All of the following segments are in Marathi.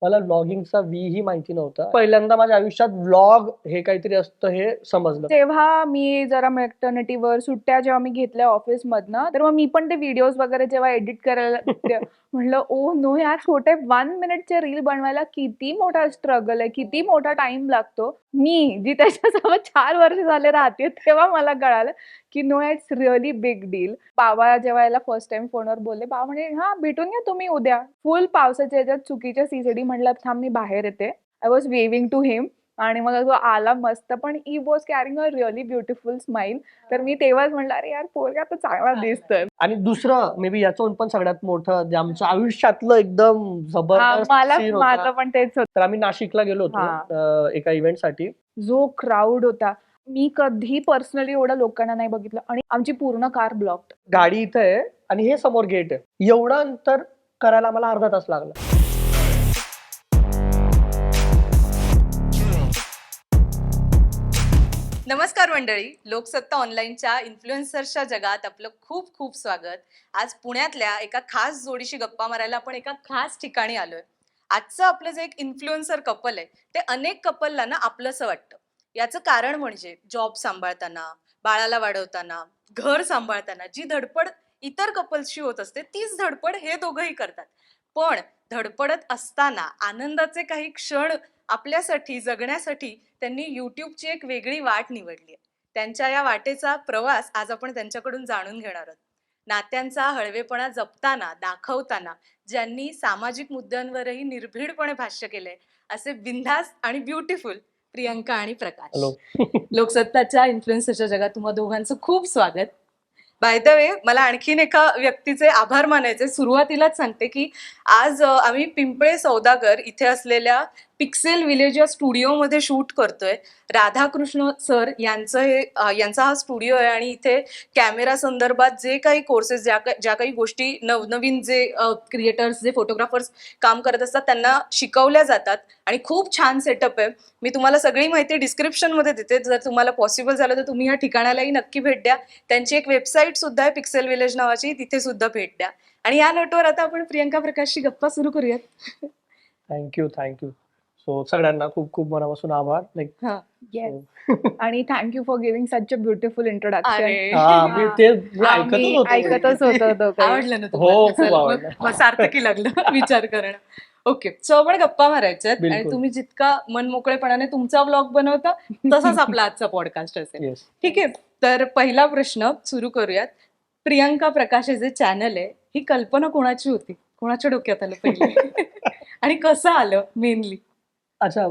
मला व्लॉगिंगचा व्ही ही माहिती नव्हता. पहिल्यांदा माझ्या आयुष्यात व्लॉग हे काहीतरी असतं हे समजलं. तेव्हा मी जरा मॅटर्निटीवर सुट्ट्या जेव्हा मी घेतल्या ऑफिसमधनं, तर मग मी पण ते व्हिडिओज वगैरे जेव्हा एडिट करायला म्हणलं ओ नो यार, छोटे 1 मिनिटचे रील बनवायला किती मोठा स्ट्रगल आहे, किती मोठा टाइम लागतो. मी जी त्याच्यासोबत 4 वर्ष झाले राहते, तेव्हा मला कळालं की no it's really big deal. बाबा जेव्हा याला फर्स्ट टाइम फोनवर बोलले, बाबा म्हणे हा भेटून घ्या तुम्ही उद्या. फुल पावसाच्या ह्याच्यात चुकीच्या सीसीडी म्हणलं थांब मी बाहेर येते. आय वॉज वेविंग टू हिम आणि मग तो आला मस्त, पण he was carrying a really beautiful smile. तर मी तेव्हाच म्हणलं अरे यार पोरगा तर चांगला दिसतोय. आणि दुसरं मे बी याच्याहून पण सगळ्यात मोठं जे आमच्या आयुष्यातलं एकदम जबरदस्त scene होता. माझं पण तेच होतं. तर आम्ही नाशिकला गेलो होतो एका इव्हेंटसाठी. जो क्राऊड होता, मी कधी पर्सनली एवढं लोकांना नाही बघितलं आणि आमची पूर्ण कार ब्लॉक्ड. गाडी इथं आहे आणि हे समोर गेट आहे. एवढं अंतर करायला मला अर्धा तास लागला. नमस्कार मंडळी, लोकसत्ता ऑनलाईनच्या इन्फ्लुएन्सर्सच्या जगात आपलं खूप खूप स्वागत. आज पुण्यातल्या एका खास जोडीशी गप्पा मारायला आपण एका खास ठिकाणी आलोय. आजचं आपलं जे एक इन्फ्लुएन्सर कपल आहे ते अनेक कपलला ना आपलंसं वाटतं. याचं कारण म्हणजे जॉब सांभाळताना, बाळाला वाढवताना, घर सांभाळताना जी धडपड इतर कपल्सची होत असते तीच धडपड हे दोघंही करतात. पण धडपडत असताना आनंदाचे काही क्षण आपल्यासाठी जगण्यासाठी त्यांनी यूट्यूबची एक वेगळी वाट निवडली आहे. त्यांच्या या वाटेचा प्रवास आज आपण त्यांच्याकडून जाणून घेणार आहोत. नात्यांचा हळवेपणा जपताना, दाखवताना ज्यांनी सामाजिक मुद्द्यांवरही निर्भीडपणे भाष्य केलंय असे बिनधास्त आणि ब्युटिफुल प्रियंका आणि प्रकाश. हॅलो. लोकसत्ताच्या इन्फ्लुएन्सरच्या जगात तुम्हा दोघांचं खूप स्वागत. बाय द वे, मला आणखीन एका व्यक्तीचे आभार मानायचे. सुरुवातीलाच सांगते की आज आम्ही पिंपळे सौदागर इथे असलेल्या पिक्सेल विलेज या स्टुडिओमध्ये शूट करतोय. राधाकृष्ण सर यांचा हा स्टुडिओ आहे आणि इथे कॅमेरा संदर्भात जे काही कोर्सेस, ज्या काही गोष्टी नवनवीन जे क्रिएटर्स, जे फोटोग्राफर्स काम करत असतात त्यांना शिकवल्या जातात आणि खूप छान सेटअप आहे. मी तुम्हाला सगळी माहिती डिस्क्रिप्शनमध्ये देते. जर तुम्हाला पॉसिबल झालं तर तुम्ही या ठिकाणालाही नक्की भेट द्या. त्यांची एक वेबसाईट सुद्धा आहे पिक्सेल विलेज नावाची, तिथे सुद्धा भेट द्या. आणि या नोटवर आता आपण प्रियंका प्रकाशची गप्पा सुरू करूयात. थँक्यू. सो सगळ्यांना खूप खूप मनापासून आभार. आणि thank you for giving such a beautiful introduction. मी ऐकतच होतो. ऐकतच होतो. आवडलं ना हो, खूप तुम्हाला? आवडलं. मग सार्थकी लागलं विचार करणं. ओके, सो आपण गप्पा मारायच्यात आणि बिलकुल. तुम्ही जितका मनमोकळेपणाने तुमचा ब्लॉग बनवता तसाच आपला आजचा पॉडकास्ट असेल. येस. ठीक आहे, तर पहिला प्रश्न सुरू करूयात. प्रियंका प्रकाश हे जे चॅनल आहे, ही कल्पना कोणाची होती? कोणाच्या डोक्यात आलं पहिले? आणि कसं आलं मेनली? अच्छा,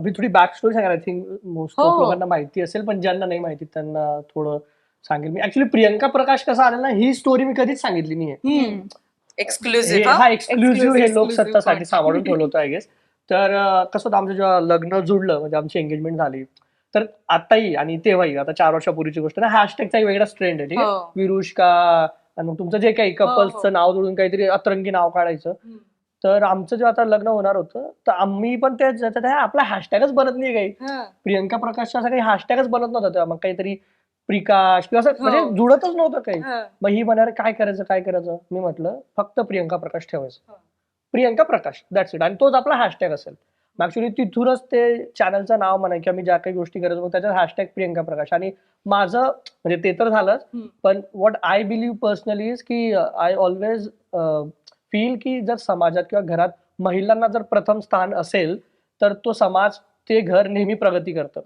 मी थोडी बॅक स्टोरी सांगेल. आय थिंक मोस्ट हो. ऑफ लोकांना माहिती असेल, पण ज्यांना नाही माहिती त्यांना थोडं सांगेल मी. ऍक्च्युली प्रियंका प्रकाश कसा आला ना, ही स्टोरी मी कधीच सांगितली नाहीये. एक्सक्लुझिव्ह. हा एक्सक्लुझिव्ह हे Exclusive लोकसत्तासाठी point. सांभाळून ठेवलं होतं आय गेस. तर कसं होतं, आमचं जेव्हा लग्न जुळलं म्हणजे आमची एंगेजमेंट झाली, तर आताही आणि तेव्हाही, आता 4 वर्षापूर्वीची गोष्ट ना, हॅशटॅगचा एक वेगळाच ट्रेंड आहे. ठीक आहे, हो. विरुष्का आणि मग तुमचं जे काही कपल्सचं नाव जोडून काहीतरी अतरंगी नाव काढायचं. तर आमचं जेव्हा आता लग्न होणार होतं तर आम्ही पण त्याच्यात आपला हॅशटॅगच बनत नाही काही. प्रियंका प्रकाशचा असा काही हॅशटॅगच बनत नव्हता तेव्हा. मग काहीतरी प्रिकाश किंवा असं म्हणजे जुळतच नव्हतं काही. मग ही म्हणाले काय करायचं. मी म्हटलं फक्त प्रियंका प्रकाश ठेवायचं. प्रियंका प्रकाश, दॅट्स इट. आणि तोच आपला हॅशटॅग असेल. मग ऍक्च्युली तिथूनच ते चॅनलचं नाव म्हणा किंवा मी ज्या काही गोष्टी करायचो मग त्याच्यात हॅशटॅग प्रियंका प्रकाश. आणि माझं म्हणजे ते तर झालंच, पण what I believe personally is की आय ऑलवेज फील की जर समाजात किंवा घरात महिलांना जर प्रथम स्थान असेल तर तो समाज, ते घर नेहमी प्रगती करतं.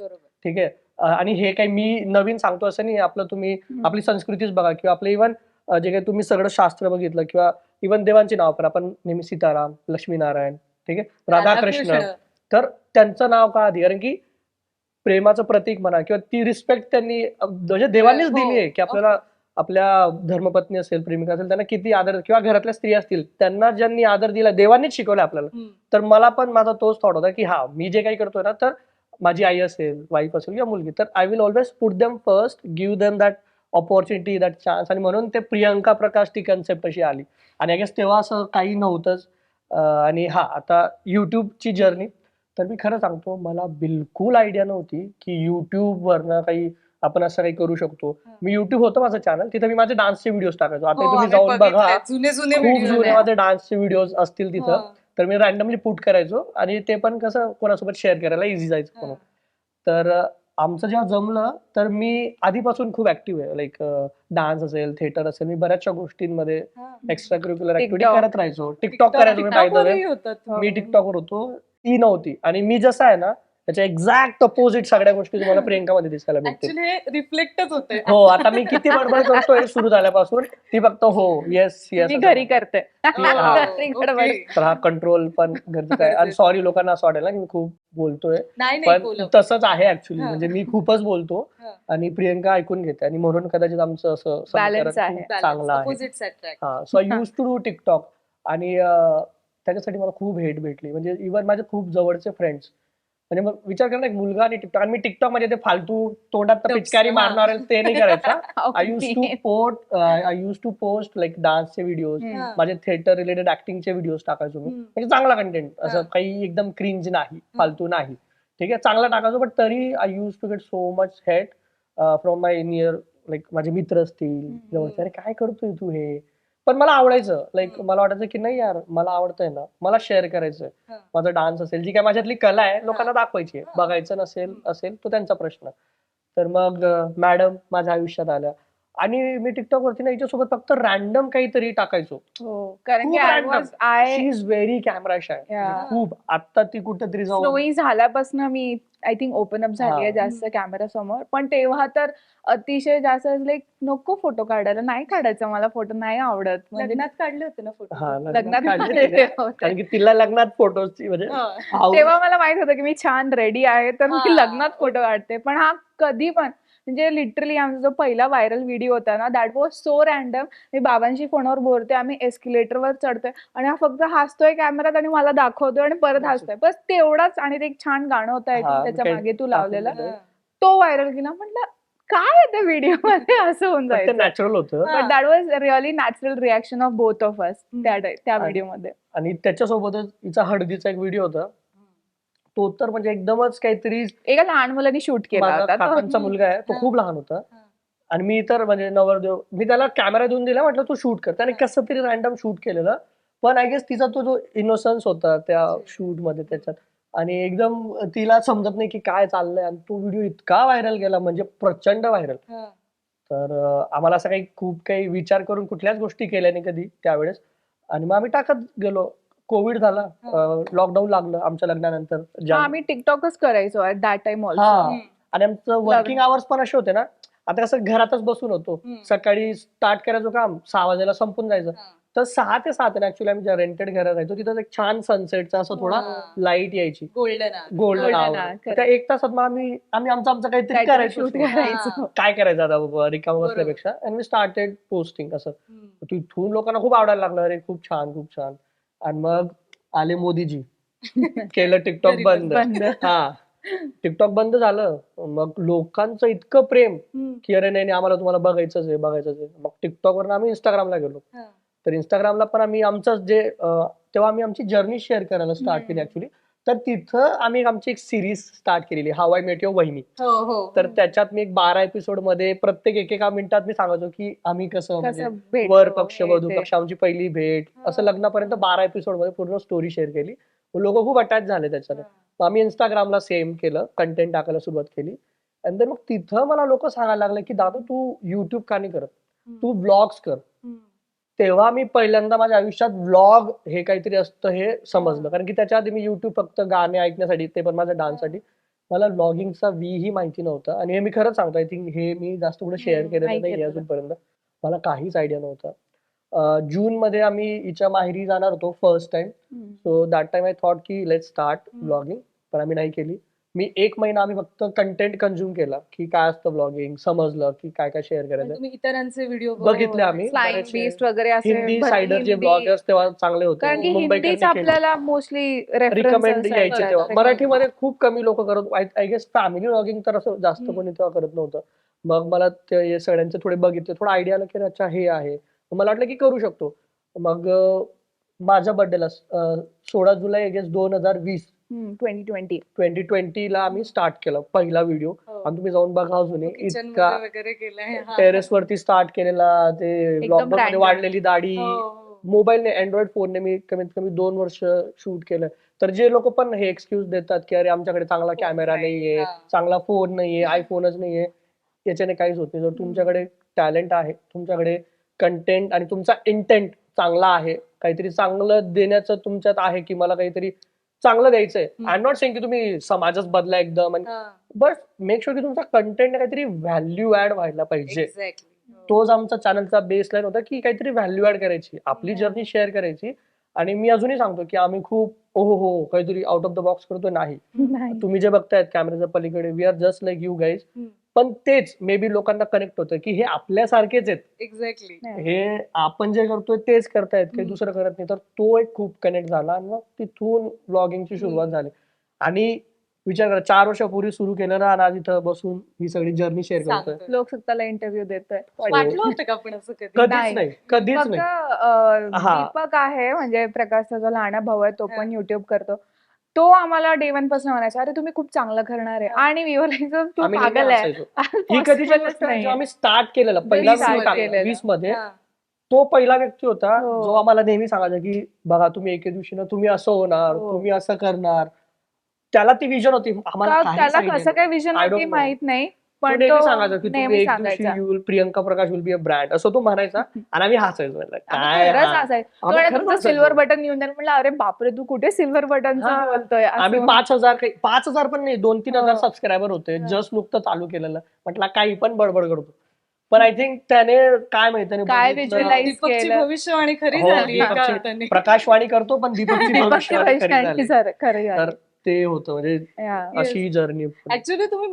ठीक आहे. आणि हे काही मी नवीन सांगतो असं नाही. आपलं तुम्ही आपली संस्कृतीच बघा किंवा आपलं इव्हन जे काही तुम्ही सगळं शास्त्र बघितलं किंवा इव्हन देवांची नाव करा, आपण नेहमी सीताराम, लक्ष्मीनारायण, ठीक आहे, राधाकृष्ण, तर त्यांचं नाव का आधी? कारण की प्रेमाचं प्रतीक म्हणा किंवा ती रिस्पेक्ट त्यांनी म्हणजे देवांनीच दिली आहे की आपल्याला आपल्या धर्मपत्नी असेल, प्रेमिका असेल, त्यांना किती आदर, किंवा घरातल्या स्त्रिया असतील त्यांना ज्यांनी आदर दिला देवांनीच शिकवलं आपल्याला. तर मला पण माझा तोच थॉट होता की हा, मी जे काही करतोय ना, तर माझी आई असेल, वाईफ असेल किंवा मुलगी, तर I will always put them first, give them that opportunity, that chance. आणि म्हणून ते प्रियंका प्रकाश ती कन्सेप्ट अशी आली. आणि आय गेस तेव्हा असं काही नव्हतंच. आणि हा, आता युट्यूबची जर्नी, तर मी खरं सांगतो मला बिलकुल आयडिया नव्हती की युट्यूबवरनं काही आपण असं काही करू शकतो. मी युट्यूब होतं माझं चॅनल, तिथे मी माझे डान्सचे व्हिडिओज टाकायचो. आता तुम्ही जाऊन बघा, जुने खूप जुने माझे डान्सचे व्हिडिओज असतील तिथं. तर मी रॅन्डमली पुट करायचो आणि ते पण कसं कोणासोबत शेअर करायला इझी जायचं म्हणून. तर आमचं जेव्हा जमलं तर मी आधीपासून खूप ऍक्टिव्ह आहे, लाईक डान्स असेल, थिएटर असेल, मी बऱ्याचशा गोष्टींमध्ये एक्स्ट्रा करिक्युलर ऍक्टिव्हिटी TikTok. करत राहायचो. टिकटॉक करायचो मी पाहिजे, मी टिकटॉकवर होतो, ती नव्हती. आणि मी जसा आहे ना त्याच्या एक्झॅक्ट अपोजिट सगळ्या गोष्टी तुम्हाला प्रियंकामध्ये दिसायला भेटतील. ऍक्च्युली हे रिफ्लेक्टच होते. हो, आता मी किती बडबड करतोय सुरू झाल्यापासून, ती फक्त हो येस येस. मी घरी करते. हा. घरी गडबड. तर हा कंट्रोल पण गरजेचा आहे. आणि सॉरी लोकांना असं वाटेल ना की मी खूप बोलतोय, नाही पण बोलव. तसंच आहे ऍक्च्युली. हा. म्हणजे मी खूपच बोलतो हा. आणि प्रियंका ऐकून घेते, आणि म्हणून कदाचित आमचं असं Balance समीकरण आहे. खूप चांगलं आहे. Opposites attract. हा, so I use to do TikTok. आणि त्याच्यासाठी मला खूप हेट भेटली, म्हणजे इव्हन माझे खूप जवळचे फ्रेंड्स. म्हणजे मग विचार करा ना, एक मुलगा आणि टिकटॉक, आणि मी टिकटॉक मध्ये ते फालतू तोंडात तर Dubs, पिचकारी हा. मारणार ते नाही करायचा. I Okay. Use to post like डान्सचे व्हिडिओज, हम्म. माझे थिएटर रिलेटेड ऍक्टिंगचे व्हिडिओज टाकायचो मी. म्हणजे चांगला कंटेंट, असं हा. काही एकदम क्रिंज नाही, फालतू नाही, ठीक आहे, चांगला टाकायचो. बट तरी I use to get so much hate from my near, like माझे मित्र असतील जवळचे, अरे काय करतोय तू हे. पण मला आवडायचं, लाईक मला वाटायचं की नाही यार, मला आवडतंय ना, मला शेअर करायचंय. हा. माझा डान्स असेल, जी काय माझ्यातली कला आहे, लोकांना दाखवायची आहे. बघायचं असेल तो त्यांचा प्रश्न. तर मग मॅडम माझ्या आयुष्यात आल्या, आणि मी टिकटॉक वरती ना हिच्यासोबत फक्त रॅन्डम काहीतरी टाकायचो. हो, कारण खूप की I random. Was she is very camera shy. Yeah. खूप. आता ती कुठेतरी जाऊन स्नोई झाल्यापासून मी आय थिंक ओपन अप झाली आहे हा. जास्त कॅमेरा समोर. पण तेव्हा तर अतिशय जास्त लाईक नको फोटो काढायला, नाही काढायचं मला फोटो, नाही आवडत. म्हणजे लग्नात काढले होते ना फोटो. हा, लग्नात काढले काढले तिने. होते. कारण की तिला लग्नात फोटोची म्हणजे आवड. तेव्हा मला माहित होतं की मी छान रेडी आहे, तर मी हा. लग्नात फोटो काढते. पण हा कधी पण म्हणजे लिटरली आमचा जो पहिला व्हायरल व्हिडिओ होता ना, दॅट वॉज सो रॅन्डम. मी बाबांशी फोनवर बोलते, आम्ही एस्केलेटरवर चढतोय आणि हा फक्त हसतोय कॅमेरात आणि मला दाखवतोय आणि परत हसतोय, बस तेवढाच. आणि ते एक छान गाणं होतं I think हा, त्याच्या काही मागे तू टाकून लावलेलं, दिलंय. तो व्हायरल गेला. म्हटलं काय आहे त्या व्हिडिओ मध्ये, असं होऊन पण ते जायचं. नॅचरल होतं. But that was really natural reaction of both of us त्या आणि- व्हिडिओमध्ये. आणि त्याच्यासोबतच हिचा हळदीचा एक व्हिडिओ होता, तो तर म्हणजे एकदमच काहीतरी. एका लहान मुलांनी शूट केला माझा होता तो. काकांचा मुलगा आहे, तो खूप लहान होता, आणि मी तर म्हणजे नवरदेव, मी त्याला कॅमेरा देऊन दिला, म्हटलं तू शूट कर. त्याने कसं तरी रॅन्डम शूट केलेलं. पण आय गेस तिचा तो जो इनोसन्स होता त्या शूट मध्ये त्याच्यात, आणि एकदम तिला समजत नाही की काय चाललंय, आणि तो व्हिडिओ इतका व्हायरल गेला, म्हणजे प्रचंड व्हायरल. तर आम्हाला असं काही काही विचार करून कुठल्याच गोष्टी केल्या नाही कधी त्यावेळेस. आणि मग आम्ही टाकत गेलो. कोविड झाला, लॉकडाऊन लागलं आमच्या लग्नानंतर. आम्ही टिकटॉकच करायचो ऍट दॅट टाइम हा, ऑल्सो. आणि आमचं वर्किंग आवर्स पण असे होते ना, आता कसं घरातच बसून होतो, सकाळी स्टार्ट करायचो काम, 6 वाजेला संपून जायचं. तर 6 ते 7 ऍक्च्युली आम्ही ज्या रेंटेड घरात राहायचो, तिथं एक छान सनसेटचा असं थोडा लाईट यायची, गोल्डन गोल्डन Golden आवर. hour, त्या 1 तासात मग आम्ही आमचं काहीतरी करायचो. शूट करायचो. काय करायचं आता बाबा, रिकामं बसल्यापेक्षा. आणि मी स्टार्टेड पोस्टिंग असं. तिथून लोकांना खूप आवडायला लागलं, अरे खूप छान खूप छान. आणि मग आले मोदीजी, केलं टिकटॉक बंद. हा, टिकटॉक बंद झालं. मग लोकांचं इतकं प्रेम की अरे नाही आम्हाला तुम्हाला बघायचंच आहे. मग टिकटॉकवर आम्ही इंस्टाग्रामला गेलो. तर इंस्टाग्रामला पण आम्ही आमचं जे तेव्हा आम्ही आमची जर्नी शेअर करायला स्टार्ट केली ऍक्च्युली. तर तिथं आम्ही आमची एक सिरीज स्टार्ट केलेली, हाऊ आय मेट युअर वहिनी. तर त्याच्यात मी 12 एपिसोड मध्ये प्रत्येक एकेका मिनिटात मी सांगायचो की आम्ही कसं म्हणजे वर पक्ष वधू पक्ष, आमची पहिली भेट, असं लग्नापर्यंत 12 एपिसोड मध्ये पूर्ण स्टोरी शेअर केली. लोक खूप अटॅच झाले त्याच्याने. मग आम्ही इंस्टाग्रामला सेम केलं, कंटेंट टाकायला सुरुवात केली. आणि मग तिथं मला लोक सांगायला लागले की दादा तू युट्यूब का नाही करत, तू व्लॉग्स कर. तेव्हा मी पहिल्यांदा माझ्या आयुष्यात व्लॉग हे काहीतरी असतं हे समजलं. कारण की त्याच्या आधी मी युट्यूब फक्त गाणे ऐकण्यासाठी, ते पण माझ्या डान्ससाठी. मला व्लॉगिंगचा ही माहिती नव्हतं. आणि हे मी खरंच सांगतो, आय थिंक हे मी जास्त कुठे शेअर केलेलं नाही अजूनपर्यंत. मला काहीच आयडिया नव्हता. जून मध्ये आम्ही हिच्या माहेरी जाणार होतो first time. So that time I thought की लेट्स स्टार्ट व्लॉगिंग. पण आम्ही नाही केली. मी 1 महिना आम्ही फक्त कंटेंट कंझ्युम केला की काय असतं व्लॉगिंग, समजलं की काय काय शेअर करायचं. तुम्ही इतरांचे व्हिडिओ बघितले आम्ही स्लाइम बरेचसे. बीस्ट वगैरे असे हिंदी सायडर जे ब्लॉगर्स तेव्हा चांगले होते, कारण की मुंबईकरने हिंदीच केले. आपल्याला मोस्टली रिकमेंड यायचे तेव्हा. रेफरन्स. मराठीमध्ये खूप कमी लोक करत, आय गेस फॅमिली व्लॉगिंग तर असं जास्त कोणी तेव्हा करत नव्हतं. मग मला ते सगळ्यांचे थोडे बघितले, थोडा आयडिया आला की अच्छा हे आहे. मग मला वाटलं की करू शकतो. मग माझ्या बर्थडेला 16 जुलै आय गेस 2020 2020 ला आम्ही स्टार्ट केलं पहिला व्हिडिओ. आणि तुम्ही जाऊन बघा अजून इतका वगैरे केलंय. टेरेस वरती स्टार्ट केलेला, ते एकदम लॉकडाऊन मध्ये random. वाढलेली दाढी, मोबाईलने अँड्रॉइड फोनने मी कमीत कमी 2 वर्ष शूट केलं. तर जे लोक पण हे एक्सक्यूज देतात की अरे आमच्याकडे चांगला कॅमेरा नाही. नाहीये, हा. चांगला फोन नाहीये, आयफोनच नाहीये, याच्याने काहीच होत नाही. जर तुमच्याकडे टॅलेंट आहे, तुमच्याकडे कंटेंट आणि तुमचा इंटेंट चांगला आहे, काहीतरी चांगलं देण्याचं तुमच्यात आहे की मला काहीतरी चांगलं द्यायचंय. आय एम नॉट सेइंग की तुम्ही समाजच बदला एकदम, बट मेक शुअर की तुमचा कंटेंट काहीतरी व्हॅल्यू ऍड व्हायला पाहिजे. एक्झॅक्टली. तोच आमचा चॅनलचा बेसलाईन होता की काहीतरी व्हॅल्यू ऍड करायची, आपली जर्नी शेअर करायची. आणि मी अजूनही सांगतो की आम्ही खूप हो काहीतरी आउट ऑफ द बॉक्स करतो नाही. नाही. तुम्ही जे बघतायत कॅमेऱ्याच्या पलीकडे, we are just like you guys. पण तेच मे बी लोकांना कनेक्ट होतं की हे आपल्यासारखेच आहेत, एक्झॅक्टली. हे आपण जे करतोय तेच करतायत, काही दुसरं करत नाही. तर तो एक खूप कनेक्ट झाला आणि मग तिथून ब्लॉगिंगची सुरुवात झाली. आणि विचार करा 4 वर्षापूर्वी सुरू केलं ना, आणि आज इथं बसून ही सगळी जर्नी शेअर करतोय. लोकसत्ताला इंटरव्ह्यू देतोय. वाटलं होतं का आपण असं कधी? कधीच नाही, कधीच फक्त नाही. हा. दीपक आहे म्हणजे प्रकाशचा जो लहान भाऊ आहे तो पण युट्यूब करतो. तो आम्हाला डे वन पासून म्हणायचा अरे तुम्ही खूप चांगलं करणार आहे आणि मी बोलायचो तू आम्ही पागल नेहमी आहे. हसायचो. ही कधीची Possible गोष्ट च आहे, नाहीये. जेव्हा आम्ही स्टार्ट केलेलं पहिला 20 video मध्ये. टाकला, 20 मध्ये, हा. तो पहिला व्यक्ती होता हो. जो आम्हाला नेहमी सांगायचा की बघा तुम्ही एके दिवशी ना तुम्ही असं होणार, हो. तुम्ही असं करणार. त्याला ती विजन होती, आम्हाला का काही त्याला सांगितलं कसं काय नाही. विजन I don't होती know. माहित नाही तो पण नेहमी तो सांगायचा की तुम्ही नेहमी एक दिवशी सांगायचा. प्रियंका प्रकाश विल बी अ ब्रँड, असं तो म्हणायचा. आणि आम्ही हसायचो, म्हणलं, आम्ही काय खरंच हा? असायचं. तो आम्ही म्हणे, खरंच तुमचं हसायचो. सिल्वर बटन घेऊन द्या. म्हटलं अरे बापरे तू कुठे सिल्वर बटनचं हा. बोलतोय आम्ही असं. 5,000 पण नाही, 2-3,000 हो. सबस्क्रायबर होते, हा. जस्ट नुकतं चालू केलेलं. म्हटलं काही पण बडबड करतो. पण आय थिंक त्याने काय माहिती नाही काय बघितलं. visualize दीपकची केलं. भविष्यवाणी खरी हो, झाली एका दीपकची अर्थाने. प्रकाशवाणी करतो पण दीपकची दीपकची भविष्यवाणी खरी भविष्यवाणी झाली. खरी तर झाली. ते होतं म्हणजे Yeah. अशी जर्नी. ऍक्च्युली तुम्ही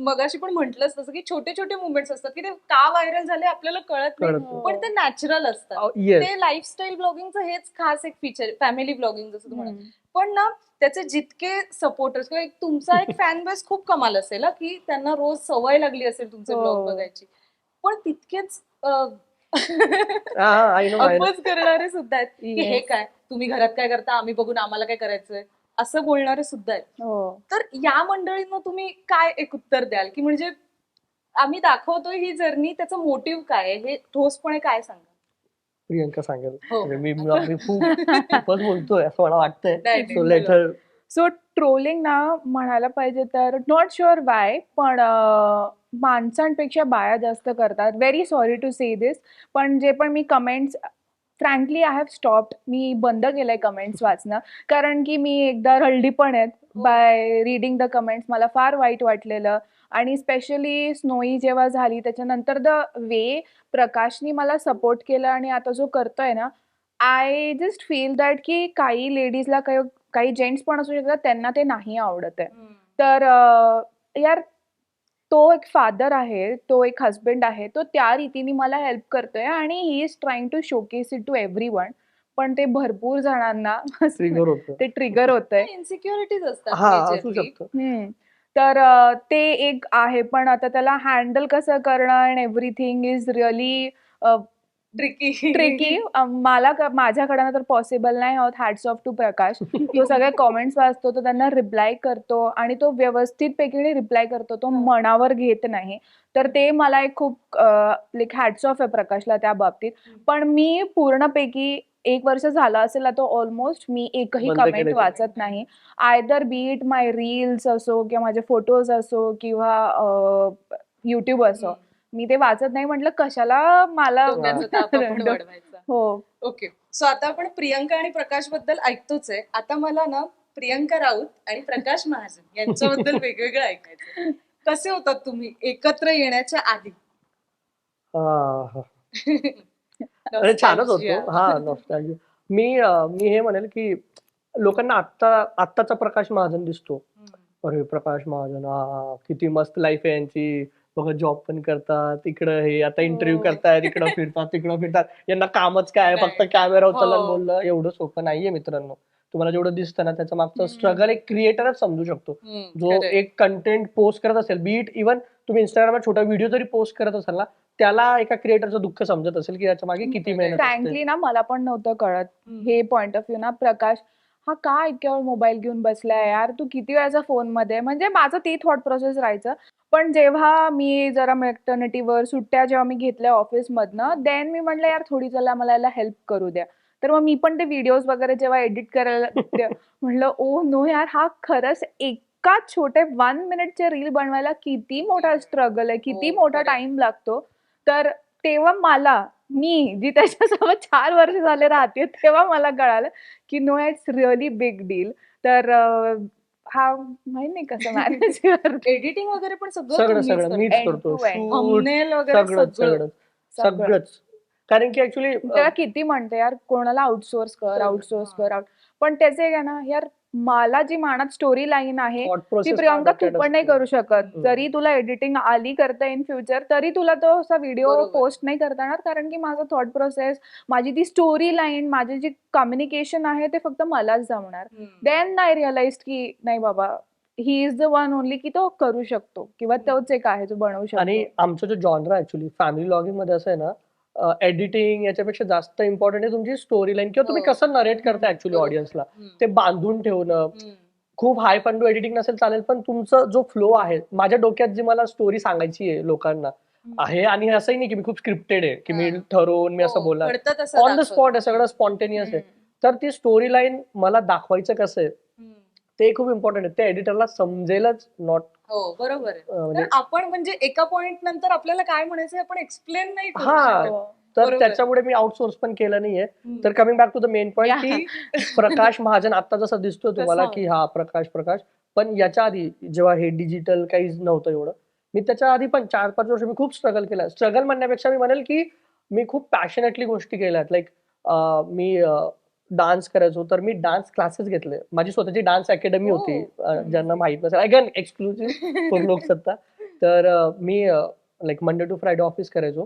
मगाशी पण म्हटलंच तसं की छोटे छोटे मुवमेंट्स असतात की ते का व्हायरल झाले आपल्याला कळत नाही, कळत पण ते नॅचरल असतात. येस. ते लाईफस्टाईल ब्लॉगिंगचं हेच खास एक फीचर, फॅमिली ब्लॉगिंग जसं तुम्हाला. पण ना त्याचे जितके सपोर्टर्स किंवा तुमचा एक फॅन बेस खूप कमाल असेल हा, की त्यांना रोज सवय लागली असेल तुमचे हो. ब्लॉग बघायची. पण तितकेच I know. अपोज करणारे सुद्धा आहेत की हे Yes. काय तुम्ही घरात काय करता, आम्ही बघून आम्हाला काय करायचंय, असं बोलणारे सुद्धा आहेत. हो. तर या मंडळींना तुम्ही काय एक उत्तर द्याल की म्हणजे आम्ही दाखवतोय ही जर्नी, त्याचा मोटिव्ह काय आहे, हे ठोसपणे काय सांगा? प्रियंका सांगेल. हो. म्हणजे मी खूपच बोलतोय असं मला वाटतंय. नाही, सो नाही, लेट हर. सो ट्रोलिंग ना म्हणायला पाहिजे तर नॉट शुअर वाय पण माणसांपेक्षा बाया जास्त करतात. Very sorry to say this. पण जे पण मी comments frankly I have stopped. मी बंद केलंय कमेंट्स वाचणं कारण की मी एकदा रडली पण आहेत बाय रिडिंग द कमेंट्स. मला फार वाईट वाटलेलं आणि स्पेशली स्नोई जेव्हा झाली त्याच्यानंतर द वे प्रकाशनी मला सपोर्ट केलं आणि आता जो करतोय ना, आय जस्ट फील दॅट की काही लेडीजला काही जेंट्स पण असू शकतात त्यांना ते नाही आवडत आहे. तर यार तो एक फादर आहे, तो एक हजबंड आहे, तो त्या रीतीने मला हेल्प करतोय आणि he is trying to showcase it to everyone. पण ते भरपूर जणांना ट्रिगर होतं. ते ट्रिगर होतंय. इन्सिक्युरिटीज असतात हा असू majorly. शकतं. तर ते एक आहे पण आता त्याला हँडल कसं करणं and everything is really tricky. माझ्याकडनं तर पॉसिबल नाही होत. हॅट्स ऑफ टू प्रकाश. तो सगळे कॉमेंट्स वाचतो, तो त्यांना रिप्लाय करतो आणि तो व्यवस्थित पैकी रिप्लाय करतो, तो मनावर घेत नाही. तर ते मला एक खूप लाईक हॅट्स ऑफ आहे प्रकाशला त्या बाबतीत. पण मी पूर्णपैकी 1 वर्ष झालं असेल आता ऑलमोस्ट मी एकही बंद कमेंट केलंय. वाचत नाही. Either B it my reels असो किंवा माझे फोटोज असो किंवा युट्यूब असो, मी ते वाचत नाही. म्हटलं कशाला मला डोक्याचा ताप आपण वाढवायचा. हो. ओके, सो आता आपण प्रियंका आणि प्रकाश बद्दल ऐकतोच आहे. आता मला ना प्रियंका राऊत आणि प्रकाश महाजन यांच्याबद्दल वेगवेगळं ऐकायचं. कसे होतात तुम्ही एकत्र येण्याच्या आधी? अरे छानच होतो. हा नॉस्टॅल्जिया. मी हे म्हणेल की लोकांना आत्ताचा प्रकाश महाजन दिसतो. अरे प्रकाश महाजन किती मस्त लाईफ आहे यांची, बघा जॉब पण करतात, इकडं हे आता इंटरव्ह्यू करतायत, इकडं फिरतात तिकडं फिरतात, यांना कामच काय फक्त कॅमेरा उचलला बोललं. एवढं सोपं नाहीये मित्रांनो. तुम्हाला जेवढं दिसतं ना त्याच्या मागचं स्ट्रगल एक क्रिएटरच समजू शकतो. जो एक कंटेंट पोस्ट करत असेल, बीट इव्हन तुम्ही इंस्टाग्रामवर छोटा व्हिडिओ जरी पोस्ट करत असाल ना, त्याला एका क्रिएटरचं दुःख समजत असेल की याच्या मागे किती मेहनत असते. फ्रँकली ना मला पण नव्हतं कळत हे पॉइंट ऑफ व्ह्यू ना. प्रकाश हा का इतक्या वेळ मोबाईल घेऊन बसलाय यार, तू किती वेळाचा फोन मध्ये, म्हणजे माझं ते थॉट प्रोसेस राहायचं. पण जेव्हा मी जरा मॅटर्निटीवर सुट्ट्या जेव्हा मी घेतल्या ऑफिसमधनं, देन मी म्हटलं यार थोडी चला मला याला हेल्प करू द्या. तर मग मी पण ते व्हिडिओज वगैरे जेव्हा एडिट करायला म्हणलं ओ नो यार, हा खरंच एका छोटे 1 मिनिटचे रील बनवायला किती मोठा स्ट्रगल आहे, किती हो, मोठा खरंय. टाइम लागतो. तर तेव्हा मी जी त्याच्यासोबत 4 वर्ष झाले राहते, तेव्हा मला कळालं की no, it's really big deal. तर हा माहित नाही कसं मॅनेज करते. एडिटिंग वगैरे पण सगळं सगळं तुम्हीच सगळं करता. मीच End करतो. to end. शूट Thumbnail वगैरे सगळंच सगळं. सगळंच. कारण की ऍक्च्युली त्याला किती म्हणते यार, कोणाला आउटसोर्स कर, आउटसोर्स कर. पण त्याचे आहे ना यार, मला जी मनात स्टोरी लाईन आहे थॉट ती प्रोसेस प्रियंका तू पण नाही करू शकत. जरी तुला एडिटिंग आली करता इन फ्युचर, तरी तुला तो असा व्हिडिओ बरोबर. पोस्ट नाही करता येणार, कारण की माझं थॉट प्रोसेस, माझी ती स्टोरी लाईन, माझी जी कम्युनिकेशन आहे ते फक्त मलाच जमणार. देन आय रिअलाइज की नाही बाबा, he is the one only, की तो करू शकतो किंवा तोच एक आहे जो बनवू आणि शकतो. आमचं जो जॉनरा ऍक्च्युली फॅमिली ब्लॉगिंग मध्ये असं आहे ना, एडिटिंग याच्यापेक्षा जास्त इम्पॉर्टंट आहे तुमची स्टोरी लाईन किंवा तुम्ही हो. कसं नरेट करता ऍक्च्युली बरोबर. ऑडियन्सला. ते बांधून ठेवणं. खूप हाय पंडू एडिटिंग नसेल चालेल, पण तुमचा जो फ्लो आहे, माझ्या डोक्यात जी मला स्टोरी सांगायची आहे लोकांना आहे, आणि हे असंही नाही की मी खूप स्क्रिप्टेड आहे की मी हा. ठरवून मी असं हो, बोलणार. घडतं तसं ऑन द दाखवतो. स्पॉट आहे, सगळं स्पॉन्टेनियस आहे. तर ती स्टोरी लाईन मला दाखवायचं कसं आहे ते खूप इम्पॉर्टंट आहे. ते एडिटरला समजेलच नॉट हो, बरोबर आहे. म्हणजे तर आपण म्हणजे एका पॉइंट नंतर आपल्याला काय म्हणायचं आपण एक्सप्लेन नाही करू हा. शकत. तर बरोबर. त्याच्यामुळे मी आउटसोर्स पण केलं नाहीये. तर coming back to the main point की प्रकाश महाजन आता जसा दिसतोय तुम्हाला तसा की हा प्रकाश, पण याच्या आधी जेव्हा हे डिजिटल काहीच नव्हतं एवढं, मी त्याच्या आधी पण 4-5 वर्ष मी खूप स्ट्रगल केलं. स्ट्रगल म्हणण्यापेक्षा मी म्हणेल की मी खूप पॅशनेटली गोष्टी केल्यात. लाईक मी डान्स करायचो, तर मी डान्स क्लासेस घेतले. माझी स्वतःची डान्स अकॅडमी होती. ज्यांना माहित नसेल, अगेन एक्सक्लुझिव्ह फॉर लोकसत्ता. तर मी like Monday to Friday office करायचो.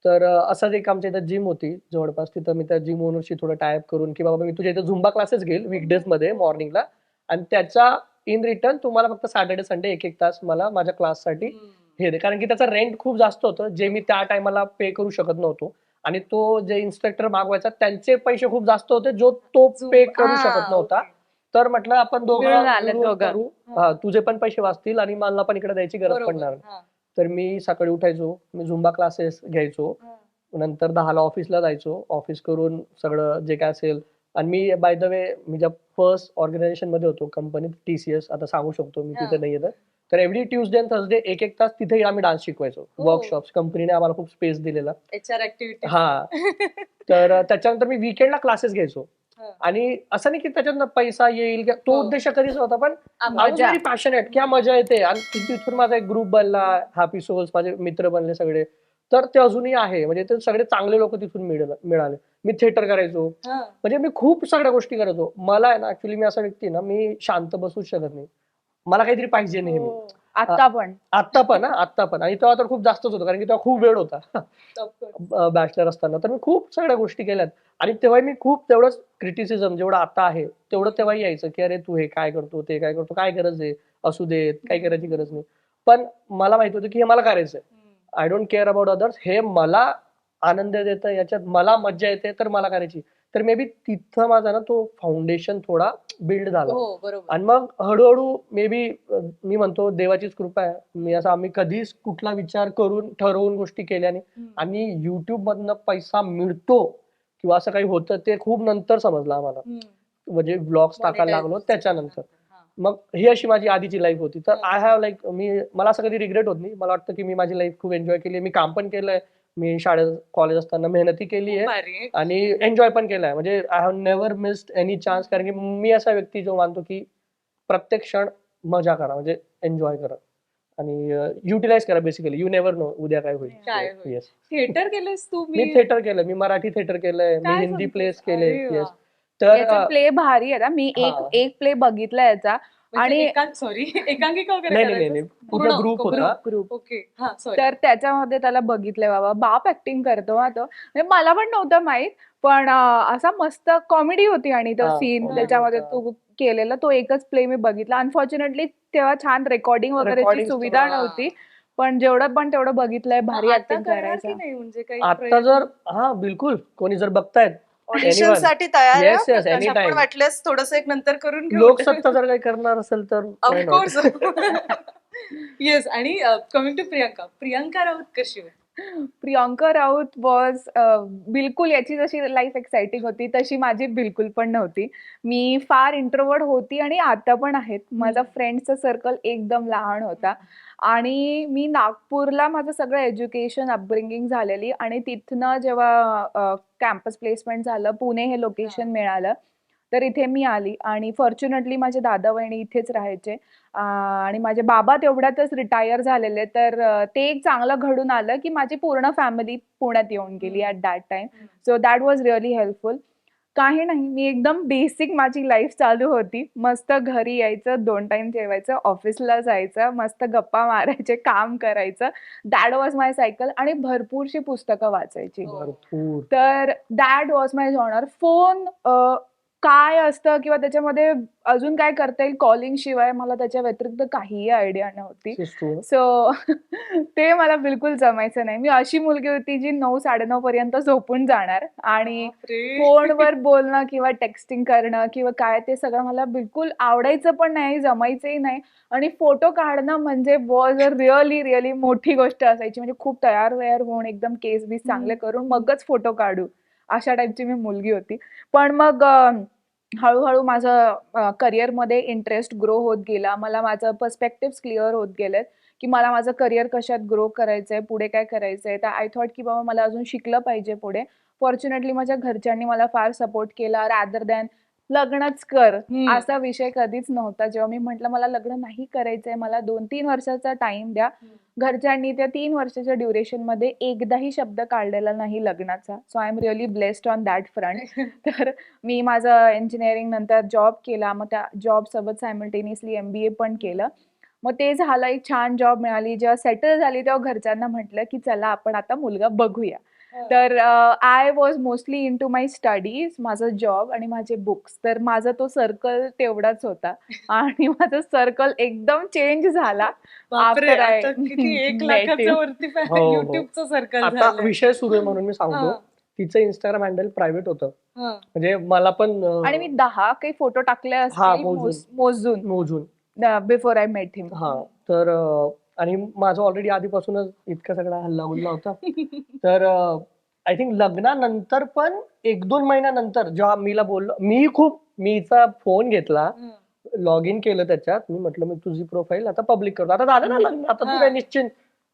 तर असंच एक आमच्या इथं जिम होती जवळपास. तिथं मी त्या जिम ओनरशी थोडं टायअप करून की बाबा मी तुझ्या इथं झुंबा क्लासेस घेईल वीकडेज मध्ये मॉर्निंगला, आणि त्याच्या इन रिटर्न तुम्हाला फक्त सॅटर्डे संडे 1-1 तास मला माझ्या क्लाससाठी हे दे. कारण की त्याचं रेंट खूप जास्त होतं, जे मी त्या टायमाला पे करू शकत नव्हतो. आणि तो जे इन्स्ट्रक्टर मागवायचा त्यांचे पैसे खूप जास्त होते, जो तो पे करू शकत नव्हता. तर म्हटलं आपण मिळून आले मिळून दोघं. करू. हा, तुझे पण पैसे वाचतील आणि मला पण इकडे द्यायची गरज पडणार नाही. तर मी सकाळी उठायचो, मी झुंबा क्लासेस घ्यायचो, नंतर 10ला ऑफिसला जायचो, ऑफिस करून सगळं जे काय असेल. आणि मी बाय द वे, मी ज्या फर्स्ट ऑर्गनायझेशन मध्ये होतो कंपनीत, TCS, आता सांगू शकतो मी तिथे नाही येत. तर एव्हरी ट्युजडे अँड थर्सडे 1-1 तास तिथे आम्ही डान्स शिकवायचो. वर्कशॉप्स, कंपनीने आम्हाला खूप स्पेस दिलेला. HR activity. हा. तर त्याच्यानंतर मी वीकेंडला क्लासेस घ्यायचो. आणि असं नाही की त्याच्यातनं पैसा येईल, तो हो. उद्देश कधीच नव्हता, पण आय वॉज मजा. व्हेरी पॅशनेट, क्या मजा येते. आणि तिथून माझा एक ग्रुप बनला, हॅपी सोल्स, माझे मित्र बनले सगळे. तर ते अजूनही आहे, म्हणजे ते सगळे चांगले लोक तिथून मिळाले. मी थिएटर करायचो, म्हणजे मी खूप सगळ्या गोष्टी करायचो. मला आहे ना, ऍक्च्युली मी असा व्यक्ती ना, मी शांत बसूच शकत नाही. मला काहीतरी पाहिजे नेहमी. आता पण आता पण आणि तेव्हा तर खूप जास्तच होतं, कारण की तेव्हा खूप वेळ होता बॅचलर असताना. तर मी खूप सगळ्या गोष्टी केल्यात. आणि तेव्हा मी खूप तेवढंच क्रिटिसिझम जेवढं आता आहे तेवढं तेव्हा यायचं की अरे तू हे काय करतो, ते काय करतो, काय गरज आहे, असू देत, काही करायची गरज नाही. पण मला माहित होतं की हे मला करायचंय. I don't care about others. हे मला आनंद देतं, याच्यात मला मज्जा येते, तर मला करायची. तर मे बी तिथं माझा ना तो फाउंडेशन थोडा बिल्ड झाला. हो, बरोबर. आणि मग हळूहळू मे बी मी म्हणतो देवाचीच कृपा आहे. आम्ही कधीच कुठला विचार करून ठरवून गोष्टी केल्या नाही. आणि युट्यूब मधनं पैसा मिळतो किंवा असं काही होतं ते खूप नंतर समजलं आम्हाला, म्हणजे ब्लॉग्स टाकायला लागलो त्याच्यानंतर. मग ही अशी माझी आधीची लाईफ होती. तर आय हॅव लाईक, मला असं कधी रिग्रेट होत नाही. मला वाटतं की मी माझी लाईफ खूप एन्जॉय केली. मी काम पण केलंय, मी शाळेत कॉलेज असताना मेहनती केली आहे आणि एन्जॉय पण केलाय. म्हणजे I have never missed any chance. कारण की मी असा व्यक्ती जो मानतो की प्रत्येक क्षण मजा करा, म्हणजे एन्जॉय करा आणि युटिलाइज करा बेसिकली. यू नेव्हर नो उद्या काय होईल. काय होईल. येस, थिएटर केलंस तू? मी थिएटर केलं, मी मराठी थिएटर केलंय, मी काय हिंदी सांगतोस? प्लेस केले. अरे वा. येस. तर याचा प्ले भारी आहे ना. मी एक प्ले बघितला याचा. आणि एकांकिका वगैरे नाही, करायचं? पूर्ण ग्रुप होता. ग्रुप. ओके. हा, सॉरी. तर त्याच्यामध्ये त्याला बघितलंय बाबा, बाप ऍक्टिंग करतो हा तो. म्हणजे मला पण नव्हतं माहित, पण असा मस्त कॉमेडी होती. आणि तो हा, सीन comedy त्याच्यामध्ये होता. तू केलेला तो एकच प्ले मी बघितला. अनफॉर्च्युनेटली तेव्हा छान रेकॉर्डिंग वगैरेची Recordings सुविधा हा. नव्हती, पण जेवढं पण तेवढं बघितलंय. भारी आता ऍक्टिंग करणार करायचं. की नाही, म्हणजे काही आता प्रयत्न? जर बिलकुल कोणी जर बघतायत ऑडिशन anyone. साठी तयार आहे Yes, yes, प्रकाश. आपण anytime. वाटल्यास थोडस एक नंतर करून घेऊ. लोकसत्ता जर काही करणार असेल तर why not? ऑफकोर्स. येस. आणि कमिंग टू प्रियंका राऊत कशी होती? प्रियांका राऊत वॉज बिलकुल याची जशी लाईफ एक्साइटिंग होती तशी माझी बिलकुल पण नव्हती. मी फार इंट्रोवर्ट होती आणि आता पण आहेत. माझा फ्रेंड्सचा सर्कल एकदम लहान होता आणि मी नागपूरला माझं सगळं एज्युकेशन अपब्रिंगिंग झालेली आणि तिथनं जेव्हा कॅम्पस प्लेसमेंट झालं, पुणे हे लोकेशन मिळालं, तर इथे मी आली आणि फॉर्च्युनेटली माझे दादा वहिनी इथेच राहायचे. आणि माझे बाबा तेवढ्यातच रिटायर झालेले. तर ते एक चांगलं घडून आलं, की माझी पूर्ण फॅमिली पुण्यात येऊन गेली at that time. So that was really helpful. काही नाही, मी एकदम बेसिक माझी लाईफ चालू होती. मस्त घरी यायचं, 2 टाईम जेवायचं, ऑफिसला जायचं, मस्त गप्पा मारायचे, काम करायचं. दॅट वॉज माय सायकल आणि भरपूरशी पुस्तकं वाचायची. भरपूर. तर that was my genre. Phone काय असतं किंवा त्याच्यामध्ये अजून काय करता येईल कॉलिंग शिवाय मला त्याच्या व्यतिरिक्त काहीही आयडिया नव्हती. This is true. सो ते मला बिलकुल जमायचं नाही. मी अशी मुलगी होती जी 9-9:30 पर्यंत झोपून जाणार आणि फोनवर बोलणं किंवा टेक्स्टिंग करणं किंवा काय ते सगळं मला बिलकुल आवडायचं पण नाही, जमायचंही नाही आणि फोटो काढणं म्हणजे वॉज अ रिअली मोठी गोष्ट असायची. म्हणजे खूप तयार-वयार होऊन एकदम केस-बीस चांगले करून मगच फोटो काढू, अशा टाईपची मी मुलगी होती. पण मग हळू-हळू माझं करिअरमध्ये इंटरेस्ट ग्रो होत गेला. मला माझं पर्स्पेक्टिव्हज क्लिअर होत गेलेत, की मला माझं करिअर कशात ग्रो करायचंय, पुढे काय करायचंय. तर आय थॉट की बाबा मला अजून शिकलं पाहिजे पुढे. फॉर्च्युनेटली माझ्या घरच्यांनी मला फार सपोर्ट केला रॅदर दॅन लग्नच कर, असा विषय कधीच नव्हता. जेव्हा मी म्हटलं मला लग्न नाही करायचंय, मला 2-3 वर्षाचा टाईम द्या. घरच्यांनी त्या 3 वर्षाच्या ड्युरेशनमध्ये एकदाही शब्द काढलेला नाही लग्नाचा. So I am really blessed on that front. तर मी माझं इंजिनिअरिंग नंतर जॉब केला. मग त्या जॉबसोबत सायमल्टेनियसली MBA पण केलं. मग ते झालं, एक छान जॉब मिळाली. जेव्हा सेटल झाली तेव्हा घरच्यांना म्हटलं, की चला आपण आता मुलगा बघूया. तर I was mostly into my studies, माझा जॉब आणि माझे बुक्स. तर माझा तो सर्कल तेवढाच होता आणि माझा सर्कल एकदम चेंज झाला बापरे, आफ्टर आय आता किती 1 met लाखाच्या him. वरती हो. युट्यूबचं सर्कल आता झालंय. विषय सुरू आहे म्हणून मी सांगतो. हा. तिचं इंस्टाग्राम हँडल प्रायव्हेट होतं. हा. म्हणजे मला पण आणि मी 10 काही फोटो टाकले हा, असतील मोजून मोजून. बिफोर आय मेट हिम. हा, तर आणि माझं ऑलरेडी आधीपासूनच इतका सगळा हल्ला गुल्ला होता. तर आय थिंक लग्नानंतर पण 1-2 महिन्यानंतर जेव्हा मीला बोललो, मीचा फोन घेतला, लॉग इन केलं त्याच्यात. मी म्हटलं मी तुझी प्रोफाईल आता पब्लिक करतो. आता झालं ना लग्न, आता तू काय निश्चिंत.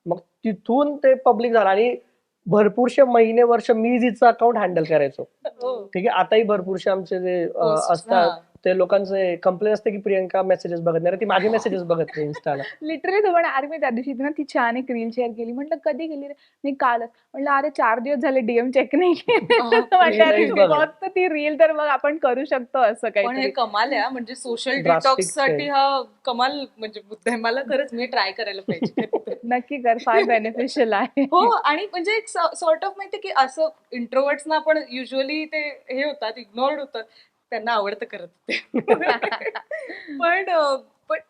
मग तिथून ते पब्लिक झालं आणि भरपूरशे महिने वर्ष मी जिचं अकाउंट हँडल करायचो. ठीक आहे. आताही भरपूरशे आमचे जे असतात ते लोकांचे कंप्लेंट असते की प्रियंका मेसेजेस बघत नाही. ती माझे मेसेजेस बघत नाही इन्स्टाला. लिटरली तुम्हाला अरे मी त्या दिवशी ना ती छान एक रील शेअर केली. म्हटलं कधी केली रे? मी कालच. म्हटलं अरे 4 दिवस झाले DM चेक नाही केले. म्हटलं अरे नाही बघा. फक्त ती रील तर मग आपण करू शकतो असं पण हे काहीतरी. कमाल आहे हा. म्हणजे सोशल Drastic डिटॉक्स साठी change. हा कमाल म्हणजे मुद्दा आहे. मला खरंच मी ट्राय करायला पाहिजे. नक्की कर, फार बेनिफिशियल आहे. हो, आणि म्हणजे एक सॉर्ट ऑफ माहिती की असं इंट्रोवर्ट्सना पण युजली ते हे होतात, इग्नोर्ड होतात. त्यांना आवडतं करत ते. पण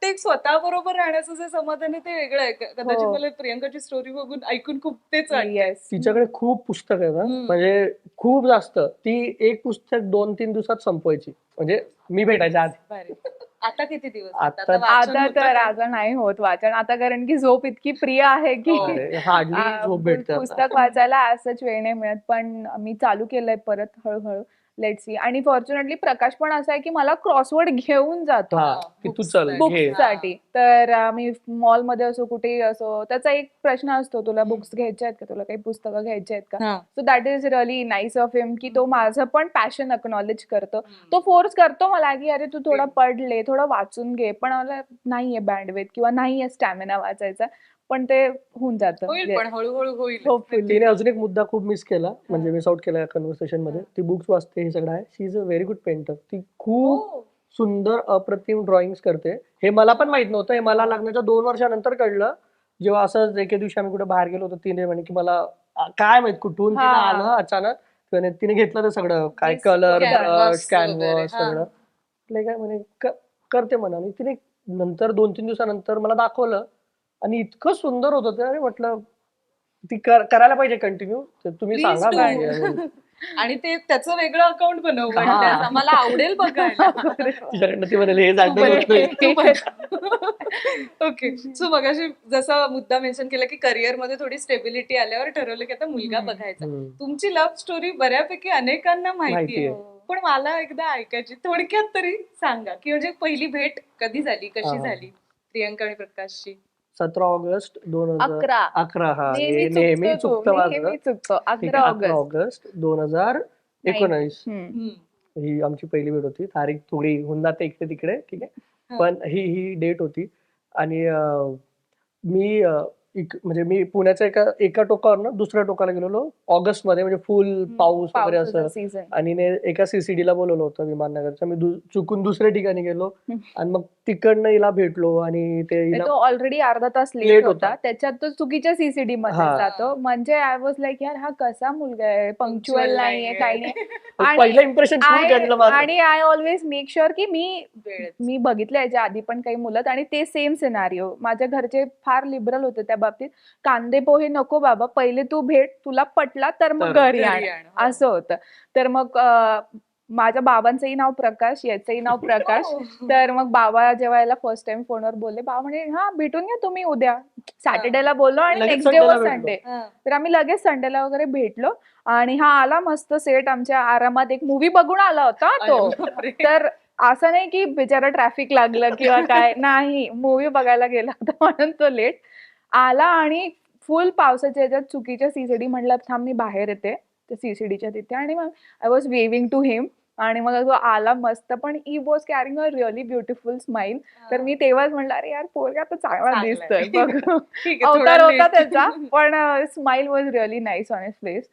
ते एक स्वतःबरोबर राहण्याचं जे समाधान आहे ते वेगळं आहे. कदाचित हो. मला प्रियंकाची स्टोरी बघून ऐकून खूप तेच वाटतं. येस. तिच्याकडे खूप पुस्तक आहेत ना, म्हणजे खूप जास्त. ती एक पुस्तक 2-3 दिवसात संपवायची. म्हणजे मी भेटायच्या आधी. भारी. आता किती दिवस? आता- वाचन आता होतं तर का? आता नाही होत वाचन. आता कारण की झोप इतकी प्रिय आहे की हो. हार्डली झोप भेटते आता. पुस्तक वाचायला असंच वेळ नाही मिळत. पण मी चालू केलंय परत हळूहळू. Let's see. आणि फॉर्च्युनेटली प्रकाश पण असा आहे की मला क्रॉसवर्ड घेऊन जातो हा, की तू चल घे. बुक्ससाठी. तर मी मॉलमध्ये असो कुठेही असो, त्याचा एक प्रश्न असतो, तुला बुक्स घ्यायच्या आहेत का, तुला काही पुस्तकं घ्यायची आहेत का. हा. So that is really nice of him की तो माझं पण पॅशन अक्नॉलेज करतो. तो फोर्स करतो मला की अरे तू थोडं पडले, थोडं वाचून घे. पण मला नाहीये बँडविड्थ किंवा नाहीये स्टॅमिना वाचायचा. पण ते होऊन जातं. होईल, पण हळूहळू होईल. Hopefully. तिने अजून एक मुद्दा खूप मिस केला, म्हणजे मिस आउट केला या कन्व्हर्सेशन मध्ये. ती बुक्स वाचते, हे सगळं आहे. She is a very good painter. ती खूप हो. सुंदर अप्रतिम ड्रॉइंग करते. हे मला पण माहित नव्हतं. हे मला लग्नाच्या 2 वर्षानंतर कळलं, जेव्हा असं एके दिवशी आम्ही कुठे बाहेर गेलो होतो. तिने म्हणे की मला काय माहित कुठून तिने हा. आलं अचानक. तिने घेतलं ते सगळं काय This colour, canvas brush, canvas वगैरे. सगळं. म्हटलं काय म्हणे करते म्हणा. आणि तिने नंतर 2-3 दिवसानंतर मला दाखवलं आणि इतकं सुंदर होतं ते. अरे म्हटलं ती करायला पाहिजे कंटिन्यू. तर तुम्ही Please सांगा do. म्हणजे. आणि ते त्याचं वेगळं अकाउंट बनव हा. वाटल्यास, आम्हाला आवडेल बघायला. तिच्याकडनं ती म्हणाली हे जाणं होत नाही. ओके, सो मगाशी जसा मुद्दा मेन्शन केला की करिअर मध्ये थोडी स्टेबिलिटी आल्यावर ठरवलं की आता मुलगा बघायचा. हम्म. तुमची लव्ह स्टोरी बऱ्यापैकी अनेकांना माहिती माहिती आहे, पण मला एकदा ऐकायची, थोडक्यात तरी सांगा की म्हणजे पहिली भेट कधी झाली, कशी हा. झाली प्रियंका आणि प्रकाशची? 17 ऑगस्ट 2011. 11. हा नेहमी नेहमी चुकतो चुकतं तू, माझं. नेहमी चुकतो. ठीक 11 आहे, 11 ऑगस्ट. ऑगस्ट 2019 हम्म. ही आमची पहिली भेट होती. तारीख थोडी होऊन जाते इकडे तिकडे, ठीक आहे, हा. पण ही डेट होती. आणि मी म्हणजे मी पुण्याच्या एका टोकावरनं दुसऱ्या टोकाला गेलेलो ऑगस्ट मध्ये, म्हणजे फुल पाऊस वगैरे पावसाचा असं. सीझन. आणि एका CCD ला बोलवलं होतं विमाननगरच्या. मी चुकून दुसऱ्या ठिकाणी गेलो आणि मग तिकडनं हिला भेटलो आणि ते हिला तो ऑलरेडी अर्धा तास Late लेट होता. होता, त्याच्यात तो चुकीच्या सीसीडी मध्ये हा. जातो. म्हणजे आय वॉज लाईक यार हा कसा मुलगा आहे, पंक्च्युअल नाहीये, काही नाही. आणि पहिलं इम्प्रेशन फुल केलं माझं. आणि आय ऑलवेज मेक शुअर की वेळेत. मी बघितलं याच्या आधी पण काही मुलं, आणि ते सेम सिनारिओ. माझ्या घरचे फार लिबरल होते त्या बाबतीत. कांदे पोहे नको बाबा, पहिले तू भेट, तुला पटला तर मग तर घरी आण, असं होतं. तर मग माझ्या बाबांचंही नाव प्रकाश, याचंही नाव प्रकाश. तर मग बाबा जेव्हा याला फर्स्ट टाइम फोनवर बोलले, बाबा म्हणे हा भेटून घ्या तुम्ही उद्या. सॅटर्डेला बोललो आणि लगेच नेक्स्ट डे Sunday ला वर भेटलो. संडे. हा. तर आम्ही लगेच संडेला वगैरे भेटलो आणि हा आला मस्त सेट आमच्या आरामात, एक मूवी बघून आला होता तो. अरे बापरे. तर असं नाही की बिचारा ट्रॅफिक लागलं किंवा काय, नाही, मूवी बघायला गेला होता म्हणून तो लेट आला. आणि फुल पावसाच्या ह्याच्यात चुकीच्या सीसीडी, म्हटलं थांब मी बाहेर येते त्या सीसीडीच्या तिथे. आणि मग आय वॉज वेविंग टू हिम आणि मग तो आला मस्त, पण he was carrying a really beautiful smile. तर मी तेव्हाच म्हणलं अरे यार पोरगा तर चांगला चांगला दिसतोय आहे. बघ. ठीक आहे, थोडा अवतार होता late. त्याचा, पण smile was really nice on his face.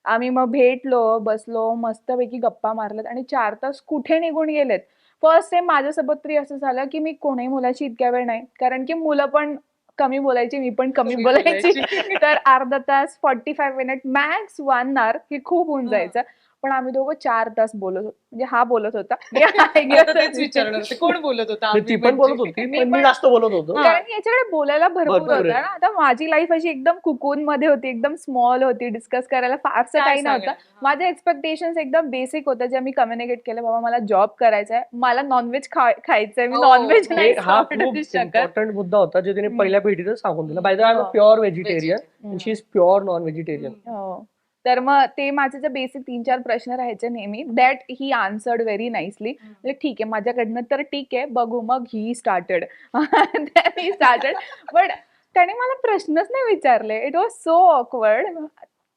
आम्ही मग भेटलो, बसलो, मस्तपैकी गप्पा मारल्यात आणि 4 तास कुठे निघून गेलेत. फर्स्ट टाइम माझ्यासोबत तरी असं झालं की मी कोणाही मुलाशी इतक्या वेळ नाही, कारण की मुलं पण कमी बोलायची, मी पण कमी कमी बोलायची. बोलायची. तर अर्धा तास, 45 मिनिट, मॅक्स 1 hour हे खूप होऊन जायचं. पण आम्ही दोघं 4 तास बोलत होतो. म्हणजे हा बोलत होता, मी मी आता तेच विचारणार होते, कोण बोलत होता? ती आम्ही पण बोलत म्हणजे. होती, पण मी जास्त बोलत होतो. कारण की याच्याकडे बोलायला भरपूर भरपूर होतं आहे. ना. आता माझी लाईफ अशी एकदम कुकून मध्ये होती, एकदम स्मॉल होती, डिस्कस करायला फारसं काय काही नव्हतं. सांगायला? हा. माझे एक्सपेक्टेशन्स एकदम बेसिक होत्या, जे मी कम्युनिकेट केलं, बाबा मला जॉब करायचा आहे, मला नॉनव्हेज खायचंय, मी हो, नॉनव्हेज हो. नाही हा खाऊ खूप शकत. इम्पॉर्टंट मुद्दा होता, जे तिने पहिल्या भेटीतच सांगून दिला. By the way, I am हो. Pure vegetarian Vegetarian. And she is pure non vegetarian. हो. तर मग ते माझे जे बेसिक 3-4 प्रश्न राहायचे नेहमी, that he answered very nicely. म्हणजे ठीक आहे, माझ्याकडनं तर ठीक आहे, बघू. मग he started he started, but त्याने मला प्रश्नच नाही विचारले. It was so awkward.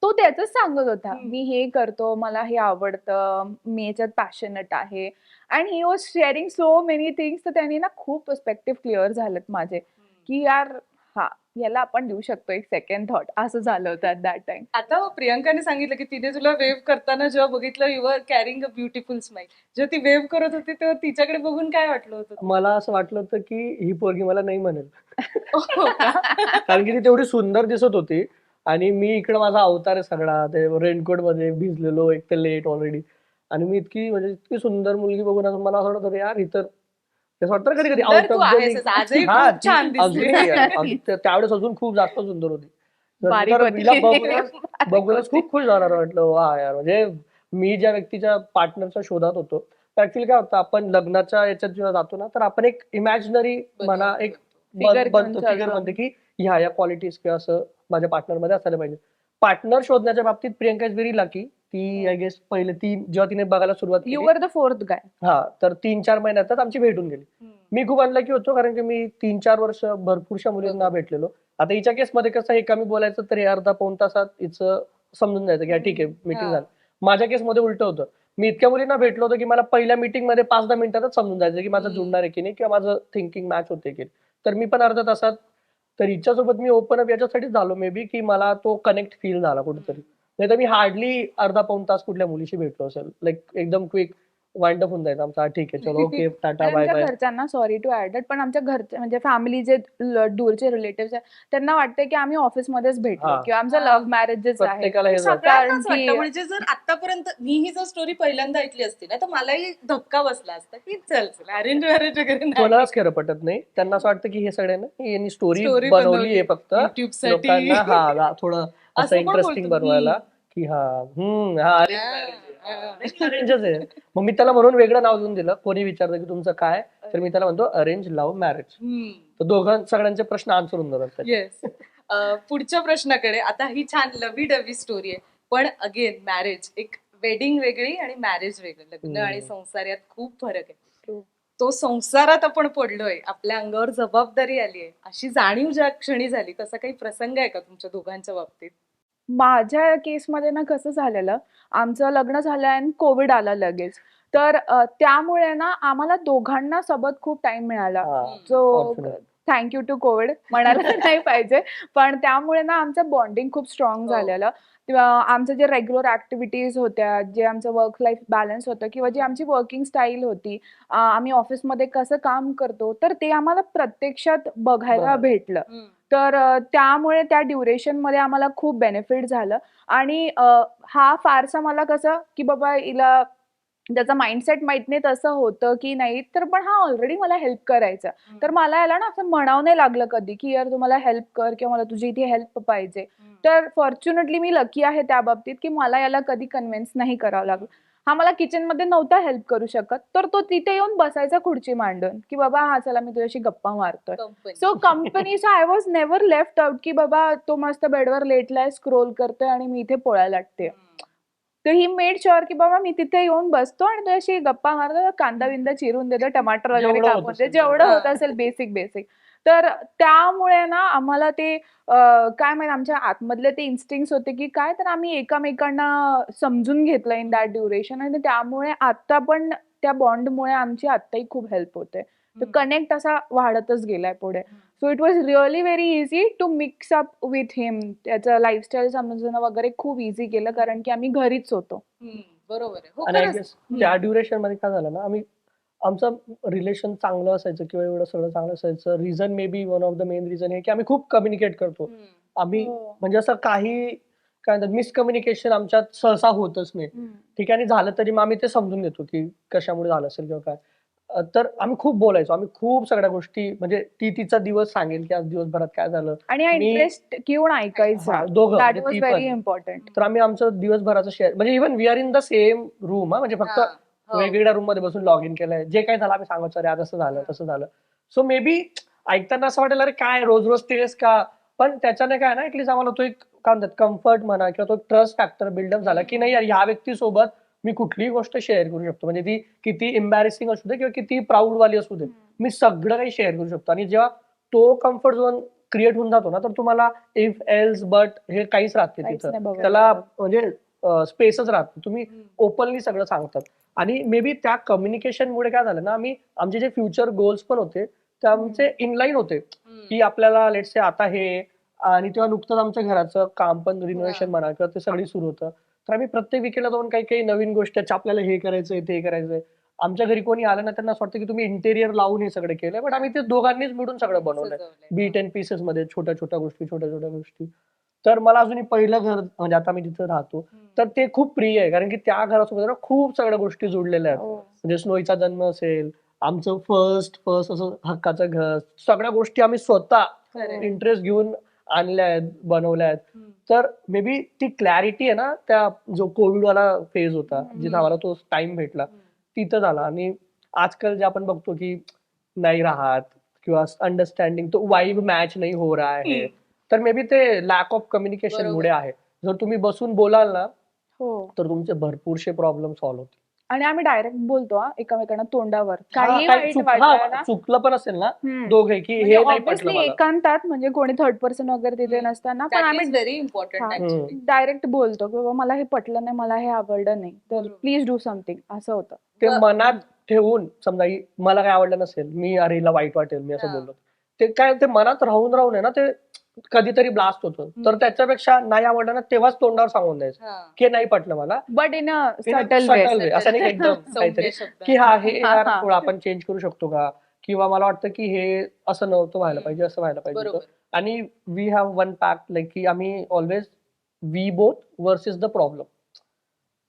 तो त्याचंच सांगत होता, मी हे करतो, मला हे आवडतं, मी याच्यात पॅशनेट आहे. And he was sharing so many things. तर त्यांनी ना खूप पर्स्पेक्टिव्ह क्लिअर झालेत माझे, की यार हा याला आपण देऊ शकतो एक सेकंड थॉट, असं झालं होतं ॲट दॅट टाइम. आता प्रियंकाने सांगितलं की तिने तुला वेव्ह करताना जेव्हा बघितलं, you are carrying a beautiful smile. जेव्हा ती वेव्ह करत होती तेव्हा तिच्याकडे बघून काय वाटलं होतं? मला असं वाटलं होतं की ही पोरगी मला नाही म्हणेल, हो का? कारण की ती तेवढी सुंदर दिसत होती. आणि मी इकडे माझा अवतार आहे सगळा, ते रेनकोट मध्ये भिजलेलो, एक तर लेट ऑलरेडी. आणि मी इतकी सुंदर मुलगी बघून असं मला असं वाटत होतं यार, इतर असं वाटतं कधी कधी सुंदर तू आहेसच, आजही खूप छान दिसते. त्यावेळेस अजून खूप जास्त सुंदर होती. तर बारीक तर होती. हिला बघूनच खूप खुश झाला, वाटलं वा यार. म्हणजे मी ज्या व्यक्तीच्या पार्टनरच्या शोधात होतो, ऍक्च्युअली काय होतं, आपण लग्नाच्या याच्यात जेव्हा जातो ना, तर आपण एक इमॅजिनरी म्हणा, एक Figure घेऊन बनतो फिगर चालतो. म्हणते की ह्या क्वालिटीज किंवा असं माझ्या पार्टनर मध्ये असायला पाहिजे. पार्टनर शोधण्याच्या बाबतीत प्रियंका इज व्हेरी लकी. ती आय गेस पहिले जेव्हा तिने बघायला सुरुवात यू केली, वर द फोर्थ गाय. हा, तर 3-4 महिन्यातच आमची भेटून गेली. मी खूप अनलकी होतो, कारण की मी 3-4 वर्ष भरपूरशा मुलींना भेटलेलो. आता हिच्या केसमध्ये कसं, हे कमी बोलायचं तरी अर्धा पाऊण तासात हिचं समजून जायचं की ठीक आहे मीटिंग हा. झाली. माझ्या केसमध्ये उलट होतं. मी इतक्या मुलींना भेटलो होतो की मला पहिल्या मीटिंग मध्ये 5-10 मिनिटातच समजून जायचं की माझं जुळणार आहे की नाही, किंवा माझं थिंकिंग मॅच होते की. तर मी पण अर्ध्या तासात, तर हिच्यासोबत मी ओपन अप याच्यासाठीच झालो मे बी, की मला तो कनेक्ट फील झाला कुठेतरी. नाही तर मी हार्डली अर्धा पाऊण तास कुठल्या मुलीशी भेटलो असेल, लाईक एकदम क्विक वाइंड अप होऊन जायचं आमचा, ठीक आहे चलो ओके टाटा आणि बाय आमच्या बाय. घरच्यांना, सॉरी टू ऍड दॅट, पण आमच्या घरचे म्हणजे फॅमिली जे दूरचे रिलेटिव्ह आहेत, त्यांना वाटतं की आम्ही ऑफिसमध्येच भेटलो हा. किंवा आमचं लव्ह मॅरेजेस आहे. प्रत्येकाला हे जातं. सगळ्यांनाच कारण की- वाटतं. म्हणजे जर आतापर्यंत मी ही जर स्टोरी पहिल्यांदा ऐकली असती ना, तर मलाही धक्का बसला असता की चल अरेंज मॅरेज वगैरे नाही. कोणालाच खरं पटत नाही. त्यांना असं वाटतं की हे सगळ्यांना यांनी स्टोरी Story बनवली बनवली आहे फक्त YouTube साठी. लोकांना, थोडं असं असं पण इंटरेस्टिंग बोलतो. बनवायला, की हा अरेंजच आहे. मग मी त्याला म्हणून वेगळं नाव देऊन दिलं. कोणी विचारलं की तुमचं काय, तर मी त्याला म्हणतो अरेंज लव्ह मॅरेज. तर सगळ्यांचे प्रश्न आन्सर होऊन जातात. येस. पुढच्या प्रश्नाकडे. आता ही छान लव्ही डव्ही स्टोरी आहे, पण अगेन मॅरेज, एक वेडिंग वेगळी आणि मॅरेज वेगळं. लग्न आणि संसार यात खूप फरक आहे. True. तो संसारात आपण पडलोय, आपल्या अंगावर जबाबदारी आली आहे, अशी जाणीव ज्या क्षणी झाली, तसा काही प्रसंग आहे का तुमच्या दोघांच्या बाबतीत? माझ्या केसमध्ये ना कसं झालेलं, आमचं लग्न झालं आणि कोविड आला लगेच. तर त्यामुळे ना आम्हाला दोघांना सोबत खूप टाइम मिळाला. जो Fortunate. थँक टू कोविड म्हणायला नाही पाहिजे. पण त्यामुळे ना आमचं बॉन्डिंग खूप स्ट्रॉंग हो. झालेलं. किंवा आमचं जे रेग्युलर ऍक्टिव्हिटीज होत्या, जे आमचं वर्क लाईफ बॅलन्स होतं किंवा जी आमची वर्किंग स्टाईल होती, आम्ही ऑफिसमध्ये कसं काम करतो, तर ते आम्हाला प्रत्यक्षात बघायला बरं. भेटलं. तर त्यामुळे त्या ड्युरेशनमध्ये आम्हाला खूप बेनिफिट झालं. आणि हा फारसा मला कसं की बाबा हिला त्याचा माइंडसेट माहित नाही तसं होतं की नाही, तर पण हा ऑलरेडी मला हेल्प करायचा. तर मला याला ना असं म्हणावं नाही लागलं कधी की यार तू मला हेल्प कर किंवा मला तुझी इथे हेल्प पाहिजे. तर फॉर्च्युनेटली मी लकी आहे त्या बाबतीत की मला याला कधी कन्व्हिन्स नाही करावं लागलं. हा मला किचनमध्ये नव्हता हेल्प करू शकत, तर तो तिथे येऊन बसायचा खुर्ची मांडून की बाबा हा चला मी तुझ्याशी गप्पा मारतोय. सो कंपनीचा I was never left out की बाबा तो मस्त बेडवर लेटलाय, स्क्रोल करतोय आणि मी इथे पोळ्या लाटते. तर ही मेड शुअर की बाबा मी तिथे येऊन बसतो आणि तुझ्याशी गप्पा मारतो, कांदा बिंदा चिरून देतो, टमाटर वगैरे जेवढं होत कापून दे, असेल जेवढं तेवढं. होत असेल बेसिक बेसिक. तर त्यामुळे ना आम्हाला ते काय माहिती आमच्या आतमधले ते इन्स्टिंक्ट्स होते की काय, तर आम्ही एकमेकांना समजून घेतलं इन दॅट ड्युरेशन. आणि त्यामुळे आता पण त्या बॉन्डमुळे आमची आत्ताही खूप हेल्प होते. तर कनेक्ट असा वाढतच गेलाय पुढे. So it was really very easy to mix up with him. त्याचं लाईफस्टाईल समजणं वगैरे खूप इझी केलं कारण की आम्ही घरीच होतो. बरोबर आहे. हो, आणि आय खरंच. गेस त्या ड्युरेशन मध्ये काय झालं ना, आमचं रिलेशन चांगलं असायचं किंवा एवढं सगळं चांगलं असायचं. Reason may be one of the main reason आहे की आम्ही खूप कम्युनिकेट करतो. आम्ही हो. म्हणजे असं काही काय म्हणतात मिसकम्युनिकेशन आमच्यात सहसा होतच नाही. ठीक आहे, आणि झालं तरी मग आम्ही ते समजून घेतो की कशामुळे झालं असेल किंवा काय. तर आम्ही खूप बोलायचो. आम्ही खूप सगळ्या गोष्टी, म्हणजे ती तिचा दिवस सांगेल की आज दिवसभरात काय झालं. आणि हा मी इंटरेस्ट घेऊन ऐकायचा. दोघं दॅट म्हणजे वॉज ती व्हेरी पण. इम्पॉर्टंट. तर आम्ही आमचं दिवसभराचं शेअर, म्हणजे even we are in the same room, म्हणजे फक्त हो. वेगवेगळ्या रूम मध्ये बसून लॉग इन केलंय. जे काय झालं आम्ही सांगायचो, अरे आज असं झालं तसं झालं. सो मे बी ऐकताना असं वाटेल अरे काय रोज रोज तेच का, पण त्याच्याने काय ना ऍटलीस्ट आम्हाला तो एक काय म्हणतात कम्फर्ट म्हणा किंवा तो ट्रस्ट फॅक्टर बिल्डअप झाला की नाही यार ह्या व्यक्तीसोबत मी कुठलीही गोष्ट शेअर करू शकतो. म्हणजे ती किती एम्बॅरेसिंग असू दे किंवा किती प्राऊड वाली असू दे, मी सगळं काही शेअर करू शकतो. आणि जेव्हा तो कम्फर्ट झोन क्रिएट होऊन जातो ना, तर तुम्हाला इफ एल्स बट हे काहीच राहते काहीच तिथं. नाही बघायला त्याला लागत. म्हणजे स्पेसच राहत नाही. तुम्ही ओपनली सगळं सांगतात. आणि मे बी त्या कम्युनिकेशनमुळे काय झालं ना, आमचे जे फ्युचर गोल्स पण होते ते आमचे इनलाईन होते की आपल्याला लेट्स से आता हे, आणि तेव्हा नुकतंच आमच्या घराचं काम पण रिनोव्हेशन म्हणा किंवा ते सगळी सुरू होतं. तर आम्ही प्रत्येक विकेला जाऊन काही काही नवीन गोष्टी आपल्याला हे करायचंय ते करायचंय. आमच्या घरी कोणी आलं ना, त्यांना असं वाटतं की तुम्ही इंटेरियर लावून हे सगळं केलंय, बट आम्ही ते दोघांनीच मिळून सगळं बनवलंय. बीट अँड पीसेस मध्ये छोट्या छोट्या गोष्टी. तर मला अजूनही पहिलं घर, म्हणजे आता मी जिथं राहतो, तर ते खूप प्रिय आहे. कारण की त्या घरासोबत ना खूप सगळ्या गोष्टी जोडलेल्या आहेत. हो. म्हणजे स्नोईचा जन्म असेल, आमचं फर्स्ट असं हक्काचं घर, सगळ्या गोष्टी आम्ही स्वतः खरंय. इंटरेस्ट घेऊन आणल्या आहेत, बनवल्या आहेत. तर मे बी ती क्लॅरिटी आहे ना, त्या जो कोविड वाला फेज होता, जिथे आम्हाला तो टाइम भेटला, तिथं झाला. आणि आजकाल जे आपण बघतो की नाही राहत किंवा अंडरस्टँडिंग तो वाईब मॅच नाही हो रहा है, तर मे बी ते लॅक ऑफ कम्युनिकेशन बरोबर. मुळे आहे. जर तुम्ही बसून बोलाल ना, हो. तर तुमचे भरपूरशे प्रॉब्लेम सॉल्व्ह होतील. आणि आम्ही डायरेक्ट बोलतो एकमेकांना तोंडावर. काही काय वाईट वाटलं ना, चुकलं पण असेल ना हम्म. दोघे की म्हणजे हे नाही पटलं ऑब्व्हियसली मला. एकांतात, म्हणजे कोणी थर्ड पर्सन वगैरे तिथे नसताना, पण आम्ही व्हेरी इम्पॉर्टंट ऍक्च्युअली. डायरेक्ट बोलतो की बाबा मला हे पटलं नाही, मला हे आवडलं नाही, तर प्लीज डू समथिंग, असं होतं. ते मनात ठेवून, समजा मला काय आवडलं नसेल, मी अरे हिला वाईट वाटेल मी असं बोललो, ते काय ते मनात राहून राहून आहे ना, ते कधीतरी ब्लास्ट होतं. तर त्याच्यापेक्षा नाही आवडलं ना, तेव्हाच तोंडावर सांगून द्यायचं की नाही पटलं मला, but in a In a subtle subtle way. way. असं नाही की एकदम काहीतरी की हा हे हा, यार हा. थोडं आपण चेंज करू शकतो का, किंवा मला वाटतं की हे असं नव्हतं व्हायला पाहिजे, असं व्हायला पाहिजे होतं. आणि we have one pact like की आम्ही always we both versus the problem.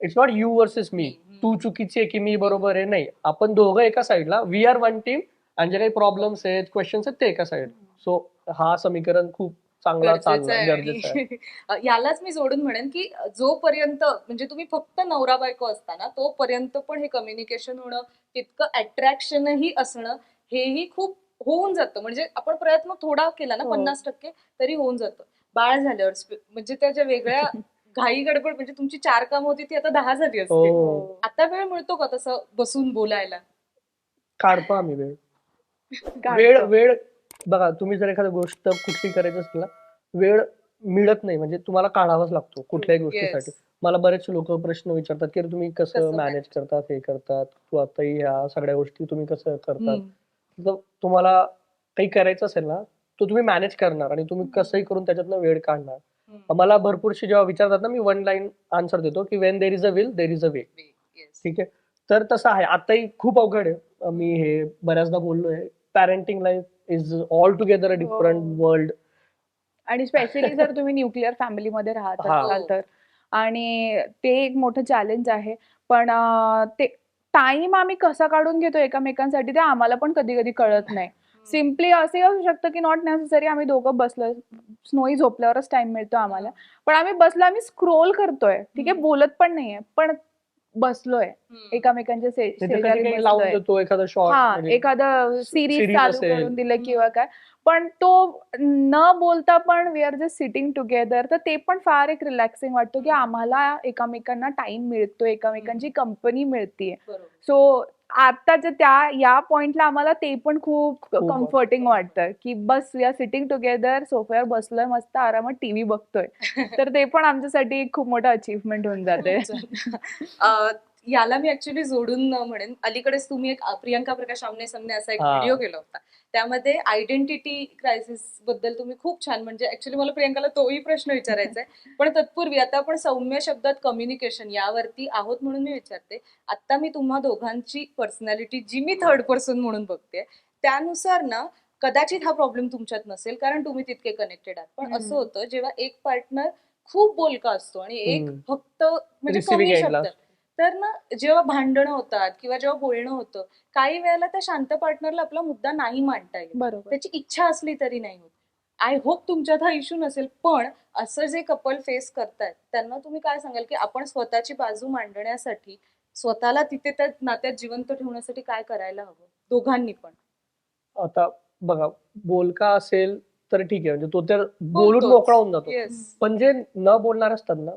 It's not you versus me, तू चुकीची आहे की मी बरोबर आहे, नाही, आपण दोघं एका साईडला, वी आर वन टीम, आणि जे काही प्रॉब्लेम्स आहेत क्वेश्चन्स आहेत ते एका साईड. सो हा समीकरण खूप चांगला गरजेचं चालणं आहे गरजेचं आहे. आणि यालाच मी जोडून म्हणेन की जोपर्यंत म्हणजे तुम्ही फक्त नवरा बायको असताना तोपर्यंत पण हे कम्युनिकेशन होणं तितकं अट्रॅक्शनही असणं हेही खूप होऊन जातं. म्हणजे आपण प्रयत्न थोडा केला ना हो. 50% तरी होऊन जातं. बाळ झाल्यावर म्हणजे त्याच्या वेगळ्या घाई गडबड म्हणजे तुमची 4 कामं होती ती आता 10 झाली असते. हो आता वेळ मिळतो का तसं बसून बोलायला? काढतो आम्ही वेळ. वेळ काढतो. वेळ बघा, तुम्ही जर एखादी गोष्ट कुठली करायची असेल ना, वेळ मिळत नाही म्हणजे तुम्हाला काढावाच लागतो कुठल्याही गोष्टीसाठी. Yes. मला बरेचसे लोक प्रश्न विचारतात की "अरे तुम्ही कसं कसं मॅनेज manage? करतात हे करतात तू आता ह्या सगळ्या गोष्टी तुम्ही कसं करतात?" हम्म. जर तुम्हाला काही करायचं असेल ना, तर तुम्ही मॅनेज करणार आणि तुम्ही कसंही करून त्याच्यातनं वेळ काढणार. हम्म. मला भरपूरशी जेव्हा विचारतात ना, मी वन लाईन आन्सर देतो की "when there is a will there is a way." Yes. ठीक आहे. तर तसं आहे. आताही खूप अवघड आहे. मी हे बऱ्याचदा बोललोय. Parenting life is all together a different हो. वर्ल्ड. आणि स्पेशली जर तुम्ही न्यूक्लिअर फॅमिलीमध्ये राहत हा. असाल तर आणि ते एक मोठं चॅलेंज आहे. पण ते टाइम आम्ही कसा काढून घेतो एकमेकांसाठी ते आम्हाला पण कधी-कधी कळत नाही. सिम्पली असे असू शकतं की नॉट नेसेसरी आम्ही दोघं बसलोय, स्नोई झोपल्यावरच टाइम मिळतो आम्हाला. पण आम्ही बसलो, आम्ही स्क्रोल करतोय. ठीक आहे, बोलत पण नाहीये. पण बसलोय. एकमेकांच्या तिथे कधी शेजारी काही लावून बसलोय. देतो एखादा शॉर्ट हां, म्हणजे एखादं सीरीज सिरीज चालू असेल. करून दिलं किंवा काय. पण तो न बोलता पण we are just sitting together तर ते पण फार एक रिलॅक्सिंग वाटतं, की आम्हाला एकमेकांना टाईम मिळतो, एकमेकांची कंपनी मिळतीये. बरोबर. सो आत्ताच्या या पॉइंटला आम्हाला ते पण खूप खूप कम्फर्टिंग वाटतं, की बस वी आर सिटिंग टुगेदर, सोफ्यावर बसलोय, मस्त आरामात टीव्ही बघतोय. तर ते पण आमच्यासाठी एक खूप मोठं अचीव्हमेंट होऊन जाते. याला मी ऍक्च्युली जोडून म्हणेन अलीकडेच तुम्ही एक प्रियंका प्रकाश आमने सामने असा एक हा. व्हिडिओ केला होता. त्यामध्ये आयडेंटिटी क्रायसिस बद्दल तुम्ही खूप छान म्हणजे ऍक्च्युली मला प्रियंकाला तोही प्रश्न विचारायचा आहे. पण तत्पूर्वी आता आपण सौम्य शब्दात कम्युनिकेशन यावरती आहोत म्हणून मी विचारते. आता मी तुम्हा दोघांची पर्सनॅलिटी जी मी थर्ड पर्सन म्हणून बघते त्यानुसार ना कदाचित हा प्रॉब्लेम तुमच्यात नसेल कारण तुम्ही तितके कनेक्टेड आहात. पण असं होतं जेव्हा एक पार्टनर खूप बोलका असतो आणि एक फक्त म्हणजे Receiving कमी end ला शब्दात तर ना जेव्हा भांडणं होतात किंवा जेव्हा बोलणं होतं काही वेळेला त्या शांत पार्टनरला आपला मुद्दा नाही मांडता येत. बरोबर. त्याची इच्छा असली तरी नाही होत. आय होप तुमच्यात हा इश्यू नसेल पण असं जे कपल फेस करतायत त्यांना तुम्ही काय सांगाल की आपण स्वतःची बाजू मांडण्यासाठी स्वतःला तिथे त्या नात्यात जिवंत ठेवण्यासाठी काय करायला हवं दोघांनी पण? आता बघा, बोलका असेल तर ठीक आहे म्हणजे तो तर बोलून बोलतोच. मोकळा होऊन जातो. Yes. पण जे न बोलणार असतात ना,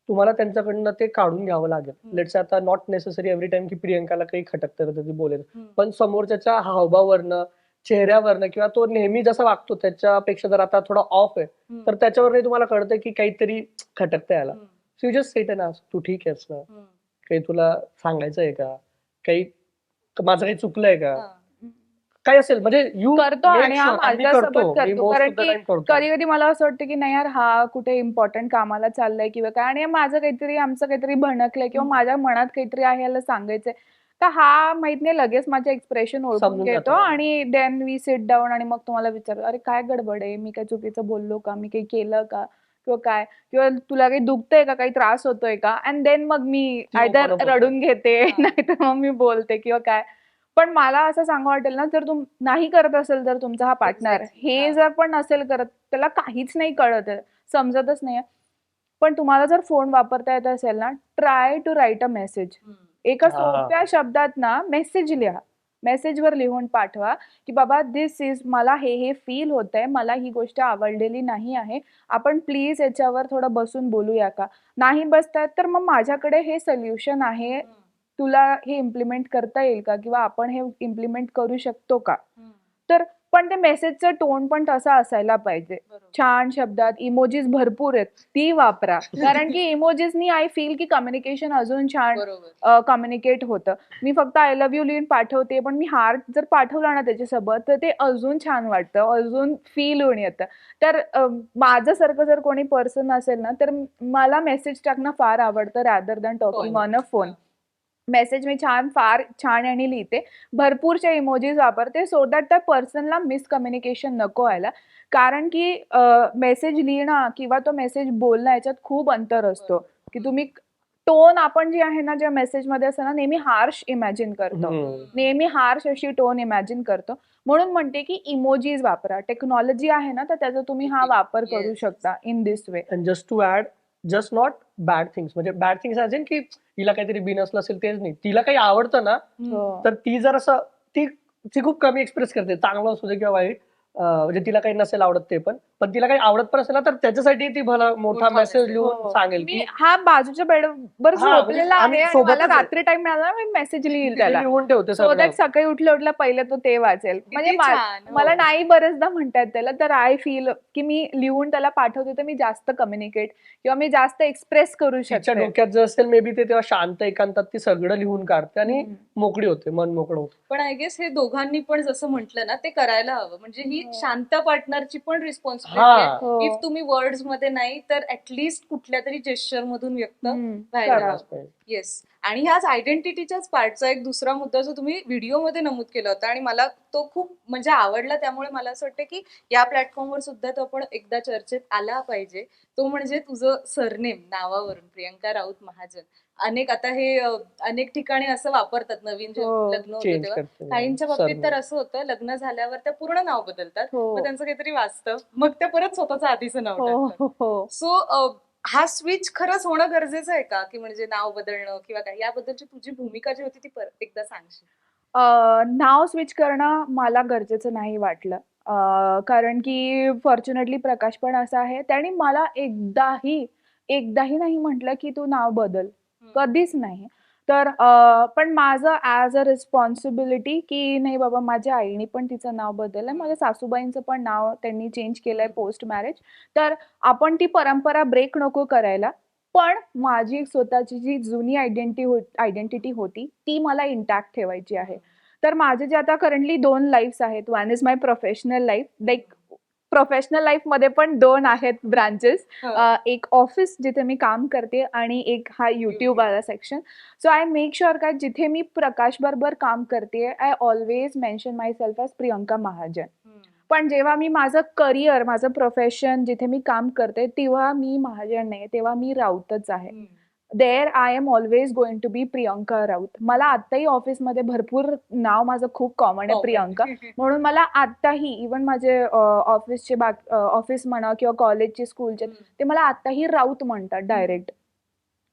तुम्हाला त्यांच्याकडनं ते काढून घ्यावं लागेल. लेट्स आता नॉट नेसेसरी एव्हरी टाइम की प्रियंकाला काही खटकतं तर ती बोलेल. पण समोरच्याच्या हावभावावरनं, चेहऱ्यावरनं किंवा तो नेहमी जसा वागतो त्याच्यापेक्षा जर आता थोडा ऑफ आहे, तर त्याच्यावरही तुम्हाला कळतं की काहीतरी खटकतं याला. So you just sit and ask, तू ठीक आहेस ना? काही तुला सांगायचं आहे का? काही माझं काही चुकलंय का? काय असेल म्हणजे यू करतो आणि हा माझ्यासोबत करतो. कारण की करतो. कधी-कधी मला असं वाटतं, की नाही यार हा कुठे इम्पॉर्टंट कामाला चाललाय किंवा काय आणि माझं काहीतरी आमचं काहीतरी भणकलंय किंवा माझ्या मनात काहीतरी आहे याला सांगायचंय. तर हा माहित नाही लगेच माझे एक्सप्रेशन ओळखून समजून घेतो जातो. आणि देन वी सिट डाउन आणि मग तुम्हाला विचारतो, "अरे काय गडबड आहे? मी काय चुकीचं बोललो का? मी काही केलं का? किंवा काय? किंवा तुला काही दुखतंय का? काही त्रास होतोय का?" अँड देन मग मी ती आयदर open up होते. रडून घेते नाहीतर मग मी बोलते किंवा काय. पण मला असं सांगू वाटेल ना, जर नाही करत असेल तर तुमचा हा पार्टनर Exactly. हे हा. जर पण नसेल करत, त्याला काहीच नाही कळत आहे, समजतच नाहीये. पण तुम्हाला जर फोन वापरता येत असेल ना, try to write a message. एका हा. सोप्या शब्दात ना मेसेज लिहा. मेसेजवर लिहून पाठवा, की बाबा दिस इज मला हे फील होतंय, मला ही गोष्ट आवडलेली नाही आहे. आपण प्लीज याच्यावर थोडं बसून बोलूया का? नाही बसतायत तर मग माझ्याकडे हे सोल्युशन आहे. तुला हे इम्प्लिमेंट करता येईल का? किंवा आपण हे इम्प्लिमेंट करू शकतो का? तर पण ते मेसेजचा टोन पण तसा असायला पाहिजे. छान शब्दात इमोजीस भरपूर आहेत, ती वापरा. कारण की इमोजीसनी आय फील की कम्युनिकेशन अजून छान कम्युनिकेट होतं. मी फक्त आय लव्ह यू लिहून पाठवते, पण मी हार्ट जर पाठवला ना त्याच्यासोबत, तर ते अजून छान वाटतं, अजून फील होऊन येतं. तर माझ्यासारखं जर कोणी पर्सन असेल ना, तर मला मेसेज टाकणं फार आवडतं rather than talking on a phone. Message मी फार छान आणि लिहिते. भरपूरशा इमोजीस वापरते सो दॅट त्या पर्सनला मिसकम्युनिकेशन नको व्हायला. कारण की मेसेज लिहिणं किंवा तो मेसेज बोलणं याच्यात खूप अंतर असतो. की तुम्ही टोन आपण जी आहे ना, ज्या मेसेजमध्ये असतं ना, नेहमी हार्श इमॅजिन करतो. नेहमी हार्श अशी टोन इमॅजिन करतो. म्हणून म्हणते की इमोजीज वापरा. टेक्नॉलॉजी आहे ना, तर त्याचा तुम्ही हा वापर करू Yes. शकता in this way. And just to add, just not bad things, म्हणजे बॅड थिंग्स ॲज इन की तिला काहीतरी बिनसलं असेल तेच नाही, तिला काही आवडतं ना तर ती जर असं ती ती खूप कमी एक्सप्रेस करते, चांगलं असू दे किंवा वाईट. म्हणजे तिला काही नसेल आवडत ते पण तिला काही आवडत पण असेल ना तर त्याच्यासाठी ती भला मोठा मोठा मेसेज message. लिहून सांगेल मी की हा बाजूच्या बेडवर हा, म्हणजे झोपलेला आम्ही आहे आणि मला सोबतच आहे. रात्री टाइम मिळाला मी मेसेज लिहिल ती त्याला. लिहून ठेवते सो सगळं. दॅट सकाळी उठल्या पहिले तो ते वाचेल. म्हणजे छान, हो. मला नाही बरेचदा म्हणतात त्याला, तर आय फील की मी लिहून त्याला पाठवते तर मी जास्त कम्युनिकेट किंवा मी जास्त एक्सप्रेस करू तिच्या शकते. डोक्यात जर असेल मे बी ते तेव्हा शांत एकांतात ती सगळं लिहून काढते आणि मोकळी होते, मन मोकळं होतं. पण आय गेस हे दोघांनी पण जसं म्हटलं ना ते करायला हवं. म्हणजे ही शांत पार्टनरची पण रिस्पॉन्सिबिलिटी आहे. हो. इफ तुम्ही वर्ड्स मध्ये नाही तर ऍटलीस्ट कुठल्या तरी जेस्चर मधून व्यक्त व्हायला करा. हवं. येस. आणि ह्याच आयडेंटिटीच्याच पार्टचा एक दुसरा मुद्दा जो तुम्ही व्हिडिओमध्ये नमूद केला होता आणि मला तो खूप म्हणजे आवडला, त्यामुळे मला असं वाटतं की या प्लॅटफॉर्मवर सुद्धा तो आपण एकदा चर्चेत आला पाहिजे. तो म्हणजे तुझं सरनेम नावावरून प्रियंका राऊत महाजन. आता हे अनेक ठिकाणी असं वापरतात नवीन जे हो. लग्न होतं चेंज तेव्हा. करते काहींच्या बाबतीत तर surname. असं होतं लग्न झाल्यावर त्या पूर्ण नाव बदलतात, हो. मग त्यांचं काहीतरी वाचतं, मग त्या परत स्वतःचं आधीचं नाव हो, टाकतात. हो. सो हा स्विच खरंच होणं गरजेचं आहे का, की म्हणजे नाव बदलणं किंवा काय, याबद्दलची तुझी भूमिका जी होती ती परत एकदा सांगशील? नाव स्विच करणं मला गरजेचं नाही वाटलं. कारण की फॉर्च्युनेटली प्रकाश पण असा आहे. त्याने मला एकदाही नाही म्हटलं, की "तू नाव बदल." कधीच नाही. तर पण माझं ॲज अ रिस्पॉन्सिबिलिटी की नाही बाबा माझ्या आईने पण तिचं नाव बदललंय. माझ्या सासूबाईंचं पण नाव त्यांनी चेंज केलंय पोस्ट मॅरेज. तर आपण ती परंपरा ब्रेक नको करायला. पण माझी स्वतःची जी जुनी आयडेंटिटी होती, ती मला इंटॅक्ट ठेवायची आहे. तर माझे जे आता करंटली 2 लाईफ्स आहेत. One is my professional life. Like professional लाईफमध्ये पण 2 आहेत ब्रांचेस. एक ऑफिस जिथे मी काम करते आणि एक हा YouTube वाला section. So I make sure का जिथे मी प्रकाश बरोबर काम करतेय, I always mention myself as Priyanka Mahajan. पण जेव्हा मी माझं करिअर, माझं प्रोफेशन जिथे मी काम करते, तेव्हा मी महाजन नाही, तेव्हा मी राऊतच आहे. There I am always going to be Priyanka Raut. मला आत्ताही ऑफिसमध्ये भरपूर नाव माझं खूप कॉमन आहे प्रियंका. म्हणून मला आत्ताही इव्हन माझे ऑफिसचे ऑफिस म्हणा किंवा कॉलेजचे, स्कूलचे, ते मला आत्ताही राऊत म्हणतात डायरेक्ट.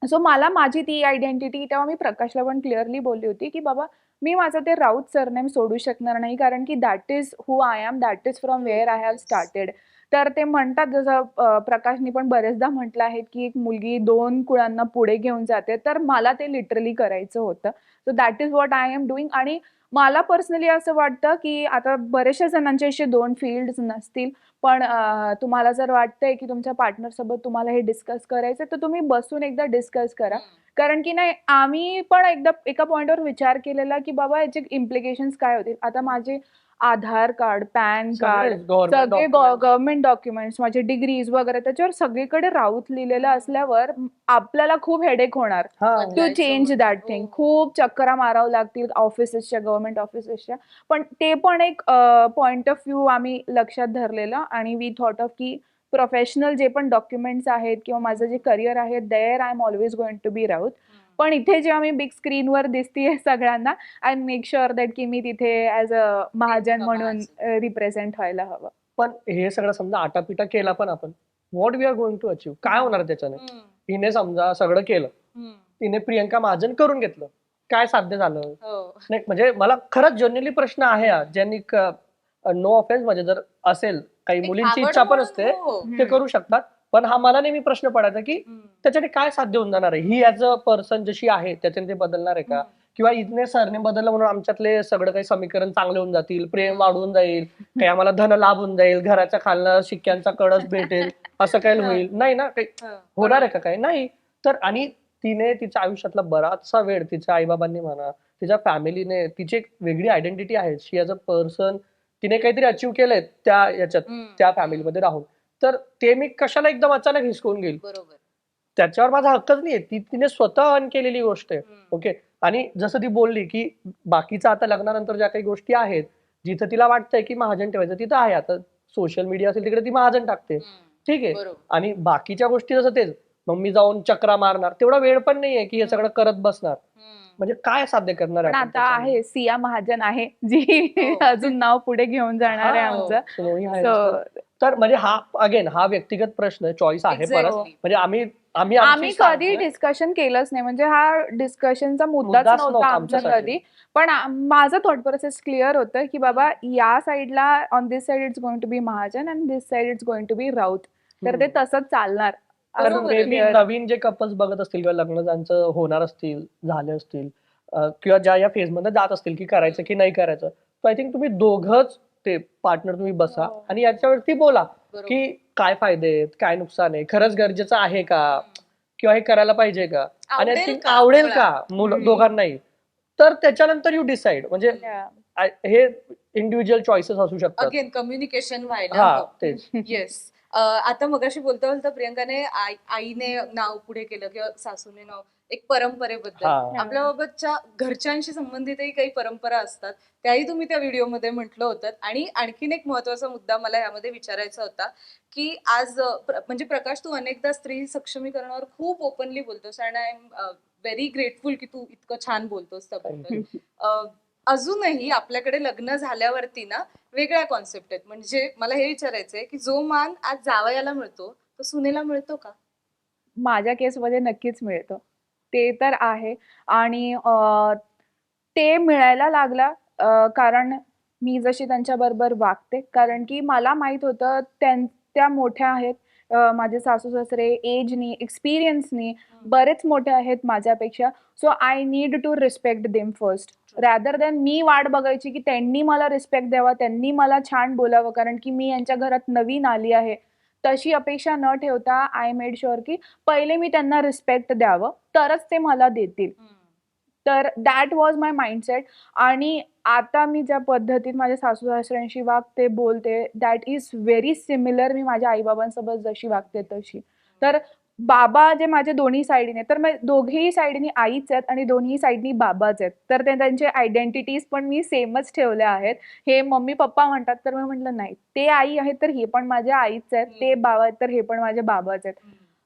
सो मला माझी ती आयडेंटिटी तेव्हा मी प्रकाशला पण क्लिअरली बोलली होती, की बाबा मी माझं ते राऊत सरनेम सोडू शकणार नाही, कारण की that is who I am, that is from where I have started. तर ते म्हणतात जसं प्रकाशनी पण बरेचदा म्हटलं आहे, की एक मुलगी 2 कुळांना पुढे घेऊन जाते, तर मला ते लिटरली करायचं होतं. So that is what I am doing. आणि मला पर्सनली असं वाटतं, की आता बऱ्याचशा जणांचे असे 2 फील्ड्स नसतील, पण तुम्हाला जर वाटतंय, की तुमच्या पार्टनरसोबत तुम्हाला हे डिस्कस करायचं, तर तुम्ही बसून एकदा डिस्कस करा. कारण की नाही आम्ही पण एकदा एका पॉइंटवर विचार केलेला, की बाबा याचे इम्प्लिकेशन्स काय होतील. आता माझे आधार कार्ड, पॅन कार्ड, सगळे गव्हर्नमेंट डॉक्युमेंट्स, माझे डिग्रीज वगैरे त्याच्यावर सगळीकडे राऊत लिहिलेलं असल्यावर आपल्याला खूप हेडेक होणार टू चेंज दॅट थिंग. खूप चक्करा मारावं लागतील ऑफिसेसच्या, गव्हर्नमेंट ऑफिसेसच्या. पण ते पण एक पॉइंट ऑफ व्ह्यू आम्ही लक्षात धरलेलं आणि वी थॉट ऑफ की प्रोफेशनल जे पण डॉक्युमेंट्स आहेत किंवा माझं जे करिअर आहे, there I am always going to be Raut. पण इथे जेव्हा मी बिग स्क्रीनवर दिसतीये सगळ्यांना, आय मेक शुअर दॅट की मी तिथे ॲज अ महाजन म्हणून रिप्रेझेंट व्हायला हवं. पण हे सगळं समजा आटापिटा केला पण आपण, what we are going to achieve, काय होणार त्याच्याने? हिने समजा सगळं केलं, तिने प्रियंका महाजन करून घेतलं, काय साध्य झालं नाही? म्हणजे मला खरंच जनरली प्रश्न आहे हा, ज्यांनी नो ऑफेन्स म्हणजे जर असेल काही मुलींची इच्छा पण असते ते करू शकतात, पण हा मला नेहमी प्रश्न पडायचा की त्याच्याने काय साध्य होऊन जाणार आहे? ही ऍज अ पर्सन जशी आहे त्याच्याने ते बदलणार आहे का? किंवा इथने सरने बदललं म्हणून आमच्यातले सगळं काही समीकरण चांगले होऊन जातील, प्रेम वाढून जाईल, काही आम्हाला धन लाभ होऊन जाईल, घराच्या खालनं शिक्क्यांचा कळस भेटेल, असं काही होईल नाही ना? काही होणार आहे का? काही नाही. तर आणि तिने तिच्या आयुष्यातला बराचसा वेळ तिच्या आईबाबांनी म्हणा, तिच्या फॅमिलीने, तिची एक वेगळी आयडेंटिटी आहे, शी ऍज अ पर्सन तिने काहीतरी अचीव्ह केलंय त्या याच्यात, त्या फॅमिलीमध्ये राहून. तर ते मी कशाला एकदम अचानक हिसकून घेईल? बरोबर. त्याच्यावर माझा हक्कच नाहीये. तिने स्वतः अर्न केलेली गोष्ट आहे. ओके. आणि जसं ती बोलली की बाकीचं आता लग्नानंतर ज्या काही गोष्टी आहेत, जिथं तिला वाटतंय की महाजन ठेवायचं तिथं आहे. आता सोशल मीडिया असेल तिकडे ती महाजन टाकते, ठीक आहे. आणि बाकीच्या गोष्टी जसं तेच, मग मी जाऊन चक्रा मारणार, तेवढा वेळ पण नाहीये की हे सगळं करत बसणार. म्हणजे काय साध्य करणार पण आहे आपण आता त्याच्यामध्ये? आहे सिया महाजन आहे जी हो. अजून नाव पुढे घेऊन जाणार आहे हा, आमचं. सोनी आहे. So, तर म्हणजे हा अगेन हा व्यक्तिगत प्रश्न चॉईस आहे परत. Exactly. म्हणजे आम्ही आमची आम्ही कधी सांगतोय. डिस्कशन केलंच नाही, म्हणजे हा डिस्कशनचा मुद्दाच मुद्दाच नव्हता नव्हता आमचा आमच्यासाठी. कधी. पण माझं थॉट प्रोसेस क्लिअर होतं की बाबा या साईडला on this side it's going to be Mahajan and this side it's going to be Raut. तर ते तसंच चालणार तर असं बरोबर आहे. May be clear. नवीन जे कपल्स बघत असतील किंवा लग्न ज्यांचं होणार असतील, झाले असतील, किंवा ज्या या फेज मध्ये जात असतील की करायचं की नाही करायचं, तर आय थिंक तुम्ही दोघंच ते पार्टनर तुम्ही बसा हो. आणि याच्यावरती बोला बरोबर. की काय फायदे आहेत, काय नुकसान आहे, खरंच गरजेचं आहे का, किंवा हे करायला पाहिजे का, आणि I आवडेल think का आवडेल मुळात? का दोघांनाही. तर त्याच्यानंतर यू डिसाइड. म्हणजे Yeah. हे इंडिव्हिज्युअल चॉईसेस असू शकतात. अगेन कम्युनिकेशन व्हायला हा हवं. तेच. येस. आता मगाशी बोलता बोलता प्रियंकाने आईने नाव पुढे केलं किंवा सासूने नाव, एक परंपरेबद्दल. हा. आपल्याबाबतच्या घरच्यांशी संबंधितही काही परंपरा असतात, त्याही तुम्ही त्या व्हिडिओमध्ये म्हटलं होतं. आणि आणखीन एक महत्वाचा मुद्दा मला यामध्ये विचारायचा होता की आज म्हणजे प्रकाश, तू अनेकदा स्त्री सक्षमीकरणावर खूप ओपनली बोलतोस आणि आय एम व्हेरी ग्रेटफुल की तू इतकं छान बोलतोस त्याबद्दल. अजूनही आपल्याकडे लग्न झाल्यावरती ना वेगळ्या कॉन्सेप्ट आहेत. म्हणजे मला हे विचारायचंय की जो मान आज जावयाला मिळतो तो सुनेला मिळतो का? माझ्या केसमध्ये नक्कीच मिळतं. ते तर आहे. आणि ते मिळायला लागला कारण मी जशी त्यांच्याबरोबर वागते. कारण की मला माहित होतं त्या मोठ्या आहेत. माझे सासू-सासरे एजनी, एक्सपिरियन्सनी बरेच मोठे आहेत माझ्यापेक्षा. So I need to respect them first. Rather than मी वाट बघायची की त्यांनी मला रिस्पेक्ट द्यावा, त्यांनी मला छान बोलावं, कारण की मी यांच्या घरात नवीन आली आहे. तशी अपेक्षा न ठेवता आय मेड शुअर की पहिले मी त्यांना रिस्पेक्ट द्यावं, तरच ते मला देतील. तर दॅट वॉज माय माइंडसेट. आणि आता मी ज्या पद्धतीत माझ्या सासू-सासऱ्यांशी वागते, बोलते, दॅट इज व्हेरी सिमिलर मी माझ्या आई-बाबांसोबत जशी वागते तशी. तर बाबा जे माझे दोन्ही साइडने, तर दोघेही साइडनी आईच आहेत आणि दोन्ही साइडनी बाबाच आहेत. तर त्यांचे आयडेंटिटीज पण मी सेमच ठेवल्या आहेत. हे मम्मी-पप्पा म्हणतात, तर मी म्हटलं नाही, ते आई आहेत तर हे पण माझ्या आईच आहेत, ते बाबा आहेत तर हे पण माझे बाबाच आहेत.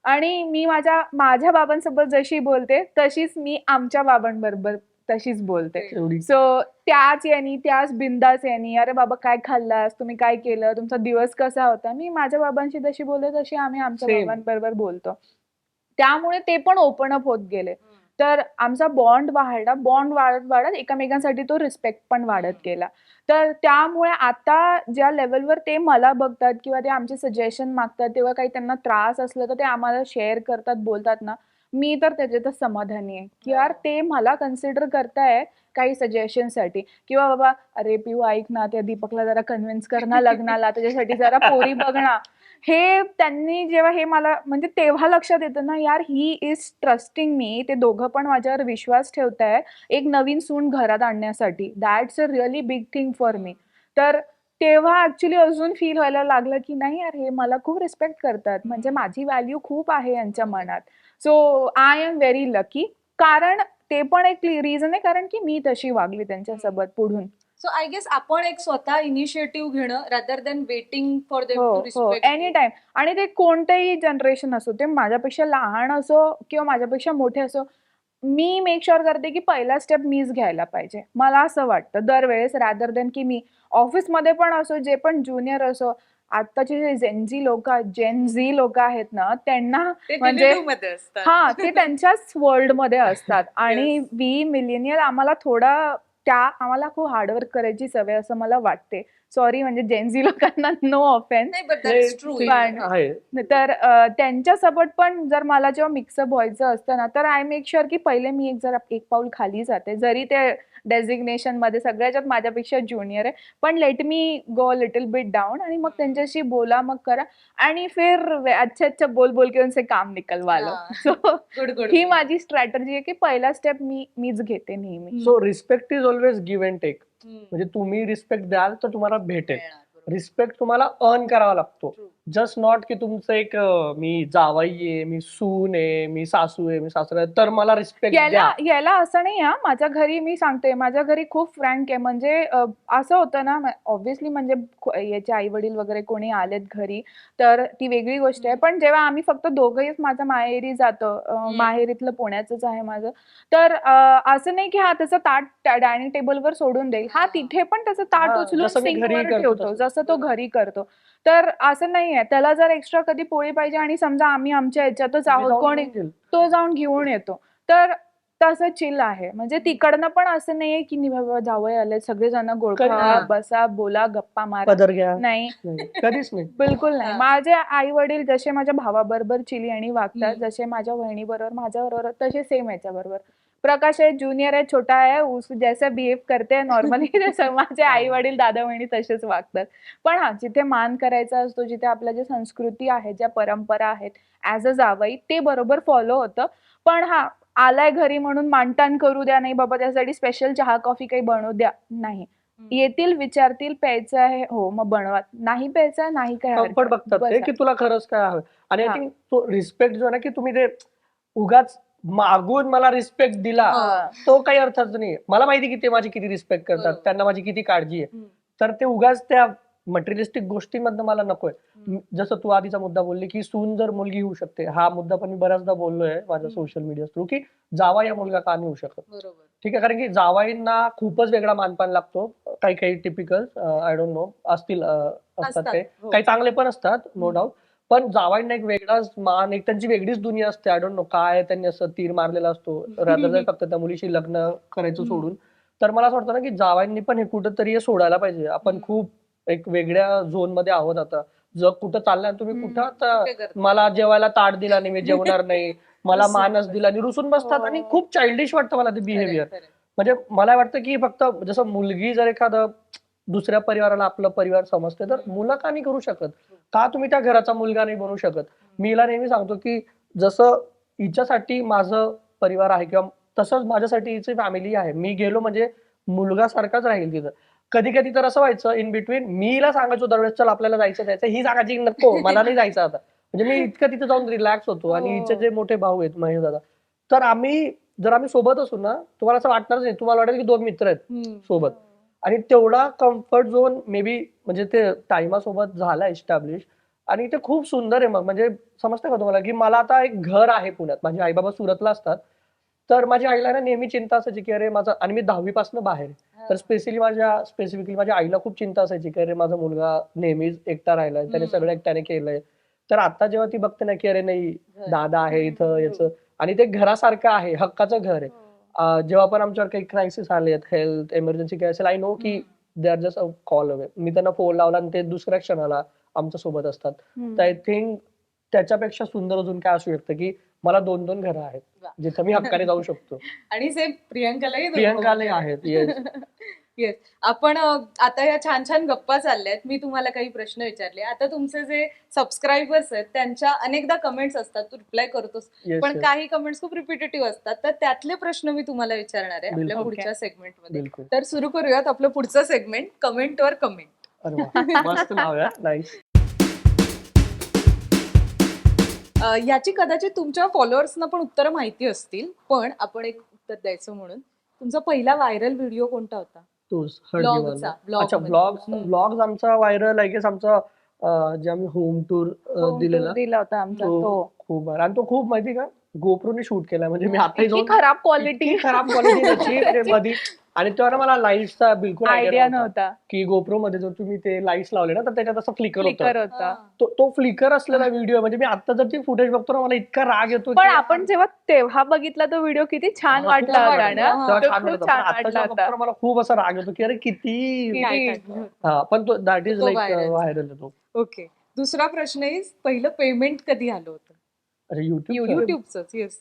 आणि मी माझ्या बाबांसोबत जशी बोलते तशीच मी आमच्या बाबांबरोबर तशीच बोलते. एवढी. सो त्याच बिंदास यांनी, अरे बाबा काय खाल्लास, तुम्ही काय केलं, तुमचा दिवस कसा होता, मी माझ्या बाबांशी जशी बोलते तशी आम्ही आमच्या Same. बाबांबरोबर बोलतो. त्यामुळे ते पण ओपन अप होत गेले. तर आमचा बॉन्ड वाढत एकमेकांसाठी तो रिस्पेक्ट पण वाढत गेला. तर त्यामुळे आता ज्या लेवलवर ते मला बघतात किंवा ते आमचे सजेशन मागतात, तेव्हा काही त्यांना त्रास असला तर ते आम्हाला शेअर करतात, बोलतात ना, मी तर त्याच्यातच समाधानी आहे की यार ते मला कन्सिडर करताय काही सजेशनसाठी. किंवा बाबा, अरे पिऊ ऐक ना, त्या दीपकला जरा कन्व्हिन्स कर ना लग्नाला, त्याच्यासाठी जरा पोरी बघ ना. हे त्यांनी जेव्हा हे मला म्हणजे तेव्हा लक्षात येतं ना, यार ही इज ट्रस्टिंग मी. ते दोघं पण माझ्यावर विश्वास ठेवताय एक नवीन सून घरात आणण्यासाठी. That's a really big thing for me. तर तेव्हा ऍक्च्युली अजून फील व्हायला लागलं की नाही यार, हे मला खूप रिस्पेक्ट करतात, म्हणजे माझी व्हॅल्यू खूप आहे यांच्या मनात. So I am very lucky. कारण ते पण एक रिझन आहे, कारण की मी तशी वागली त्यांच्यासोबत पुढून. सो आय गेस आपण एक स्वतः इनिशिएटिव्ह घेणं rather than waiting for them हो टू हो, रिस्पेक्ट. Any time. आणि ते कोणतेही जनरेशन असो, ते माझ्यापेक्षा लहान असो किंवा माझ्यापेक्षा मोठे असो, मी मेक शुअर करते की पहिला स्टेप मीच घ्यायला पाहिजे. मला असं वाटतं दरवेळेस, रॅदर दॅन की मी ऑफिसमध्ये पण असो, जे पण ज्युनियर असो. आत्ताचे जे जेन झी लोक आहेत ना, त्यांना म्हणजे मध्ये असतात. हा, ते त्यांच्याच वर्ल्डमध्ये असतात. आणि वी मिलेनियल आम्हाला खूप हार्डवर्क करायची सवय असं मला वाटते. सॉरी, म्हणजे जेनझी लोकांना नो ऑफेन्स. नाही, but that's true. पण आहे. तर त्यांच्यासोबत पण जर मला जेव्हा मिक्सअप व्हायचं असतं ना, तर आय मेक शुअर की पहिले मी एक पाऊल खाली जाते. जरी ते डेझिग्नेशन मध्ये सगळ्याच्यात माझ्यापेक्षा ज्युनियर आहे, पण let me go little bit down आणि मग त्यांच्याशी बोला, मग करा. आणि फिर अच्छा बोल बोल के उनसे काम निकलवा लो. सो गुड ही माझी स्ट्रॅटेजी आहे की पहिला स्टेप मीच घेते नेहमी. So respect is always give and take. म्हणजे तुम्ही रिस्पेक्ट द्याल तर तुम्हाला भेटेल. रिस्पेक्ट तुम्हाला अर्न करावा लागतो. जस्ट नॉट की तुमचं एक मी जावाई आहे, मी सून आहे, मी सासू आहे, मी सासरा आहे, तर मला रिस्पेक्ट द्या. याला असं नाही हा, माझ्या घरी मी सांगते, माझ्या घरी खूप फ्रँक आहे. म्हणजे असं होतं ना, ऑब्व्हियसली म्हणजे याचे आई वडील वगैरे कोणी आलेत घरी तर ती वेगळी गोष्ट आहे. पण जेव्हा आम्ही फक्त दोघंहीच माझ्या माहेरी जातो, माहेरीतलं पुण्याचंच आहे माझं, तर असं नाही की हा त्याचं ताट डायनिंग टेबलवर सोडून देईल. हा तिथे पण त्याचं ताट हा, उचलून जसं मी घरी सिंकवर करतो ठेवतो, तसं. जसं तो घरी करतो. तर असं नाहीये, त्याला जर एक्स्ट्रा कधी पोळी पाहिजे आणि समजा आम्ही आमच्या ह्याच्यातच मी आहोत, जाऊन कोणी घेऊन येईल. तो जाऊन घेऊन येतो. तर तसं चिल आहे. म्हणजे तिकडनं पण असं नाहीये की नाही बाबा जावई आले, सगळेजण गोळखा हा. बसा, बोला, गप्पा मारा. पदर घ्या. नाही, नाही, कधीच नाही. बिलकुल नाही. हा. माझे आई वडील जसे माझ्या भावाबरोबर चिली आणि वागतात, हम्म. जसे माझ्या बहिणीबरोबर, माझ्याबरोबर, तसे सेम याच्याबरोबर. प्रकाश आहे, ज्युनियर आहे, छोटा आहे, जैसा बिहेव करते नॉर्मली तसं माझे आई वडील, दादा बहिणी तसेच वागतात. पण हा, जिथे मान करायचा असतो, जिथे आपल्या ज्या संस्कृती आहेत, ज्या परंपरा आहेत, ऍज अ जावई ते बरोबर फॉलो होतं. पण हा, आलाय घरी म्हणून मानतान करू द्या, नाही बाबा त्यासाठी स्पेशल चहा कॉफी काही बनवू द्या, नाही. येतील, विचारतील, प्यायचं आहे, हो मग बनवा. नाही प्यायचं नाही, काय कम्फर्ट हरकत, बघतात ते बसा. की तुला खरंच काय हवं. आणि आय हा. थिंक तो रिस्पेक्ट जो आहे ना, की तुम्ही ते उगाच मागून मला रिस्पेक्ट दिला, हा. तो काही अर्थच नाही. मला माहिती की ते माझी किती रिस्पेक्ट करतात, बरोबर. त्यांना माझी किती काळजी आहे. हम्म. तर ते उगाच त्या मटेरियलिस्टिक गोष्टींमधनं मला नकोय. जसं तू आधीचा मुद्दा बोलली की सून जर मुलगी होऊ शकते, हा मुद्दा पण मी बऱ्याचदा बोललोय माझ्या सोशल मीडिया थ्रू, की जावा या मुलगा का नाही होऊ शकत. बरोबर. ठीक आहे, कारण की जावाईंना खूपच वेगळा मानपान लागतो. काही काही टिपिकल आय डोंट नो असतील, असतात असतात, काही हो. काही चांगले पण असतात, नो डाऊट. पण जावाईंना एक वेगळाच मान, एक त्यांची वेगळीच दुनिया असते. आय डोंट नो काय त्यांनी असं तीर मारलेला असतो, रादर दॅन फक्त त्या मुलीशी लग्न करायचं सोडून. तर मला असं वाटतं ना की जावाईंनी पण हे कुठंतरी हे सोडायला पाहिजे. आपण खूप एक वेगळ्या झोन मध्ये आहोत आता. जग कुठं चाललंय आणि तुम्ही कुठं कुठे आता करता? मला जेवायला ताट दिला नाही, मी जेवणार नाही, मला रुसून मानच दिला आणि रुसून बसतात. आणि हो. खूप चाइल्डिश वाटतं मला ते खरंय, बिहेवियर. खरंय. म्हणजे मला वाटतं की फक्त जसं मुलगी जर एखादं दुसऱ्या परिवाराला आपलं परिवार समजते, तर मुलं का नाही करू शकत? का तुम्ही त्या घराचा मुलगा नाही बनू शकत? मी हिला नेहमी सांगतो की जसं हिच्यासाठी माझं परिवार आहे किंवा तसंच माझ्यासाठी हिची फॅमिली आहे. मी गेलो म्हणजे मुलगा सारखाच राहील तिथं. कधी कधी तर असं व्हायचं इन बिटवीन, मी हिला सांगायचो दरवेळेस चल आपल्याला जायचं, ही सांगायची नको मला नाही जायचं आता. म्हणजे मी इतकं तिथे जाऊन रिलॅक्स होतो. आणि हिचे जे मोठे भाऊ आहेत महेश दादा, तर जर आम्ही सोबत असू ना, तुम्हाला असं वाटणारच नाही, तुम्हाला वाटेल की दोन मित्र आहेत सोबत. आणि तेवढा कम्फर्ट झोन मे बी म्हणजे ते टाइमासोबत झाला एस्टॅब्लिश. आणि ते खूप सुंदर आहे. मग म्हणजे समजतं का तुम्हाला की मला आता एक घर आहे पुण्यात, माझे आई बाबा सुरतला असतात. तर माझ्या आईला ना नेहमी चिंता असायची की अरे माझा, आणि मी 10वी पासून बाहेर आहे. तर स्पेसिफिकली माझ्या आईला खूप चिंता असायची की अरे माझा मुलगा नेहमीच एकटा राहिलाय, त्याने सगळं एकट्याने केलंय. तर आता जेव्हा ती बघते ना की अरे नाही, दादा आहे इथं, याचं, आणि ते घरासारखं आहे, हक्काचं घर आहे. जेव्हा पण आमच्यावर काही क्रायसिस आले, हेल्थ इमर्जन्सी काय असेल, आय नो की they are just a call away. मी त्यांना फोन लावला आणि ते दुसऱ्या क्षणाला आमच्या सोबत असतात. तर आय थिंक त्याच्यापेक्षा सुंदर अजून काय असू शकतं की मला 2-2 घरं आहेत वा. जिथं मी हक्काने जाऊ शकतो. आणि सेम प्रियंकालाही प्रियंकालाही आहेत. येस. येस. आपण आता या छान छान गप्पा चालल्यात. मी तुम्हाला काही प्रश्न विचारले. आता तुमचे जे सबस्क्रायबर्स आहेत त्यांच्या अनेकदा कमेंट्स असतात, तू रिप्लाय करतोस, येस, पण येस. काही कमेंट्स खूप रिपिटेटिव्ह असतात. तर त्यातले प्रश्न मी तुम्हाला विचारणार आहे आपल्या बिलकुल. पुढच्या सेगमेंटमध्ये. बिलकुल. तर सुरू करूयात आपलं पुढचं सेगमेंट, कमेंटवर कमेंट. अरे वा, मस्त नाव आहे. नाईस. याची कदाचित तुमच्या फॉलोअर्सना पण उत्तरं माहिती असतील, पण आपण एक उत्तर द्यायचं म्हणून, तुमचा पहिला व्हायरल व्हिडिओ कोणता होता? तोच ब्लॉगचा, अच्छा, ब्लॉग्स आमचा व्हायरल आय गेस आमचा, जे आम्ही होम टूर दिलेला दिला होता आमचा तो तो. खूप भारी. आणि तो खूप माहिती का गोप्रोने शूट केला. म्हणजे मी आताही इतकी जाऊन खराब क्वालिटी, इतकी खराब क्वालिटी त्याची मध्ये. आणि तेव्हा ना मला लाईट्सचा बिलकुल आयडिया नव्हता. की गोप्रो मध्ये जर तुम्ही ते लाईट्स लावले ना तर त्याच्यात असं फ्लिकर फ्लिकर होतं. होता. तो फ्लिकर असलेला व्हिडिओ, म्हणजे मी आता जर ती फुटेज बघतो ना मला इतका राग येतो. पण आपण जेव्हा तेव्हा बघितला तो व्हिडिओ किती छान हा, वाटला खूप होता वाटलं. ना, तेव्हा तो छान खूप वाटलं. पण छान आता वाटला जेव्हा होता. बघतो ना मला खूप असा राग येतो की अरे किती. किती. हा, पण तो दॅट इज तो लाईक viral. व्हायरल होतो. ओके. दुसरा प्रश्न इज, पहिलं पेमेंट कधी आलं होतं? अरे युट्यूब युट्यूबच. येस.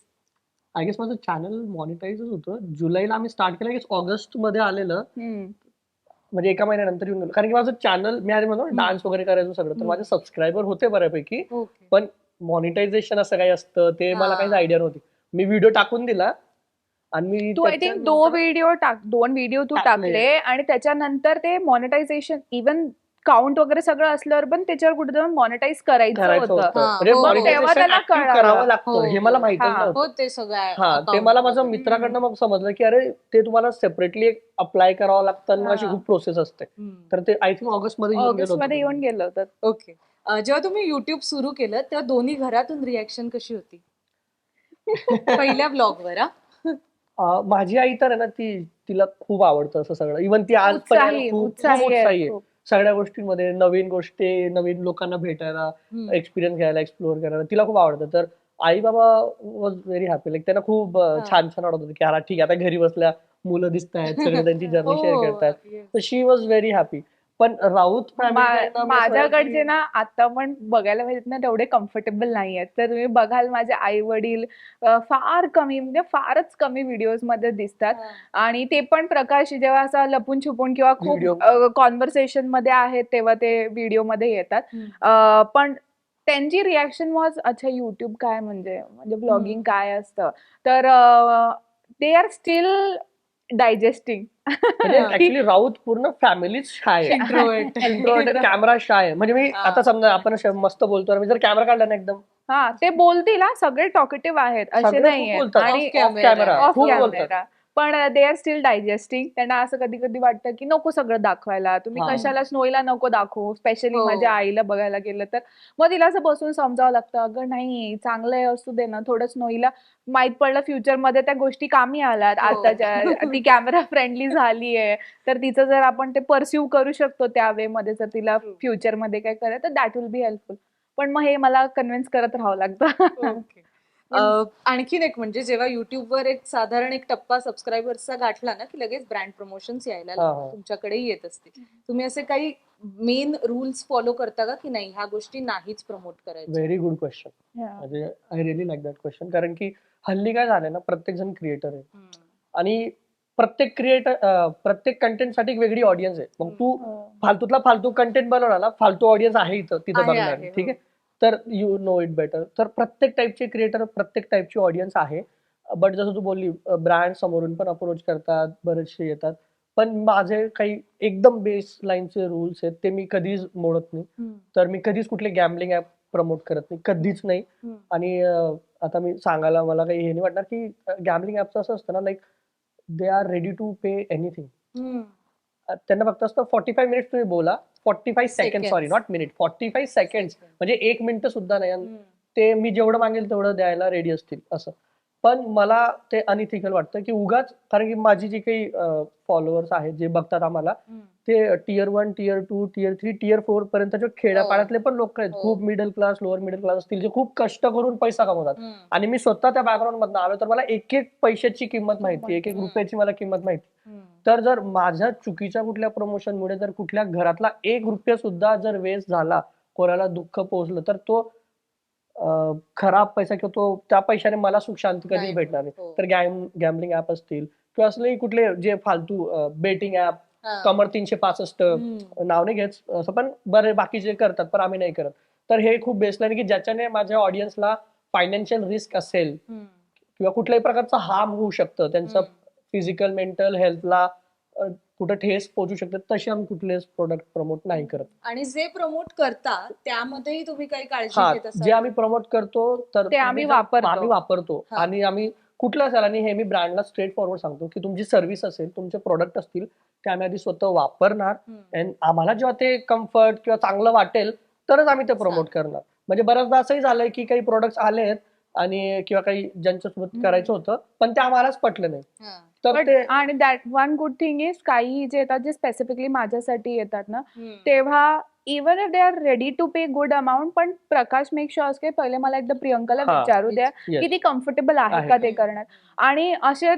आय गेस माझं चॅनल मॉनिटाईजच होतं. जुलैला आम्ही स्टार्ट केलं, गेस ऑगस्ट मध्ये आलेलं. म्हणजे एका महिन्यानंतर येऊन गेलं. कारण की माझं चॅनल, मी आधी म्हणतो डान्स वगैरे करायचो सगळं, तर माझे सबस्क्रायबर होते बऱ्यापैकी. ओके. पण मॉनिटायझेशन असं काही असतं ते मला काहीच आयडिया नव्हती. मी व्हिडिओ टाकून दिला आणि मी तू आय थिंक दोन व्हिडिओ तू टाकले. टाकले आणि त्याच्यानंतर ते मॉनिटायझेशन इवन काउंट वगैरे सगळं असल्यावर पण त्याच्यावर कुठेतरी मॉनिटाईज करायचं करायचं होतं. होतं. हा, म्हणजे हो, मग तेव्हा monetization त्याला active कळालं. करावं लागतं हो, हे मला हो. माहितच हा. नव्हतं. हो ते सगळं हा, ते account मला माझ्या वगैरे. मित्राकडनं मग समजलं की अरे ते तुम्हाला सेपरेटली अप्लाय करावं लागतं आणि मग अशी हा. खूप प्रोसेस असते. तर ते आय थिंक ऑगस्ट मध्ये येऊन गेलं ऑगस्ट मध्ये येऊन होतं. गेलं होतं. ओके. जेव्हा तुम्ही युट्यूब सुरू केलं तेव्हा दोन्ही घरातून रिॲक्शन कशी होती पहिल्या ब्लॉगवर? माझी आई तर आहे ना तिला खूप आवडतं असं सगळं. इव्हन ती आज पण आहे ना खूप खूप उत्साही उत्साही आहे आहे खूप. सगळ्या गोष्टींमध्ये, नवीन गोष्टी, नवीन लोकांना भेटायला, एक्सपिरियन्स घ्यायला, एक्सप्लोअर करायला तिला खूप आवडतं. तर आई बाबा वॉज व्हेरी हॅपी. लाईक त्यांना खूप छान छान वाटत होतं की हा ठीक आहे आता घरी बसल्या मुलं दिसतायत, सगळे त्यांची जर्नी शेअर करतायत. तर शी वॉज व्हेरी हॅपी. पण राऊत माझ्याकडचे ना आता पण बघायला पाहिजेत ना तेवढे कम्फर्टेबल नाही आहेत. तर तुम्ही बघाल माझे आई वडील फार कमी म्हणजे फारच कमी व्हिडिओज मध्ये दिसतात. आणि ते पण प्रकाश जेव्हा असा लपून छुपून किंवा खूप कॉन्व्हर्सेशन मध्ये आहेत तेव्हा ते व्हिडिओ मध्ये येतात. पण त्यांची रिॲक्शन वॉज अच्छा युट्यूब काय म्हणजे ब्लॉगिंग काय असतं. तर दे आर स्टील डायजेस्टिंग. म्हणजे ऍक्च्युली राऊत पूर्ण फॅमिलीच शाय आहे. इंट्रोवर्ट. कॅमेरा शाय आहे. म्हणजे मी आता समजा आपण मस्त बोलतो मी जर कॅमेरा काढला ना एकदम हा ते बोलतील हा सगळे टॉकेटिव्ह आहेत असे सगळे खूप नाहीये. बोलतात. आणि Off कॅमेरा ऑफ खूप बोलतात. कॅमेरा पण दे आर स्टील डायजेस्टिंग. त्यांना असं कधी कधी वाटतं की नको सगळं दाखवायला, तुम्ही हा. कशाला स्नोईला नको दाखवू. स्पेशली हो. माझ्या आईला बघायला गेलं तर मग तिला असं बसून समजावं लागतं अगं नाही चांगलं आहे असू दे ना थोडं स्नोईला माहित पडलं फ्युचर मध्ये त्या गोष्टी कामी आल्यात. हो. आताच्या ती कॅमेरा फ्रेंडली झालीये तर तिचं जर आपण ते परस्यू करू शकतो त्या वे मध्ये जर तिला फ्युचर मध्ये काय करायचं तर दॅट विल बी हेल्पफुल. पण मग हे मला कन्व्हिन्स करत राहावं लागतं. ओके. आणखीन एक म्हणजे जेव्हा युट्यूबवर एक साधारण एक टप्पा सबस्क्रायबर्सचा गाठला ना की लगेच ब्रँड प्रमोशन्स यायला लागतात. तुमच्याकडेही येत असतील. तुम्ही असे काही मेन रूल्स फॉलो करता का की नाही ह्या गोष्टी नाहीच प्रमोट करायच्या? Very good question. म्हणजे I really like that question. कारण की हल्ली काय झालंय ना प्रत्येक जण क्रिएटर आहे आणि प्रत्येक कंटेंट साठी एक वेगळी ऑडियन्स आहे. मग तू फालतूतला फालतू कंटेंट बनवला ना फालतू ऑडियन्स आहे तिथं बघणार. ठीक आहे. तर यू नो इट बेटर. तर प्रत्येक टाईपचे क्रिएटर प्रत्येक टाईपची ऑडियन्स आहे. बट जसं तू बोलली ब्रँड समोरून पण अप्रोच करतात, बरेचसे येतात. पण माझे काही एकदम बेस लाईनचे रूल्स आहेत ते मी कधीच मोडत नाही. तर मी कधीच कुठले गॅम्बलिंग ऍप प्रमोट करत नाही, कधीच नाही. आणि आता मी सांगायला मला काही हे नाही वाटणार की गॅम्बलिंग ऍपचं असं असतं ना like they are ready to pay anything. त्यांना फक्त असतं 45 मिनिट्स तुम्ही बोला, 45 second sorry not minute, 45 seconds म्हणजे 1 मिनिट सुद्धा नाही. आणि ते मी जेवढं मागेल तेवढं द्यायला रेडी असतील असं. पण मला ते अनइथिकल वाटतं की उगाच कारण की माझी जी काही फॉलोअर्स आहेत जे बघतात आम्हाला ते tier 1, tier 2, tier 3, tier 4 पर्यंतचे खेड्यापाड्यातले पण लोक आहेत. खूप middle class, lower middle class असतील जे खूप कष्ट करून पैसा कमवतात. आणि मी स्वतः त्या बॅकग्राऊंड मधून आलो तर मला एक एक पैशाची किंमत माहिती, एक एक रुपयाची मला किंमत माहिती. तर जर माझ्या चुकीच्या कुठल्या प्रमोशनमुळे जर कुठल्या घरातला 1 रुपया सुद्धा जर वेस्ट झाला, कोणाला दुःख पोहोचलं तर तो खराब पैसा किंवा तो त्या पैशाने मला सुख शांती कधीच भेटणार नाही. तर गॅम्बलिंग ऍप असतील किंवा असले कुठले जे फालतू बेटिंग ऍप, कमर 365 नाव नाही घेत असं, पण बरे बाकीचे करतात पण आम्ही नाही करत. तर हे खूप बेसलाईन की ज्याच्याने माझ्या ऑडियन्सला फायनान्शियल रिस्क असेल किंवा कुठल्याही प्रकारचं हार्म होऊ शकतं त्यांचं फिजिकल मेंटल हेल्थला कुठं ठेस पोहोचू शकते तसे आम्ही कुठलेच प्रोडक्ट प्रमोट नाही करत. आणि जे प्रमोट करता त्यामध्येही तुम्ही काही काळजी घेत असाल? जे आम्ही प्रमोट करतो तर ते आम्ही वापरतो. आणि आम्ही कुठलं असेल आणि हे मी ब्रँडला स्ट्रेट फॉरवर्ड सांगतो की तुमची सर्व्हिस असेल, तुमचे प्रोडक्ट असतील ते आम्ही आधी स्वतः वापरणार आणि आम्हाला जेव्हा ते कम्फर्ट किंवा चांगलं वाटेल तरच आम्ही ते प्रमोट करणार. म्हणजे बऱ्याचदा असंही झालंय की काही प्रोडक्ट्स आलेत आणि किंवा काही ज्यांच्यासोबत करायचं होतं पण ते आम्हालाच पटलं नाही. तर ते आणि that one good thing is काही जे येतात जे स्पेसिफिकली माझ्यासाठी येतात ना तेव्हा even if they are ready to pay good amount पण प्रकाश मेक शुअर की पहिले मला एकदा प्रियंकाला विचारू द्या की ती कम्फर्टेबल आहे का ते करण्यात. आणि असे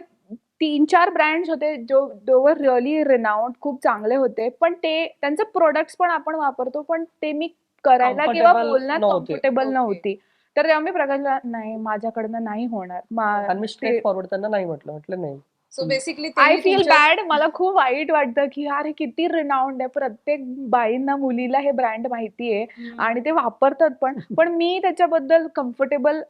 3-4 ब्रँड्स होते जो वर रिअली रिनाउंड खूप चांगले होते पण ते त्यांचे प्रोडक्ट्स पण आपण वापरतो पण ते मी करायला किंवा बोलण्यात कम्फर्टेबल नव्हती. तर तेव्हा मी प्रकाशला नाही माझ्याकडनं नाही होणार. आणि मी स्ट्रेट फॉरवर्ड त्यांना नाही म्हटलं नाही. So basically I feel bad. मला खूप वाईट वाटतं की यार हे किती रिनाउंड आहे. प्रत्येक बाईंना मुलीला हे ब्रँड माहितीये आणि ते वापरतात पण मी त्याच्याबद्दल कम्फर्टेबल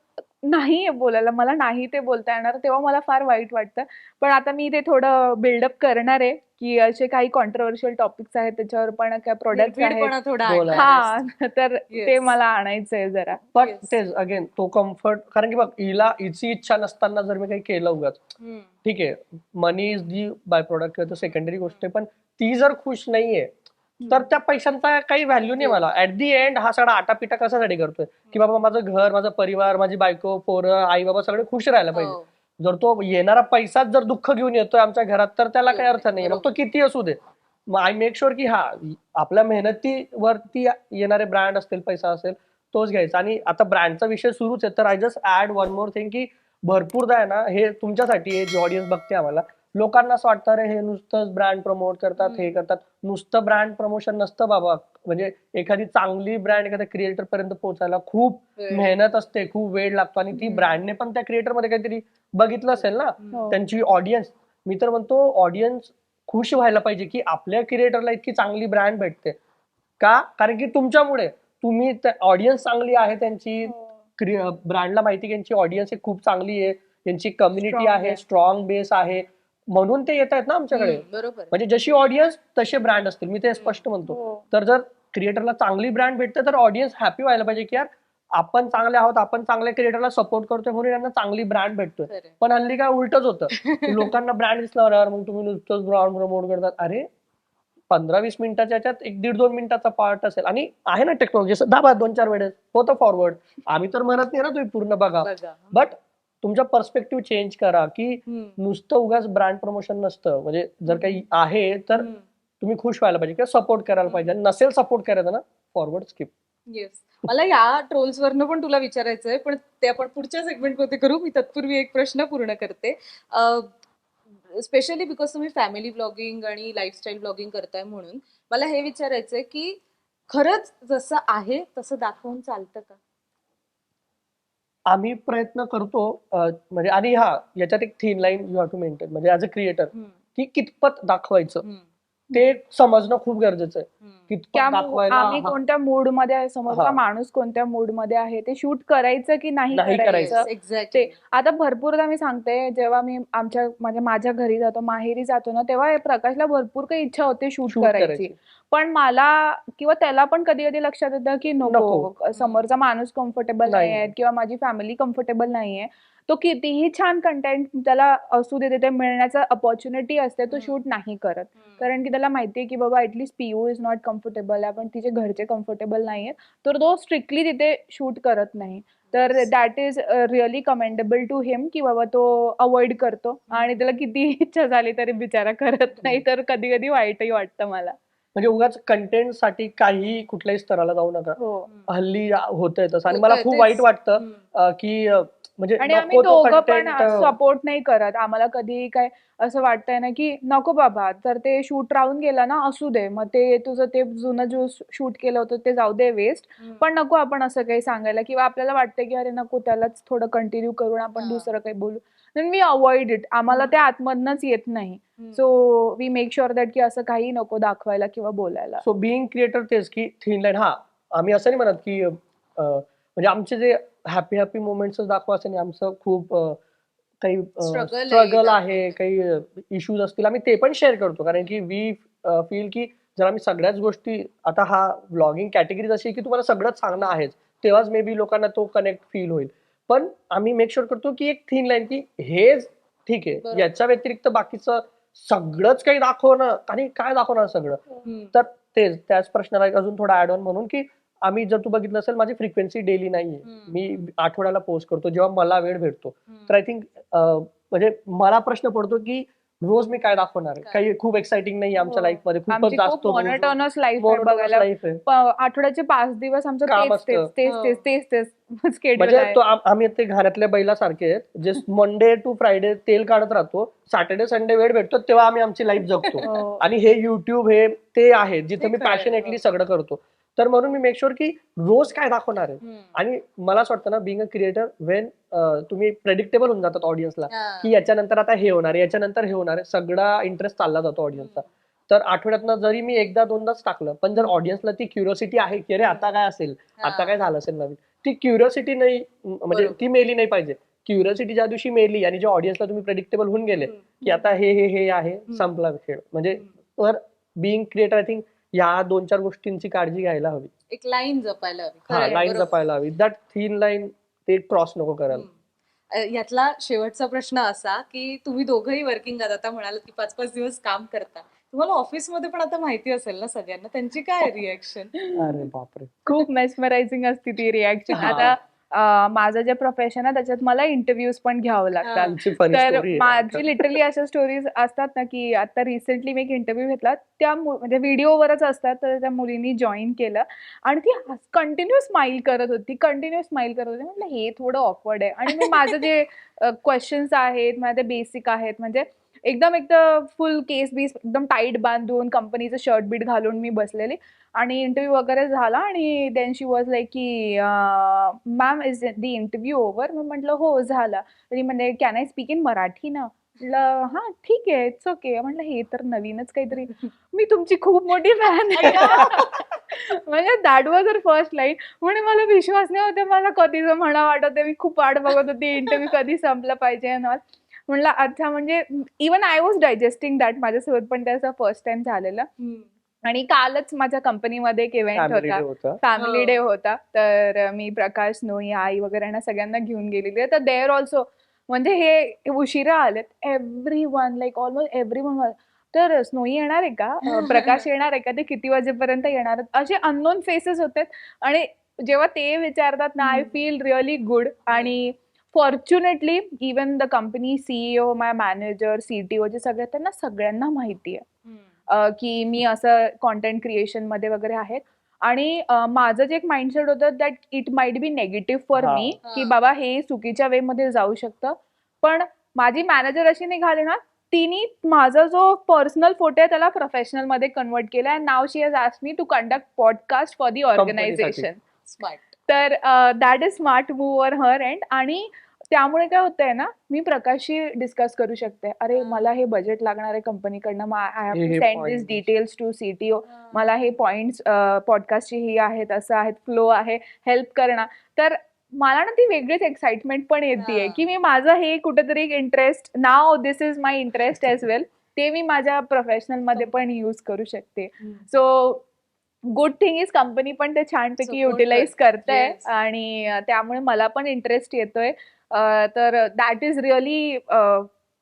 नाहीये बोलायला, मला नाही ते बोलता येणार, तेव्हा मला फार वाईट वाटतं. पण आता मी ते थोडं बिल्डअप करणार आहे, की असे काही कॉन्ट्रोव्हर्शियल टॉपिक्स आहेत, त्याच्यावर पण काही प्रोडक्ट्स आहेत. निर्भीडपणा थोडा बोला. आणणार आहेस. तर ते Yes. मला आणायचंय जरा. पण Yes. तेच अगेन तो कम्फर्ट, कारण की बघ हिची इच्छा नसताना जर मी काही केलं उगाच, हम्म. ठीक आहे, मनी इज दी बाय प्रोडक्ट किंवा सेकंडरी गोष्ट आहे, पण ती जर खुश नाहीये तर त्या पैशांचा काही व्हॅल्यू नाही मला. ऍट दी एंड हा सगळा आटापिटा कशासाठी करतोय, की बाबा माझं घर, माझा परिवार, माझी बायको, पोरं, आई बाबा सगळे खुश राहायला पाहिजे. हो. जर तो येणारा पैसाच जर दुःख घेऊन येतोय आमच्या घरात तर त्याला काही अर्थ नाही. मग तो किती असू दे, मग आय मेक शुअर की हा आपल्या मेहनतीवरती येणारे ब्रँड असतील, पैसा असेल, तोच घ्यायचा. आणि आता ब्रँडचा विषय सुरूच आहे तर I just add one more thing, की भरपूरदा आहे ना हे तुमच्यासाठी आहे, जे ऑडियन्स बघते आम्हाला, लोकांना असं वाटतं अरे हे नुसतंच ब्रँड प्रमोट करतात, हे करतात. नुसतं ब्रँड प्रमोशन नसतं बाबा. म्हणजे एखादी चांगली ब्रँड एखाद्या क्रिएटर पर्यंत पोहोचायला खूप मेहनत असते, खूप वेळ लागतो, आणि ती ब्रँडने पण त्या क्रिएटर मध्ये काहीतरी बघितलं असेल ना, हो. त्यांची ऑडियन्स. मी तर म्हणतो ऑडियन्स खुश व्हायला पाहिजे की आपल्या क्रिएटरला इतकी चांगली ब्रँड भेटते. का? कारण की तुमच्यामुळे तुम्ही ऑडियन्स चांगली आहे त्यांची, ब्रँडला माहिती की यांची ऑडियन्स खूप चांगली आहे, यांची कम्युनिटी Strong आहे, आहे. स्ट्रॉंग बेस आहे, म्हणून ते येत आहेत ना आमच्याकडे. बरोबर. म्हणजे जशी ऑडियन्स तसे ब्रँड असतील, मी ते स्पष्ट म्हणतो. हो. तर जर क्रिएटरला चांगली ब्रँड भेटते तर ऑडियन्स हॅपी व्हायला पाहिजे की यार आपण चांगले आहोत, आपण चांगल्या क्रिएटरला सपोर्ट करतोय म्हणून यांना चांगली ब्रँड भेटतोय. खरंय. पण हल्ली काय उलटच होतं, की लोकांना ब्रँड दिसल्यावर मग तुम्ही नुसतंच ब्रँड प्रमोट करतात. अरे 15-20 मिनिटाच्या याच्यात 1-1.5-2 मिनिटाचा पार्ट असेल, आणि आहे ना टेक्नॉलॉजी, दाबा 2-4 वेळेस होतं फॉरवर्ड. आम्ही तर म्हणत नाही ना तुम्ही पूर्ण बघा, बघा. बट तुमचा पर्स्पेक्टिव्ह चेंज करा, की हम्म. नुसतं उगाच ब्रँड प्रमोशन नसतं. म्हणजे जर काही आहे तर हम्म. तुम्ही खुश व्हायला पाहिजे किंवा सपोर्ट करायला पाहिजे, आणि नसेल सपोर्ट करायचं ना, फॉरवर्ड स्किप. येस. मला या ट्रोल्स वरनं पण तुला विचारायचंय, पण ते आपण पुढच्या सेगमेंट मध्ये करू. मी तत्पूर्वी एक प्रश्न पूर्ण करते. स्पेशली बिकॉज तुम्ही फॅमिली ब्लॉगिंग आणि लाईफस्टाईल ब्लॉगिंग करताय, म्हणून मला हे विचारायचंय की खरंच जसं आहे तसं दाखवून चालतं का? आम्ही प्रयत्न करतो, म्हणजे, आणि हा याच्यात एक thin line you have to maintain, म्हणजे ऍज अ क्रिएटर की कितपत दाखवायचं ते समजणं खूप गरजेचं आहे. कितपत दाखवायला, आम्ही कोणत्या मूड मध्ये आहे, समोरचा हा. माणूस कोणत्या मूड मध्ये आहे, ते शूट करायचं की नाही नाही करायचं. एक्झॅक्टली. ते आता भरपूरदा मी सांगते, जेव्हा मी माझ्या घरी जातो, माहेरी जातो ना, तेव्हा प्रकाशला भरपूर काही इच्छा होते शूट शूट करायची. करायची. पण मला किंवा त्याला पण कधी कधी लक्षात येतं की नको, नको. समोरचा माणूस कम्फर्टेबल नाही. नाहीये किंवा माझी फॅमिली कम्फर्टेबल नाहीये. तो कितीही छान कंटेंट त्याला असू दे, तिथे मिळण्याचा अपॉर्च्युनिटी असते, तो शूट नाही करत. कारण की त्याला माहितीये की बाबा at least Piu is not comfortable आहे, पण तिचे घरचे कम्फर्टेबल नाहीये, तर तो स्ट्रिक्टली तिथे शूट करत नाही. तर that is really commendable to him, की बाबा तो अवॉइड करतो, आणि त्याला किती इच्छा झाली तरी बिचारा करत नाही. तर कधी कधी वाईटही वाटतं मला. म्हणजे उगाच कंटेंट साठी काही कुठल्याही स्तराला जाऊ नका. हो. हल्ली होतंय तसं, आणि होतंय मला खूप तेच. वाईट वाटतं की म्हणजे आणि आम्ही नको तो दोघं पण कंटेंट. सपोर्ट नाही करत. आम्हाला कधीही काय असं वाटतंय ना, की नको बाबा, तर ते शूट राहून गेलं ना, असू दे. मग ते तुझं ते जुनं जो शूट केलं होतं ते जाऊ दे वेस्ट. पण नको आपण असं काही सांगायला, किंवा आपल्याला वाटतंय की अरे नको, त्यालाच थोडं कंटिन्यू करून आपण दुसरं काही बोलू. Then we avoid it. आम्हाला ते आतमधनच येत नाही. So we make sure that की असं काही नको दाखवायला किंवा बोलायला. सो बिईंग क्रिएटर तेच की थिन लाईन. हा, आम्ही असं नाही म्हणत की म्हणजे आमचे जे हॅपी मोमेंट्स दाखवा असं नाही. आमचं खूप काही स्ट्रगल आहे, काही इश्यूज असतील, आम्ही ते पण शेअर करतो. कारण की वी फील की जर आम्ही सगळ्याच गोष्टी, आता हा व्लॉगिंग कॅटेगरी अशी की तुम्हाला सगळंच सांगणं आहेच, तेव्हाच मे बी लोकांना तो कनेक्ट फील होईल. पण आम्ही मेक शुअर करतो की एक थिन लाईन, की हे ठीक आहे, याच्या व्यतिरिक्त बाकीचं सगळंच काही दाखवणं, आणि काय दाखवणार सगळं. तर तेच त्याच प्रश्नाला अजून थोडा ऍड ऑन म्हणून, की आम्ही, जर तू बघितलं असेल, माझी फ्रिक्वेन्सी डेली नाहीये. मी आठवड्याला पोस्ट करतो जेव्हा मला वेळ भेटतो. तर आय थिंक म्हणजे मला प्रश्न पडतो की रोज मी काय दाखवणार आहे. काही खूप एक्साइटिंग नाही आमच्या लाईफ मध्ये, खूपच आमची जास्त खूप मोनोटोनस लाईफ आहे बघायला. लाईफ आहे. आठवड्याचे 5 दिवस आमचं काम तेच असतं. तेच स्केड्यूल म्हणजे आहे. तो आम्ही ते घरातल्या बैलासारखे आहेत, जे मंडे टू फ्रायडे तेल काढत राहतो. सॅटर्डे संडे वेळ भेटतो तेव्हा आम्ही आमची लाईफ जगतो. हो. आणि हे युट्यूब हे ते आहे जिथे मी पॅशनेटली सगळं करतो. तर म्हणून मी मेक शुअर की रोज काय दाखवणार आहे. आणि मला असं वाटतं ना, बिंग अ क्रिएटर, वेन तुम्ही प्रेडिक्टेबल होऊन जातात ऑडियन्सला, की याच्यानंतर आता हे होणार आहे, याच्यानंतर हे होणार आहे, सगळा इंटरेस्ट चालला जातो ऑडियन्सचा. तर आठवड्यातनं जरी मी एकदा दोनदाच टाकलं, पण जर ऑडियन्सला ती क्युरिओसिटी आहे की अरे आता काय असेल, आता काय झालं असेल नवीन, ती क्युरिओसिटी नाही, म्हणजे बरोबर. ती मेली नाही पाहिजे. क्युरिओसिटी ज्या दिवशी मेली आणि ज्या ऑडियन्सला तुम्ही प्रेडिक्टेबल होऊन गेले की आता हे आहे, संपला खेळ. म्हणजे तर बिईंग क्रिएटर आय थिंक या 2-4 गोष्टींची काळजी घ्यायला हवी. एक लाईन जपायला हवी. हा, खरंय, लाईन बरोबर. जपायला हवी. दॅट थिन लाईन ते क्रॉस नको करायला. यातला शेवटचा प्रश्न असा की तुम्ही दोघंही वर्किंग आहात, आता म्हणाल की 5-5 दिवस काम करता, तुम्हाला ऑफिसमध्ये पण आता माहिती असेल ना सगळ्यांना, त्यांची काय रिएक्शन? अरे बापरे. खूप मेस्मरायझिंग असते ती रिॲक्शन. हा. आता माझं जे प्रोफेशन आहे त्याच्यात मला इंटरव्ह्यूज पण घ्यावं लागतात. आमची फनी तर स्टोरी माझी लिटरली अशा स्टोरीज असतात ना, की आता रिसेंटली मी एक इंटरव्ह्यू घेतला, त्या म्हणजे व्हिडिओवरच असतात. तर त्या मुलीनी जॉईन केलं आणि ती कंटिन्यू स्माइल करत होती, म्हटलं हे थोडं ऑकवर्ड आहे. आणि मी माझं जे क्वेश्चन्स आहेत, माझे बेसिक आहेत, म्हणजे एकदम फुल केस बीस एकदम टाईट बांधून कंपनीचं शर्ट बीट घालून मी बसलेली आणि इंटरव्ह्यू वगैरे झाला आणि देन शी वॉज लाईक की ma'am is the interview over. मग म्हटलं हो झाला. तरी म्हणजे can I speak in Marathi ना. म्हटलं हा ठीक आहे, इट्स ओके. म्हटलं हे तर नवीनच काहीतरी, मी तुमची खूप मोठी फॅन आहे. म्हणजे that was uh first line. म्हणे मला विश्वास नाही होते, मला कधीच म्हणा वाटत आहे, मी खूप वाट बघत होती इंटरव्ह्यू कधी संपला पाहिजे. म्हणलं अच्छा, म्हणजे इवन आय वॉज डायजेस्टिंग दॅट. माझ्यासोबत पण त्याचा फर्स्ट टाइम झालेला. आणि कालच माझ्या कंपनीमध्ये एक इव्हेंट होता, फॅमिली डे होता. तर मी प्रकाश, नोई, आई वगैरे यांना सगळ्यांना घेऊन गेलेली आहे. तर देअर ऑल्सो म्हणजे हे उशिरा आलेत, every one, like almost every one. तर स्नोई येणार आहे का, प्रकाश येणार आहे का, ते किती वाजेपर्यंत येणार आहेत, असे अननोन फेसेस होते. आणि जेव्हा ते विचारतात ना, आय फील रिअली गुड. आणि fortunately even the company CEO, my manager, CTO जे सगळे, त्यांना सगळ्यांना माहिती आहे की मी असं कॉन्टेंट क्रिएशन मध्ये वगैरे आहेत. आणि माझं जे एक माइंडसेट होतं that it might be negative for me, की बाबा हे चुकीच्या वे मध्ये जाऊ शकतं. पण माझी मॅनेजर अशी निघाली ना, तिने माझा जो पर्सनल फोटो आहे त्याला प्रोफेशनल मध्ये कन्वर्ट केला. अँड नाव she has asked me to conduct podcast for the organization. Smart. तर that is smart move on her end. आणि त्यामुळे काय होतंय ना, मी प्रकाशशी डिस्कस करू शकते, अरे मला हे बजेट लागणार आहे कंपनीकडनं, I have to send this details to CTO, मला हे पॉइंट्स पॉडकास्टची ही आहेत, असं आहेत, फ्लो आहे, हेल्प करणं. तर मला ना ती वेगळीच एक्साइटमेंट पण येते की मी माझं हे कुठेतरी इंटरेस्ट, नाव this is my interest as well, ते मी माझ्या प्रोफेशनल मध्ये पण यूज करू शकते. So good thing is company पण ते छानपैकी युटिलाइज करते आणि त्यामुळे मला पण इंटरेस्ट येतोय. तर that is really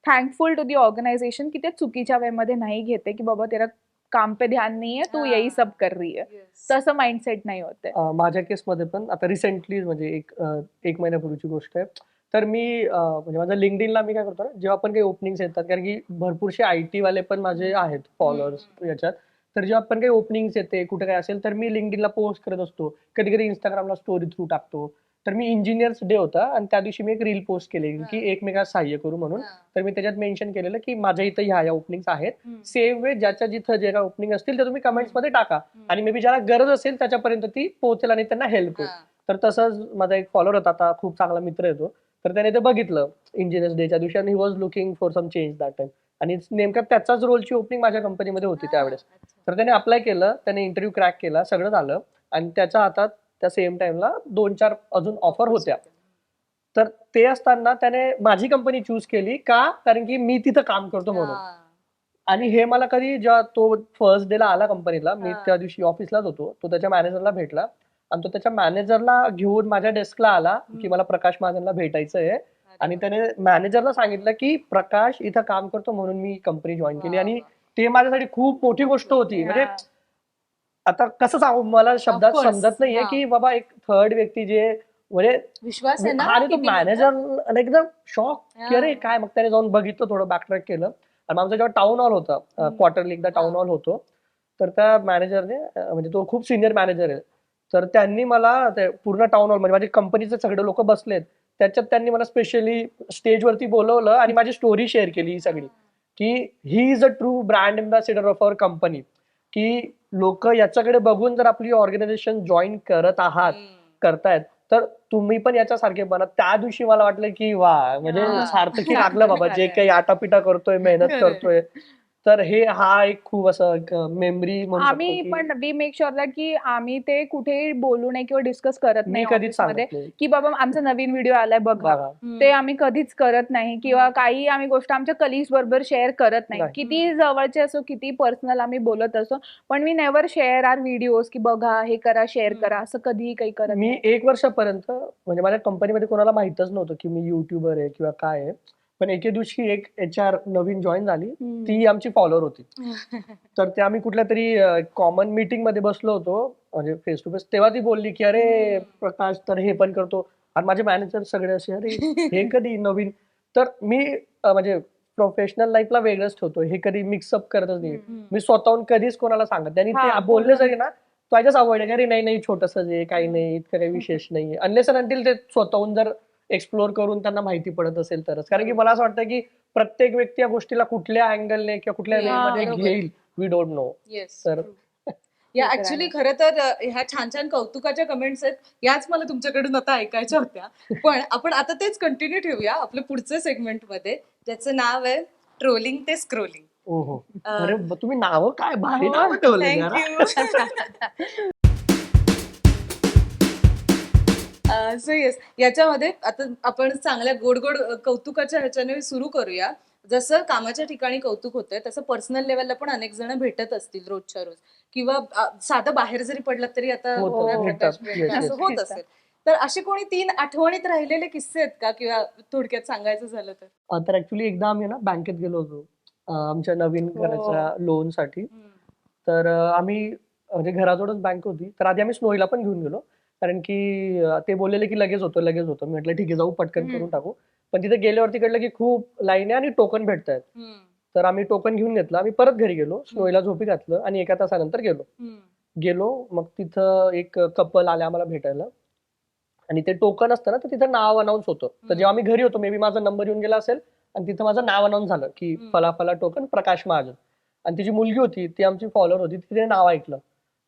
thankful to the organization की ते चुकीच्या वे मध्ये नाही घेते की बाबा तेरा काम पे ध्यान नाही आहे, तू यही सब कर रही है. तसं माइंडसेट नाही होते. माझ्या केसमध्ये पण आता रिसेंटली म्हणजे एक महिन्यापूर्वीची गोष्ट आहे. तर मी म्हणजे माझ्या लिंक्डइनला मी काय करतो ना, जेव्हा पण काही ओपनिंग्स येतात, कारण की भरपूरसे IT वाले पण माझे आहेत फॉलोअर्स याच्यात. तर जेव्हा पण काही ओपनिंग्स येते, कुठे काय असेल, तर मी लिंक्डइनला पोस्ट करत असतो. कधी कधी इंस्टाग्रामला स्टोरी थ्रू टाकतो. तर मी इंजिनियर्स डे होता आणि त्या दिवशी मी एक रील पोस्ट केली की एकमेकांना सहाय्य करू म्हणून. तर मी त्याच्यात मेन्शन केलेलं की माझ्या इथं ह्या ओपनिंग्स आहेत, सेव्ह वे, ज्याच्या जिथं जे काय ओपनिंग असतील ते तुम्ही कमेंट्स मध्ये टाका आणि मे बी ज्याला गरज असेल त्याच्यापर्यंत ती पोहोचेल आणि त्यांना हेल्प होईल. तर तसंच माझा एक फॉलोअर होता, आता खूप चांगला मित्र येतो, तर त्याने ते बघितलं इंजिनियर्स डेच्या दिवशी आणि he was looking for some change that time. आणि नेमक्या त्याचाच रोलची ओपनिंग माझ्या कंपनीमध्ये होती त्यावेळेस. तर त्याने अप्लाय केलं, त्याने इंटरव्ह्यू क्रॅक केला, सगळं झालं आणि त्याच्या हातात त्या सेम टाइमला 2-4 अजून ऑफर होत्या. तर ते असताना त्याने माझी कंपनी चूज केली का, कारण की मी तिथं काम करतो म्हणून. आणि हे मला कधी, जेव्हा तो फर्स्ट डे ला आला कंपनीला, मी त्या दिवशी ऑफिसलाच होतो, तो त्याच्या मॅनेजरला भेटला आणि तो त्याच्या मॅनेजरला घेऊन माझ्या डेस्कला आला की मला प्रकाश महाजनला भेटायचं आहे. आणि त्याने मॅनेजरला सांगितलं की प्रकाश इथं काम करतो म्हणून मी कंपनी जॉईन केली. आणि ते माझ्यासाठी खूप मोठी गोष्ट होती. म्हणजे आता कसं सांगू, मला शब्दात समजत नाहीये की बाबा एक थर्ड व्यक्ती जे म्हणजे विश्वास आहे ना. आणि तो मॅनेजर एकदम शॉक की अरे काय. मग त्याने जाऊन बघितलं, थोडं बॅकट्रॅक केलं आणि आमचा जेव्हा टाउन हॉल होता, क्वार्टरली एकदा टाउन हॉल होतो, तर त्या मॅनेजरने, म्हणजे तो खूप सिनियर मॅनेजर आहे, तर त्यांनी मला पूर्ण टाउन हॉल, म्हणजे माझ्या कंपनीचे सगळे लोक बसलेत त्याच्यात, त्यांनी मला स्पेशली स्टेजवरती बोलवलं आणि माझी स्टोरी शेअर केली ही सगळी, की he is a true brand ambassador of our company, की लोक याच्याकडे बघून जर आपली ऑर्गनायझेशन जॉईन करतायत तर तुम्ही पण याच्यासारखे बना. त्या दिवशी मला वाटलं की वा, म्हणजे सार्थकी लागलं बाबा, जे काही आटापिटा करतोय, मेहनत करतोय. तर हा एक खूप असं मेमरी म्हणू आम्ही शकतो की पण वी मेक शुअर दॅट की आम्ही ते कुठेही बोलू नये किंवा डिस्कस करत मी नाही कधीच ऑफिसमध्ये सांगत नाही. की बाबा आमचा नवीन व्हिडिओ आलाय बघा. बघा ते आम्ही कधीच करत नाही किंवा हम्म. काही आम्ही गोष्ट आमच्या कलिग्स बरोबर शेअर करत नाही. नाही. किती जवळचे असो, किती पर्सनल आम्ही बोलत असो, पण we never share our videos की बघा, हे करा, शेअर करा, असं कधीही काही करत मी नाही. 1 वर्षापर्यंत म्हणजे माझ्या कंपनीमध्ये कोणाला माहितच नव्हतं की मी युट्यूबर आहे किंवा काय आहे. पण एके दिवशी एक HR नवीन जॉईन झाली. ती आमची फॉलोअर होती. तर ते आम्ही कुठल्यातरी कॉमन मीटिंग मध्ये बसलो होतो म्हणजे फेस टू फेस. तेव्हा ती बोलली की अरे प्रकाश तर हे पण करतो. आणि माझे मॅनेजर सगळे असे अरे हे कधी नवीन. तर मी म्हणजे प्रोफेशनल लाईफला वेगळंच ठेवतो. हे कधी मिक्सअप करतच नाही. मी स्वतःहून कधीच कोणाला सांगत नाही. आणि ते हा, बोलले पूर्ण. जरी ना तो आय जस्ट अवॉइड आहे. अरे नाही छोटंसं आहे, काही नाही, इतकं काही विशेष नाहीये. अनलेस अँड अंटिल ते स्वतःहून जर एक्सप्लोर करून त्यांना माहिती पडत असेल तरच. कारण की मला असं वाटतं की प्रत्येक व्यक्ती या गोष्टीला कुठल्या अँगलने किंवा कुठल्या Yeah, वेमध्ये बरोबर. घेईल वी डोंट नो. येस तर या ते तर ऍक्च्युली आहे. खरं तर ह्या छान छान कौतुकाच्या कमेंट्स आहेत, याच मला तुमच्याकडून आता ऐकायच्या होत्या. पण आपण आता तेच कंटिन्यू ठेवूया आपल्या पुढच्या सेगमेंट मध्ये, ज्याचं नाव आहे ट्रोलिंग ते स्क्रोलिंग. हो. अरे तुम्ही नावं काय भारी नावं ठेवले यार. थँक्यू. सो येस, याच्यामध्ये आता आपण चांगल्या गोड गोड कौतुकाच्या ह्याच्याने सुरू करूया. जसं कामाच्या ठिकाणी कौतुक होतंय तसं पर्सनल लेवलला पण अनेक जण भेटत असतील रोजच्या रोज, किंवा साधं बाहेर जरी पडलं तरी आता होतं, ना, भेटतात. प्रकाश प्रियंका, Yes, असं yes. होत असेल. तर असे कोणी 3 आठवणीत राहिलेले किस्से आहेत का, किंवा थोडक्यात सांगायचं झालं तर? तर ऍक्च्युली एकदा आम्ही ना बँकेत गेलो होतो आमच्या नवीन घराच्या लोनसाठी. तर आम्ही म्हणजे घराजवळच बँक होती. तर आधी आम्ही स्नोईला पण घेऊन गेलो. कारण की ते बोललेले की लगेच होतं. मी म्हटलं ठीक आहे जाऊ पटकन करून टाकू. पण तिथे गेल्यावरती कळलं की खूप लाईन आहे आणि टोकन भेटतायत. तर आम्ही टोकन घेऊन घेतलं. आम्ही परत घरी गेलो. स्नोईला झोपी घातलं आणि 1 तासानंतर गेलो. मग तिथं एक कपल आले आम्हाला भेटायला. आणि ते टोकन असतं ना तर तिथं नाव अनाऊन्स होतं. तर जेव्हा आम्ही घरी होतो मे बी माझा नंबर येऊन गेला असेल आणि तिथं माझं नाव अनाऊन्स झालं की फला टोकन प्रकाश महाजन. आणि तिची मुलगी होती ती आमची फॉलोअर होती. तिने नाव ऐकलं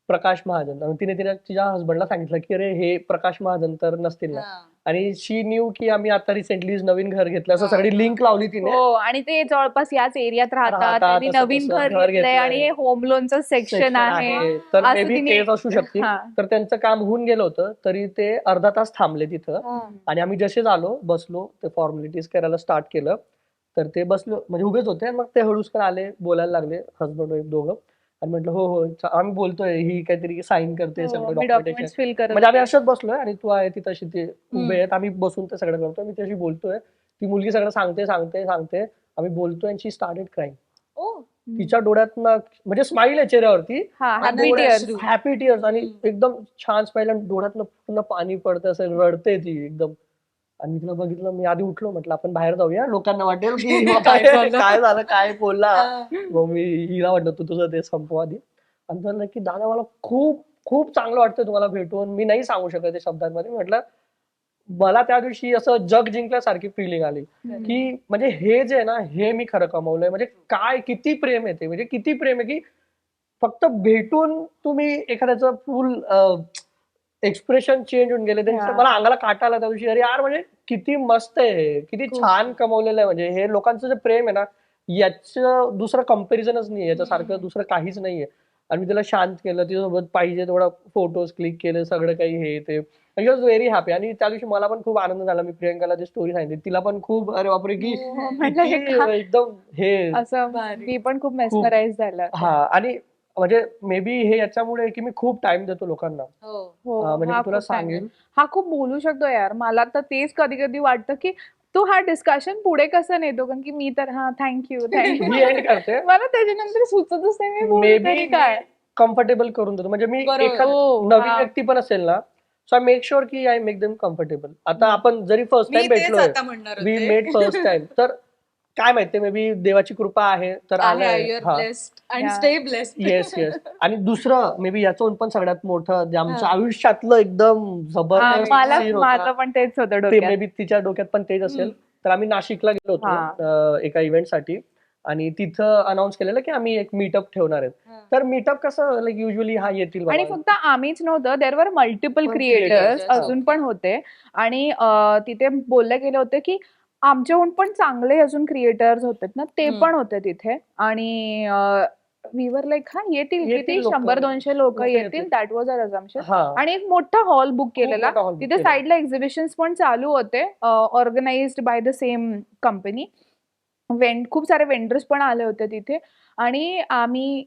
प्रकाश महाजन आणि तिने तिच्या हसबंडला सांगितलं की अरे हे प्रकाश महाजन तर नसतील ना. आणि शी न्यू की आम्ही आता रिसेंटली नवीन घर घेतलं असं सगळी लिंक लावली तिने. हो, आणि ते जवळपास याच एरियात राहतात. राहतात, त्यांनी असं नवीन तसं घर घर घेतलंय आणि घेतलंय. हे होम लोनचं सेक्शन आहे. तर मे असं बी तिने तेच असू शकते. हा. तर त्यांचं काम होऊन गेलं होतं तरी ते अर्धा तास थांबले तिथं. आणि आम्ही जसेच आलो बसलो ते फॉर्मॅलिटीज करायला स्टार्ट केलं. तर ते बसलो म्हणजे उभेच होते आणि मग ते हळूसकर आले बोलायला लागले हसबंड वाईफ दोघं. आणि म्हटलं हो आम्ही बोलतोय ही काहीतरी साईन करते हो, सगळं मी डॉक्युमेंटेशन. डॉक्युमेंट्स फिल करत म्हणजे आम्ही होते. अशाच बसलोय आणि तू आहे ती तशी ते उभे आहेत. आम्ही बसून ते सगळं करतोय. मी त्याशी बोलतोय. ती मुलगी सगळं सांगते. आम्ही बोलतोय आणि शी स्टार्टेड क्राईंग. तिच्या डोळ्यातनं म्हणजे स्माईल आहे चेहऱ्यावरती. हा, हॅपी टीयर्स. हॅपी टीयर्स आणि एकदम छान स्माईल आणि डोळ्यातनं पूर्ण पाणी पडतं असं रडते ती एकदम. आणि मी तिला बघितलं. मी आधी उठलो म्हटलं आपण बाहेर जाऊया लोकांना वाटेल की काय झालं काय बोलला. मग मी हिला म्हटलं तू तुझं ते संपव आधी. आणि म्हणलं की दादा मला खूप खूप चांगलं वाटतं तुम्हाला भेटून. मी नाही सांगू शकत ते शब्दांमध्ये. म्हटलं मला त्या दिवशी असं जग जिंकल्यासारखी फिलिंग आली की म्हणजे हे जे आहे ना हे मी खरं कमवलंय. म्हणजे काय किती प्रेम आहे ते. म्हणजे किती प्रेम आहे की फक्त भेटून तुम्ही एखाद्याचं फुल एक्सप्रेशन चेंज होऊन गेले. त्यांचं मला अंगाला काटा आला त्या दिवशी. अरे यार म्हणजे किती मस्त आहे हे. किती छान कमवलेलं आहे. म्हणजे हे लोकांचं जे प्रेम आहे ना याचं दुसरं कम्पॅरिझनच नाहीये. याच्यासारखं दुसरं काहीच नाहीये. आणि मी तिला शांत केलं. तिच्यासोबत पाहिजे तेवढा फोटोज क्लिक केले. सगळं काही हे ते. He was very happy. आणि त्या दिवशी मला पण खूप आनंद झाला. मी प्रियंकाला ती स्टोरी सांगितली. तिला पण खूप अरे बापरे की म्हटलं हे किती एकदम हे असं मी पण खूप मेस्मराईज झालं. हा. आणि म्हणजे मे बी हे याच्यामुळे की मी खूप टाइम देतो लोकांना. हो, म्हणजे हा मी तुला खूप time आहे. सांगेन हा खूप बोलू शकतो यार. मला तर तेच कधी कधी वाटतं की तो हा डिस्कशन पुढे कसं नेतो, कारण की मी तर हा थँक्यू मी एंड करते. मला त्याच्यानंतर सुचतच नाही मी मे बोलू बी तरी काय. कम्फर्टेबल करून देतो. म्हणजे मी बरोबर. एखाद हो, नवीन हा. व्यक्ती पण असेल ना सो आय मेक शुअर की आय मेक देम कम्फर्टेबल. आता आपण जरी फर्स्ट मी टाइम तेच भेटलोय आता म्हणणार वी होते. मेट फर्स्ट टाइम तर काय माहितीये मे बी देवाची कृपा आहे तर आलाय. युअर हा blessed and Yeah. Stay blessed. Yes. आणि दुसरं मे बी याचं पण सगळ्यात मोठं जे आमचं आयुष्यातलं एकदम हा, जबरदस्त मला scene माझं होता पण तेच होतं ते डोक्यात. मे बी तिच्या डोक्यात पण तेच असेल. तर आम्ही नाशिकला गेलो होतो एका इव्हेंटसाठी. आणि तिथं अनाऊन्स केलेलं की आम्ही एक मीटअप ठेवणार आहेत. तर मीटअप कसं लाईक युजली हा येतील आणि बाबा. फक्त आम्हीच नव्हतं, देर वर मल्टिपल पण क्रिएटर्स creators, अजून पण होते. आणि तिथे बोलले गेले होते की आमच्याहून पण चांगले अजून क्रिएटर्स होते ना, ते हम्म. पण होते तिथे. आणि वी वर लाईक येतील येतील किती लोकं. 100-200 लोक लोकं येतील. येतील. That was our assumption. हा आणि एक मोठा हॉल बुक खूप केलेला. मोठा hall book तिथे केलेला. साईडला एक्झिबिशन्स पण चालू होते, organized by the same company. खूप सारे वेंडर्स पण आले होते तिथे. आणि आम्ही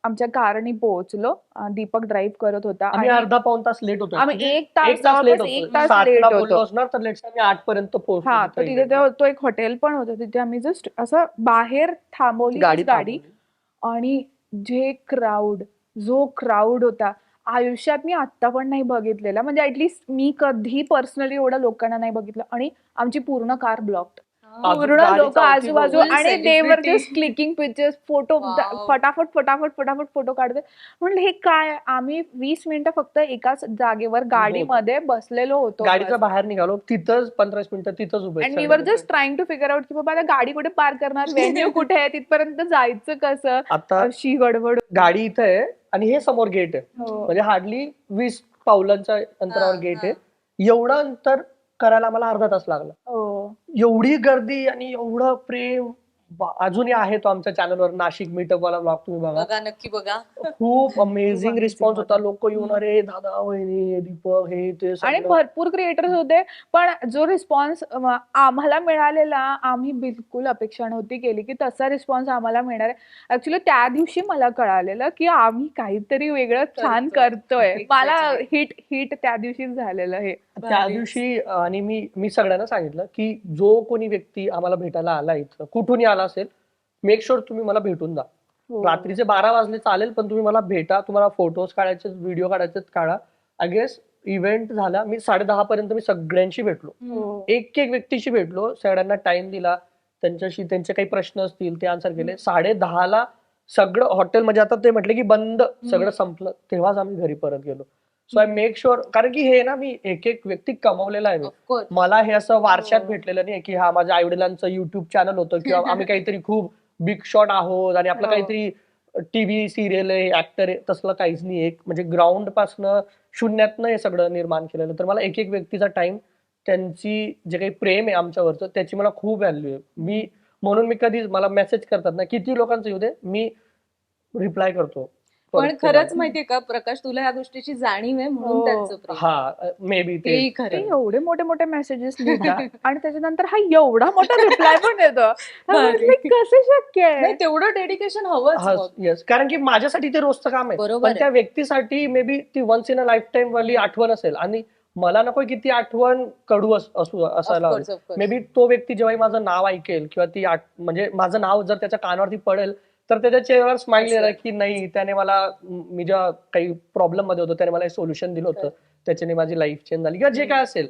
आमच्या कारनी पोहोचलो. दीपक ड्राईव्ह करत होता आम्ही आणि अर्धा पाऊण तास लेट होतो आम्ही actually. 1 तास एक तास लेट जवळपास 1 होतो. तास 7 लेट ला होतो. बोललो असणार तर लेट्स आम्ही 8 पर्यंत पोहोचतो हा, तिथं तर तिथे event ला. तो एक हॉटेल पण होतं. तिथे आम्ही जस्ट असं बाहेर थांबवली गाडी गाडी. थांबवली. आणि जो क्राऊड होता, आयुष्यात मी आत्ता पण नाही बघितलेला. म्हणजे ऍटलीस्ट मी कधी पर्सनली एवढ्या लोकांना नाही बघितलं. आणि आमची पूर्ण कार ब्लॉक्ड. पूर्ण गाडी लोक चालती आजूबाजू. full आणि दे वर celebrity. Just clicking pictures, photo Wow. फटाफट फोटो काढते. म्हणलं हे काय. आम्ही 20 मिनिटं फक्त एकाच जागेवर गाडीमध्ये बसलेलो होतो. गाडीच्या बाहेर निघालो तिथंच 15 मिनिटं तिथंच उभे and we were just trying to figure out की बाबा आता गाडी कुठे पार्क करणार, व्हेन्यू कुठे आहे, तिथपर्यंत जायचं कसं. आता अशी गडबड. गाडी इथं आहे आणि हे समोर गेट आहे. हो. म्हणजे हार्डली 20 पावलांच्या अंतरावर हा, गेट हा. आहे. एवढं अंतर करायला आम्हाला अर्धा तास लागला. हो. एवढी गर्दी आणि एवढं प्रेम. अजूनही आहे तो आमच्या चॅनलवर नाशिक मीटअप वाला ब्लॉग, तुम्ही बघा. बघा, नक्की बघा. खूप अमेझिंग amazing रिस्पॉन्स होता. होता. लोक येऊन अरे दादा वहिनी दीपक हे ते आणि सगळं. भरपूर क्रिएटर्स होते. पण जो रिस्पॉन्स आम्हाला मिळालेला, आम्ही बिलकुल अपेक्षा नव्हती केली की तसा रिस्पॉन्स आम्हाला मिळणार आहे. ऍक्च्युली त्या दिवशी मला कळालेलं की आम्ही काहीतरी वेगळं छान करतोय. मला हिट त्या दिवशीच झालेलं हे. त्या दिवशी आणि मी सगळ्यांना सांगितलं की जो कोणी व्यक्ती आम्हाला भेटायला आला इथं कुठूनही आला असेल, मेक शुअर तुम्ही मला भेटून जा. हो. रात्रीचे 12 वाजले चालेल, पण तुम्ही मला भेटा. तुम्हाला फोटोज काढायचे, व्हिडिओ काढायचे काढा. आय गेस इव्हेंट झाला, मी 10:30 पर्यंत मी सगळ्यांशी भेटलो. हो. एक व्यक्तीशी भेटलो, सगळ्यांना टाइम दिला, त्यांच्याशी त्यांचे काही प्रश्न असतील ते आन्सर केले. 10:30ला सगळं हॉटेल म्हणजे आता ते म्हटले की बंद, सगळं संपलं, तेव्हाच आम्ही घरी परत गेलो. सो आय मेक शुअर, कारण की हे ना मी एक व्यक्ती कमवलेला आहे. ऑफकोर्स. मला हे असं वारशात भेटलेलं नाही की हा माझ्या आई वडिलांचं युट्यूब चॅनल होतं किंवा आम्ही काहीतरी खूप बिग शॉट आहोत आणि आपलं हो. काहीतरी टीव्ही सिरियल आहे, ऍक्टर आहे, तसलं काहीच नाही. एक म्हणजे ग्राउंड पासनं शून्यातनं हे सगळं निर्माण केलेलं. तर मला एक व्यक्तीचा टाइम, त्यांची जे काही प्रेम आहे आमच्यावरचं, त्याची मला खूप व्हॅल्यू आहे. म्हणून मी कधी मला मेसेज करतात ना, किती लोकांचं येऊ दे, मी रिप्लाय करतो. पण खरंच माहितीये का प्रकाश, तुला ह्या गोष्टीची जाणीव आहे म्हणून हो. त्यांचं प्रेम. हा मे बी तेही ते खरं. एवढे मोठे मेसेजेस लिहितात आणि त्याच्यानंतर हा एवढा मोठा रिप्लाय पण येतो. कसं शक्य आहे. नाही, तेवढं डेडिकेशन हवंच मग. येस, कारण की माझ्यासाठी ते रोजचं काम आहे. बरोबर पण आहे. त्या व्यक्तीसाठी मे बी ती once in a lifetime वाली आठवण असेल. आणि मला नको की ती आठवण कडू असायला Of course, of course. May be तो व्यक्ती जेव्हा माझं नाव ऐकेल किंवा ती म्हणजे माझं नाव जर त्याच्या कानावरती पडेल, तर त्याच्या चेहऱ्यावर स्माइल येणार की नाही, त्याने मला, मी जेव्हा काही प्रॉब्लेम मध्ये होतो त्याने मला सोल्युशन दिलं होतं, त्याच्याने माझी लाईफ चेंज झाली किंवा जे काय असेल.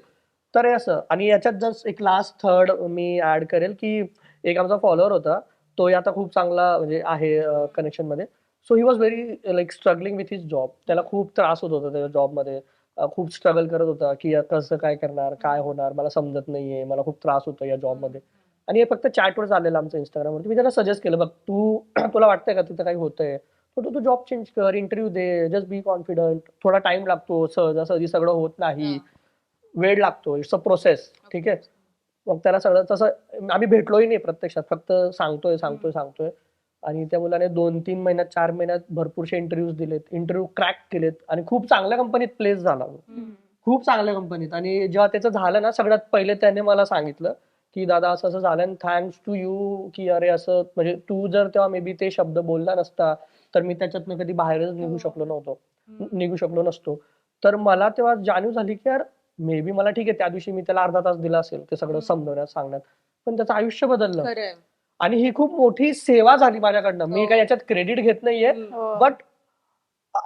तर हे असं. आणि याच्यात जस्ट एक लास्ट थर्ड मी ऍड करेल की एक आमचा फॉलोअर होता, तो आता खूप चांगला म्हणजे आहे कनेक्शन मध्ये. So he was very like struggling with his job. त्याला खूप त्रास होत होता त्याच्या जॉबमध्ये. खूप स्ट्रगल करत होता की कसं काय करणार, काय होणार, मला समजत नाहीये, मला खूप त्रास होतो या जॉबमध्ये. आणि हे फक्त चॅटवर झालेलं आमचं इंस्टाग्रामवरती. मी त्याला सजेस्ट केलं, बघ तुला वाटतंय का तिथं काही होतंय, तू जॉब चेंज कर, interview they, just be confident. थोडा टाइम लागतो, सहजासहजी सगळं होत नाही, वेळ लागतो, इट्स अ प्रोसेस. ठीक आहे. मग त्याला सगळं तसं आम्ही भेटलोही नाही प्रत्यक्षात, फक्त सांगतोय. आणि त्या मुलाने 2-3 महिन्यात 4 महिन्यात भरपूरशे इंटरव्ह्यूज दिलेत, इंटरव्ह्यू क्रॅक केलेत आणि खूप चांगल्या कंपनीत प्लेस झाला. खूप चांगल्या कंपनीत. आणि जेव्हा त्याचं झालं ना, सगळ्यात पहिले त्याने मला सांगितलं की दादा असं असं झालं आणि थँक्स टू यू, की अरे असं म्हणजे तू जर तेव्हा मे बी ते शब्द बोलला नसता तर मी त्याच्यातनं कधी बाहेरच निघू शकलो नसतो. तर मला तेव्हा जाणीव झाली की यार मे बी मला ठीक आहे, त्या दिवशी मी त्याला अर्धा तास दिला असेल ते सगळं समजवण्यात, सांगण्यात, पण त्याचं आयुष्य बदललं. खरंय. आणि ही खूप मोठी सेवा झाली माझ्याकडनं. मी काही याच्यात क्रेडिट घेत नाहीये, but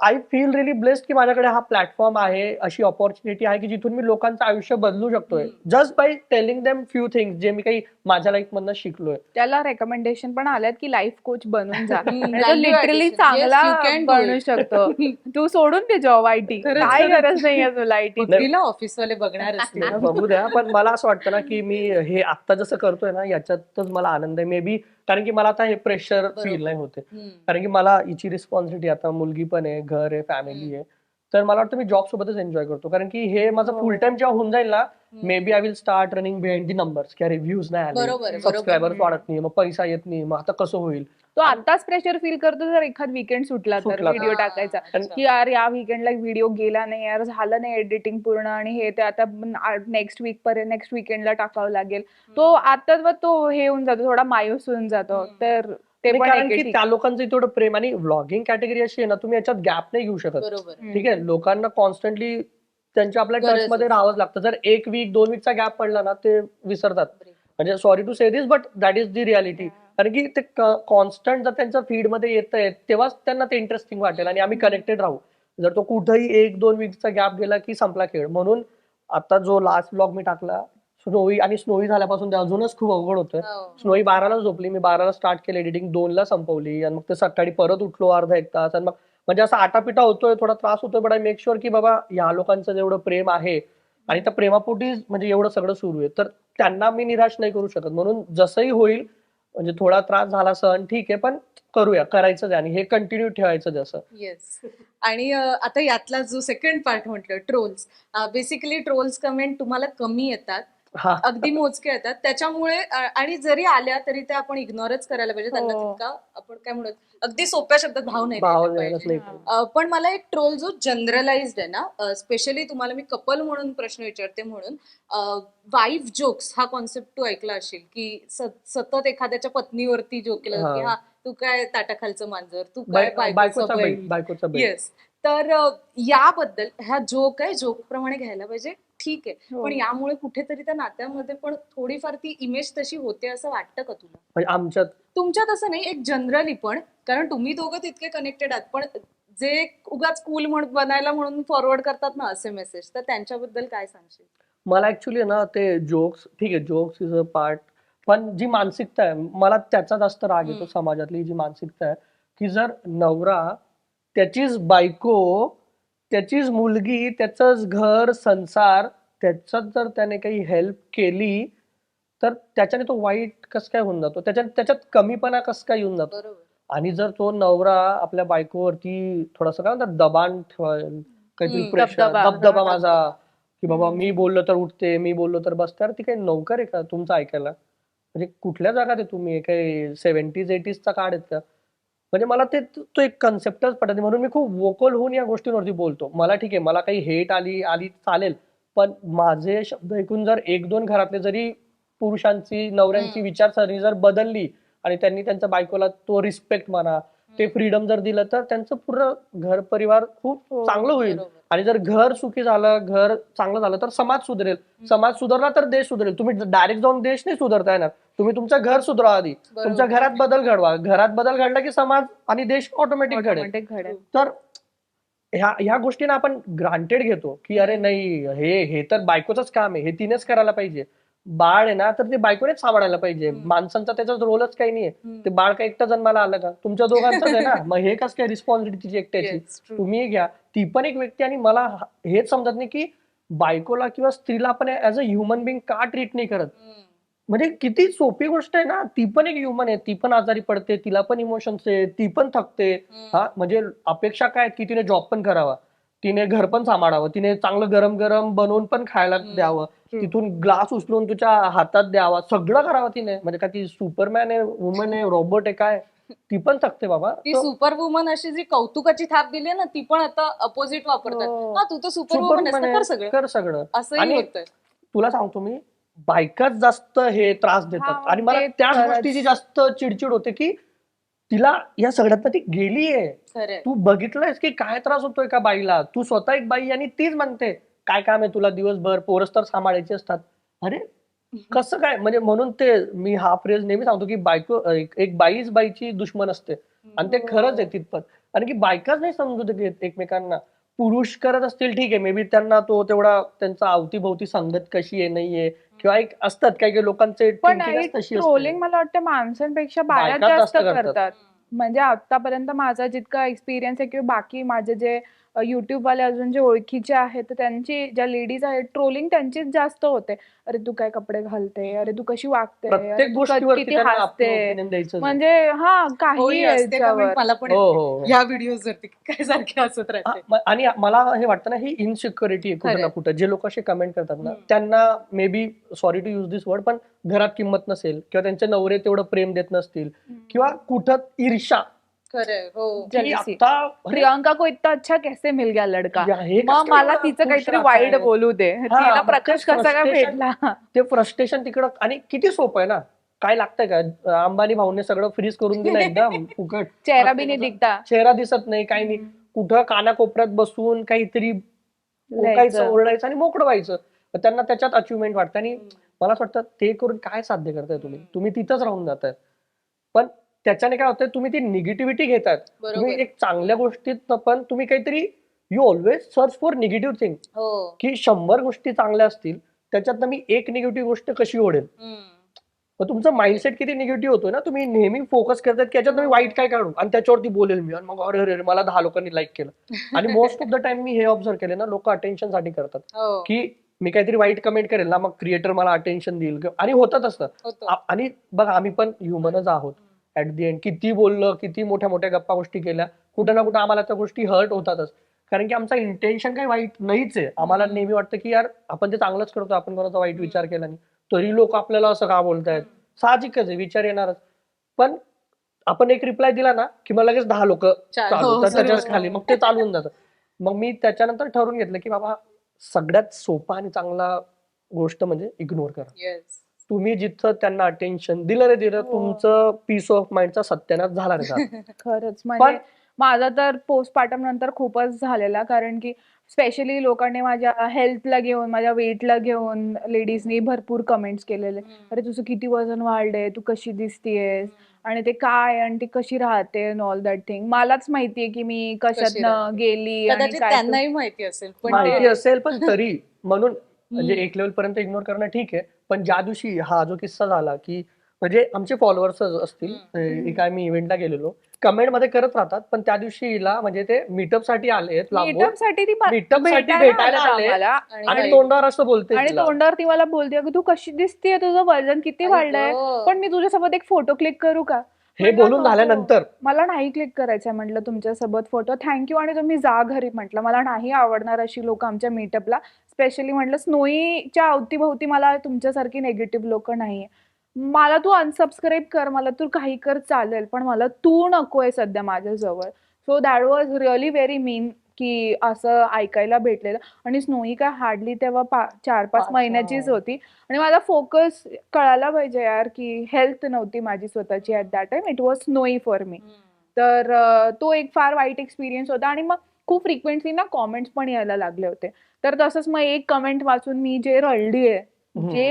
I feel relief blessed की माझ्याकडे हा प्लॅटफॉर्म आहे, अशी ऑपॉर्च्युनिटी आहे की जिथून मी लोकांचं आयुष्य बदलू शकतोय, just by telling them few things जे मी काही माझ्या लाईफ मधनं शिकलोय. त्याला रेकमेंडेशन पण आल्यात की लाईफ कोच बनून जा. Value literally addition. चांगला Yes, you can do बनू it. शकतो. तू सोडून दे जॉब आयटी, खरंच, काय खरंच. गरज नाहीये तुला आयटी. बघतील ऑफिसवाले बघणार असतील. बघू द्या. पण मला असं वाटतं ना की मी हे आता जसं करतोय ना, याच्यातच मला आनंद आहे. मे बी कारण की मला आता हे प्रेशर फील नाही होते, कारण की मला हिची रिस्पॉन्सिबिलिटी, आता मुलगी पण आहे, घर आहे, फॅमिली आहे. तर मला वाटतं मी जॉब सोबतच एन्जॉय करतो, कारण की हे माझं हो. फुल टाइम जेव्हा होऊन जाईल ना, maybe I will start running behind the numbers, की अरे व्ह्यूज नाही आले, बरोबर बरोबर सबस्क्रायबर्स वाढत नाही, मग पैसा येत नाही, मग आता कसं होईल. तो आताच प्रेशर फील करतो जर एखाद वीकेंड सुटला तर सुटला तर. व्हिडिओ टाकायचा अच्छा. की यार या वीकेंडला व्हिडिओ गेला नाही यार, झालं नाही एडिटिंग पूर्ण आणि हे ते आता नेक्स्ट वीक पर्यंत नेक्स्ट वीकेंडला टाकावं लागेल. तो आता तो हे होऊन जातो, थोडा मायूस होऊन जातो. तर ते नाही, पण कारण एक की आहे, ठीक. त्या लोकांचं तेवढं प्रेम, आणि व्लॉगिंग कॅटेगरी अशी आहे ना, तुम्ही याच्यात गॅप नाही घेऊ शकत. बरोबर ठीक आहे, लोकांना कॉन्स्टंटली त्यांच्या आपल्या गरज टच मध्ये असते. राहावंच लागतं. जर 1 वीक 2 वीकचा गॅप पडला ना, ते विसरतात. म्हणजे sorry to say this, but that is the reality. कारण की ते कॉन्स्टंट जर त्यांच्या फीड मध्ये येतंय, तेव्हाच त्यांना ते इंटरेस्टिंग वाटेल आणि आम्ही कनेक्टेड राहू. जर तो कुठेही 1-2 वीकचा गॅप गेला की संपला खेळ. म्हणून आता जो लास्ट ब्लॉग मी टाकला, स्नोई, आणि स्नोई झाल्यापासून ते अजूनच खूप अवघड होतं. हो. स्नोई 12ला झोपली, मी 12ला स्टार्ट केलं एडिटिंग, 2ला संपवली, आणि मग ते सकाळी परत उठलो अर्धा 1 तास, आणि मग म्हणजे असा आटापिटा होतोय, थोडा त्रास होतोय, बट आय मेक शुअर की बाबा या लोकांचं जेवढं प्रेम आहे आणि त्या प्रेमापोटी म्हणजे एवढं सगळं सुरू आहे, तर त्यांना मी निराश नाही करू शकत. म्हणून जसंही होईल, म्हणजे थोडा त्रास झाला सहन, ठीक आहे, पण करूया, करायचं आहे, आणि हे कंटिन्यू ठेवायचं जसं. येस. आणि आता यातला जो सेकंड पार्ट म्हटलं, ट्रोल्स. बेसिकली ट्रोल्स कमेंट तुम्हाला कमी येतात, हा, अगदी मोजके येतात. त्याच्यामुळे आणि जरी आल्या तरी त्या आपण इग्नोरच करायला पाहिजे. त्यांना हो. तितका आपण काय म्हणत, अगदी सोप्या शब्दात भाव नाही भाव द्यायला द्यायलाच पाहिजे. नाही पाहिजे. पण मला एक ट्रोल जो जनरलाइज्ड आहे ना, स्पेशली तुम्हाला मी कपल म्हणून प्रश्न विचारते म्हणून, वाईफ जोक्स हा कॉन्सेप्ट तू ऐकला असेल की सतत एखाद्याच्या पत्नीवरती जोक केलं की हा. हा तू काय ताटाखालचं मांजर, तू काय बायकोचा बैल. बैल, बायकोचा बैल. येस. तर याबद्दल ह्या जोक आहे, जोक प्रमाणे घ्यायला पाहिजे, ठीक आहे. हो. पण यामुळे कुठेतरी त्या नात्यामध्ये पण थोडीफार ती इमेज तशी होते असं वाटतं का तुला? म्हणजे आमच्यात तुमच्यात असं नाही, एक जनरली पण, कारण तुम्ही दोघं तितके कनेक्टेड आहात, पण जे उगाच कूल बनायला म्हणून फॉरवर्ड करतात ना असे मेसेज, तर त्यांच्याबद्दल काय सांगशील? मला ऍक्च्युली ना ते जोक्स, ठीक आहे, जोक्स इज अ पार्ट, पण जी मानसिकता आहे मला त्याचा जास्त राग येतो. समाजातली जी मानसिकता आहे की जर नवरा, त्याचीच बायको, त्याचीच मुलगी, त्याचंच घर संसार, त्याच्यात जर त्याने काही हेल्प केली तर त्याच्याने तो वाईट कसं काय होऊन जातो, त्याच्यात कमीपणा कसं काय येऊन जातो. बरोबर. आणि जर तो नवरा आपल्या बायकोवरती थोडंसं काय म्हणतात दबाण ठेवाल, काहीतरी प्रेशर, दबदबा. दबदबा माझा, की बाबा मी बोललो तर उठते, मी बोललो तर बसते. अरे ती काही नौकर आहे का तुमचं ऐकायला? म्हणजे कुठल्या जागात आहे तुम्ही? काही 70s 80sचा काळ आहेत का? म्हणजे मला तो एक कन्सेप्टच पटत नाही. म्हणून मी खूप वोकल होऊन या गोष्टींवरती बोलतो. मला ठीक आहे, मला काही हेट आली आली चालेल, पण माझे शब्द ऐकून जर 1-2 घरातले जरी पुरुषांची, नवऱ्यांची विचारसरणी जर बदलली आणि त्यांनी त्यांच्या बायकोला तो रिस्पेक्ट म्हणा, ते फ्रीडम जर दिलं, तर त्यांचं पूर्ण घर परिवार खूप चांगलं होईल. बरोबर. आणि जर घर सुखी झालं, घर चांगलं झालं, तर समाज सुधरेल. समाज सुधारला तर देश सुधरेल. तुम्ही डायरेक्ट जाऊन देश नाही सुधारता येणार. तुम्ही तुमचं घर सुधरा आधी, तुमच्या घरात बदल घडवा. घरात बदल घडला की समाज आणि देश ऑटोमॅटिक घडेल. ऑटोमॅटिक घडेल. तर ह्या गोष्टींना आपण ग्रांटेड घेतो की अरे नाही, हे तर बायकोचंच काम आहे, हे तिनेच करायला पाहिजे. बाळ आहे ना, तर ते बायकोनेच सांभाळायला पाहिजे. माणसांचा त्याच्यात रोलच काही नाहीये. ते बाळ काय एकटं जन्माला आलं का? तुमच्या दोघांचंच आहे ना. मग हे कसं काय रिस्पॉन्सिबिलिटी एकट्याची? Yes, true. तुम्ही घ्या, ती पण एक व्यक्ती. आणि मला हेच समजत नाही की बायकोला किंवा स्त्रीला आपण ऍज अ ह्युमन बिंग का ट्रीट नाही करत. म्हणजे किती सोपी गोष्ट आहे ना, ती पण एक ह्युमन आहे, ती पण आजारी पडते, तिला पण इमोशन्स आहे, ती पण थकते. हा, म्हणजे अपेक्षा काय आहेत की तिने जॉब पण करावा, तिने घर पण सांभाळावं, तिने चांगलं गरम गरम बनवून पण खायला द्यावं, तिथून ग्लास उचलून तुझ्या हातात द्यावा, सगळं करावं तिने. म्हणजे काय ती सुपरमॅन आहे, वुमन आहे, रोबोट आहे काय? ती पण थकते बाबा. ती सुपर वुमन अशी जी कौतुकाची थाप दिली ना, ती पण आता अपोजिट वापरतात. हो. हा, तू तर सुपर वुमन आहेस ना, कर सगळं. कर सगळं. असंही आणि होतंय. तुला सांगतो मी, बायकाच जास्त हे त्रास देतात. हा, आणि मला ते त्याच खरंच. गोष्टीची जास्त चिडचिड होते की तिला या सगळ्यात ती गेलीये. खरंय. तू बघितलंयस की काय त्रास होतोय का बाईला? तू स्वतः एक बाई आणि तीच म्हणते काय काम आहे तुला दिवसभर, पोरच तर सांभाळायचे असतात. अरे कसं काय? म्हणजे म्हणून ते मी हा फ्रेज नेहमी सांगतो की बायको, एक बाईच बाईची दुश्मन असते. आणि ते खरंच आहे तितपत. आणि की बायकाच नाही समजू घेत एकमेकांना. पुरुष करत असतील ठीक आहे, मे बी त्यांना तो तेवढा त्यांचा अवतीभोवती संगत कशी आहे नाहीये, किंवा एक असतात काही काही लोकांचे पण थिंकिंगच तशी ट्रोलिंग असते. मला वाटतं माणसांपेक्षा बाया बायका जास्त जास्त करतात. करतात. म्हणजे आतापर्यंत माझा जितका एक्सपिरियन्स आहे किंवा बाकी माझे जे युट्यूब वाले अजून जे ओळखीचे आहेत तर त्यांची ज्या लेडीज आहेत ट्रोलिंग त्यांचीच जास्त होते. अरे तू काय कपडे घालते, अरे तू कशी वागते, अरे प्रत्येक तू गोष्टीवरती किती त्यांना आपलं हसते, ओपिनियन द्यायचं. म्हणजे हा काही होय, असते comment याच्यावर. मला पण हो येते. हो हो. या व्हिडिओज वरती काय सारखे हसत राहते. आणि मला हे वाटतं ना, ही इनसिक्युरिटी आहे कुठं ना खरंय. कुठं. जे लोक असे कमेंट करतात ना, हम्म. त्यांना maybe, sorry to use this word, पण घरात किंमत नसेल किंवा त्यांचे नवरे तेवढं प्रेम देत नसतील किंवा कुठं ईर्ष्या खरंय. हो. की Jealousy. आता अरे, प्रियांका को इतना अच्छा कैसे मिल गया लड़का, या हे मग कसं मला एवढं तिचं खुश काहीतरी राहताय? वाईट बोलू दे, हा, तिला मग ते प्रकाश कसा काय frustration- भेटला. ते फ्रस्ट्रेशन तिकडं. आणि किती सोपं आहे ना, काय लागतंय का, अंबानी भाऊने सगळं फ्रीज करून दिलं एकदम फुकट. चेहरा भी नाही दिखता. चेहरा दिसत नाही, काही नाही. कुठं कानाकोपऱ्यात बसून काहीतरी ओकायचं, लिहायचं. ओरडायचं आणि मोकळं व्हायचं. तर त्यांना त्याच्यात अचिव्हमेंट वाटतं. आणि मला असं वाटतं ते करून काय साध्य करताय तुम्ही? तुम्ही तिथंच राहून जाताय. पण त्याच्याने काय होतंय, तुम्ही ती निगेटिव्हिटी घेतायत. बरोबर. तुम्ही एक चांगल्या गोष्टीत पण तुम्ही काहीतरी, you always search for negative thing, हो. की 100 गोष्टी चांगल्या असतील त्याच्यात मी एक निगेटिव्ह गोष्ट कशी ओढेल. मग तुमचं माइंडसेट किती निगेटिव्ह होतोय ना, तुम्ही नेहमी फोकस करतात की याच्यात मी वाईट काय काढू आणि त्याच्यावरती बोलेल मी, आणि मग अरे अरे मला 10 लोकांनी लाईक केलं. आणि मोस्ट ऑफ द टाइम मी हे ऑब्झर्व केले ना, लोक अटेन्शन साठी करतात, हो. की मी काहीतरी वाईट कमेंट करेल ना, मग क्रिएटर मला अटेन्शन देईल, आणि होतं तसं. होतं. आणि बघा, आम्ही पण ह्युमनच आहोत. ऍट दी एंड किती बोललं, किती मोठ्या मोठ्या गप्पा गोष्टी केल्या, कुठं ना कुठं आम्हाला त्या गोष्टी हर्ट होतातच. कारण की आमचा इंटेन्शन काही वाईट नाहीच आहे. आम्हाला नेहमी वाटतं की यार आपण ते चांगलंच करतो, आपण कोणाचा वाईट विचार केला नाही. तरी लोक आपल्याला असं का बोलतायत, साहजिकच आहे, विचार येणारच. पण आपण एक रिप्लाय दिला ना की मग लगेच 10 लोक चालू, हो, तर सुरू त्याच्याच होतं. खाली मग ते चालवून जातं. मग मी त्याच्यानंतर ठरवून घेतलं की बाबा, सगळ्यात सोपा आणि चांगला गोष्ट म्हणजे इग्नोर करा. येस. तुम्ही जिथं त्यांना अटेन्शन दिलं रे दिलं, हो. तुमचं पीस ऑफ माइंडचा सत्यानाश झाला रे झाला. खरंच म्हणजे माझा तर पोस्टपार्टम नंतर खूपच झालेला, कारण की स्पेशली लोकांनी माझ्या हेल्थला घेऊन, माझ्या वेटला घेऊन लेडीजनी भरपूर कमेंट्स केलेले. अरे तुझं किती वजन वाढलंय, तू कशी दिसतीयेस, आणि ते काय, आणि ती कशी राहते, ऑल दॅट थिंग. मलाच माहितीये की मी कशातनं राहते. गेली आणि कदाचित काय. त्यांनाही माहिती असेल, पण माहिती ते- असेल, पण तरी म्हणून म्हणजे एक लेवल पर्यंत इग्नोर करणं ठीक आहे. पण ज्या दिवशी हा जो किस्सा झाला, की म्हणजे आमचे फॉलोअर्स असतील, एका आम्ही इव्हेंटला गेलेलो, कमेंट मध्ये करत राहतात, पण त्या दिवशी हिला म्हणजे ते मीटअप साठी आले लांबून, मीटअप साठी ती मीटअप साठी भेटायला भेटायला आल्यात आले, आम्हाला. आणि आणि काही- तोंडावर असं बोलते आणि तिला. तोंडावर ती मला बोलते, अगं तू कशी दिसतीये, तुझं वजन किती आई वाढलंय, गं. पण मी तुझ्यासोबत एक फोटो क्लिक करू का. हे म्हणलं, बोलून नको. झाल्यानंतर मला नाही क्लिक करायचंय म्हटलं तुमच्यासोबत फोटो, थँक्यू, आणि तुम्ही जा घरी म्हटलं. मला नाही आवडणार अशी लोक आमच्या मीटअपला. स्पेशली म्हटलं स्नोईच्या अवतीभोवती मला तुमच्यासारखी नेगेटिव्ह लोक नाहीये. मला तू अनसबस्क्राईब कर, मला तू काही कर चालेल, पण मला तू नकोय सध्या माझ्याजवळ. So that was really very mean की असं ऐकायला भेटलेलं. आणि स्नोई काय हार्डली तेव्हा 4-5 महिन्याचीच होती, आणि माझा फोकस कळायला पाहिजे यार की हेल्थ नव्हती माझी स्वतःची at that time. It was snowy for me. तर तो एक फार वाईट एक्सपिरियन्स होता. आणि मग खूप फ्रिक्वेंटली ना कॉमेंट्स पण यायला लागले होते. तर तसंच मग एक कमेंट वाचून मी जे रडलीये,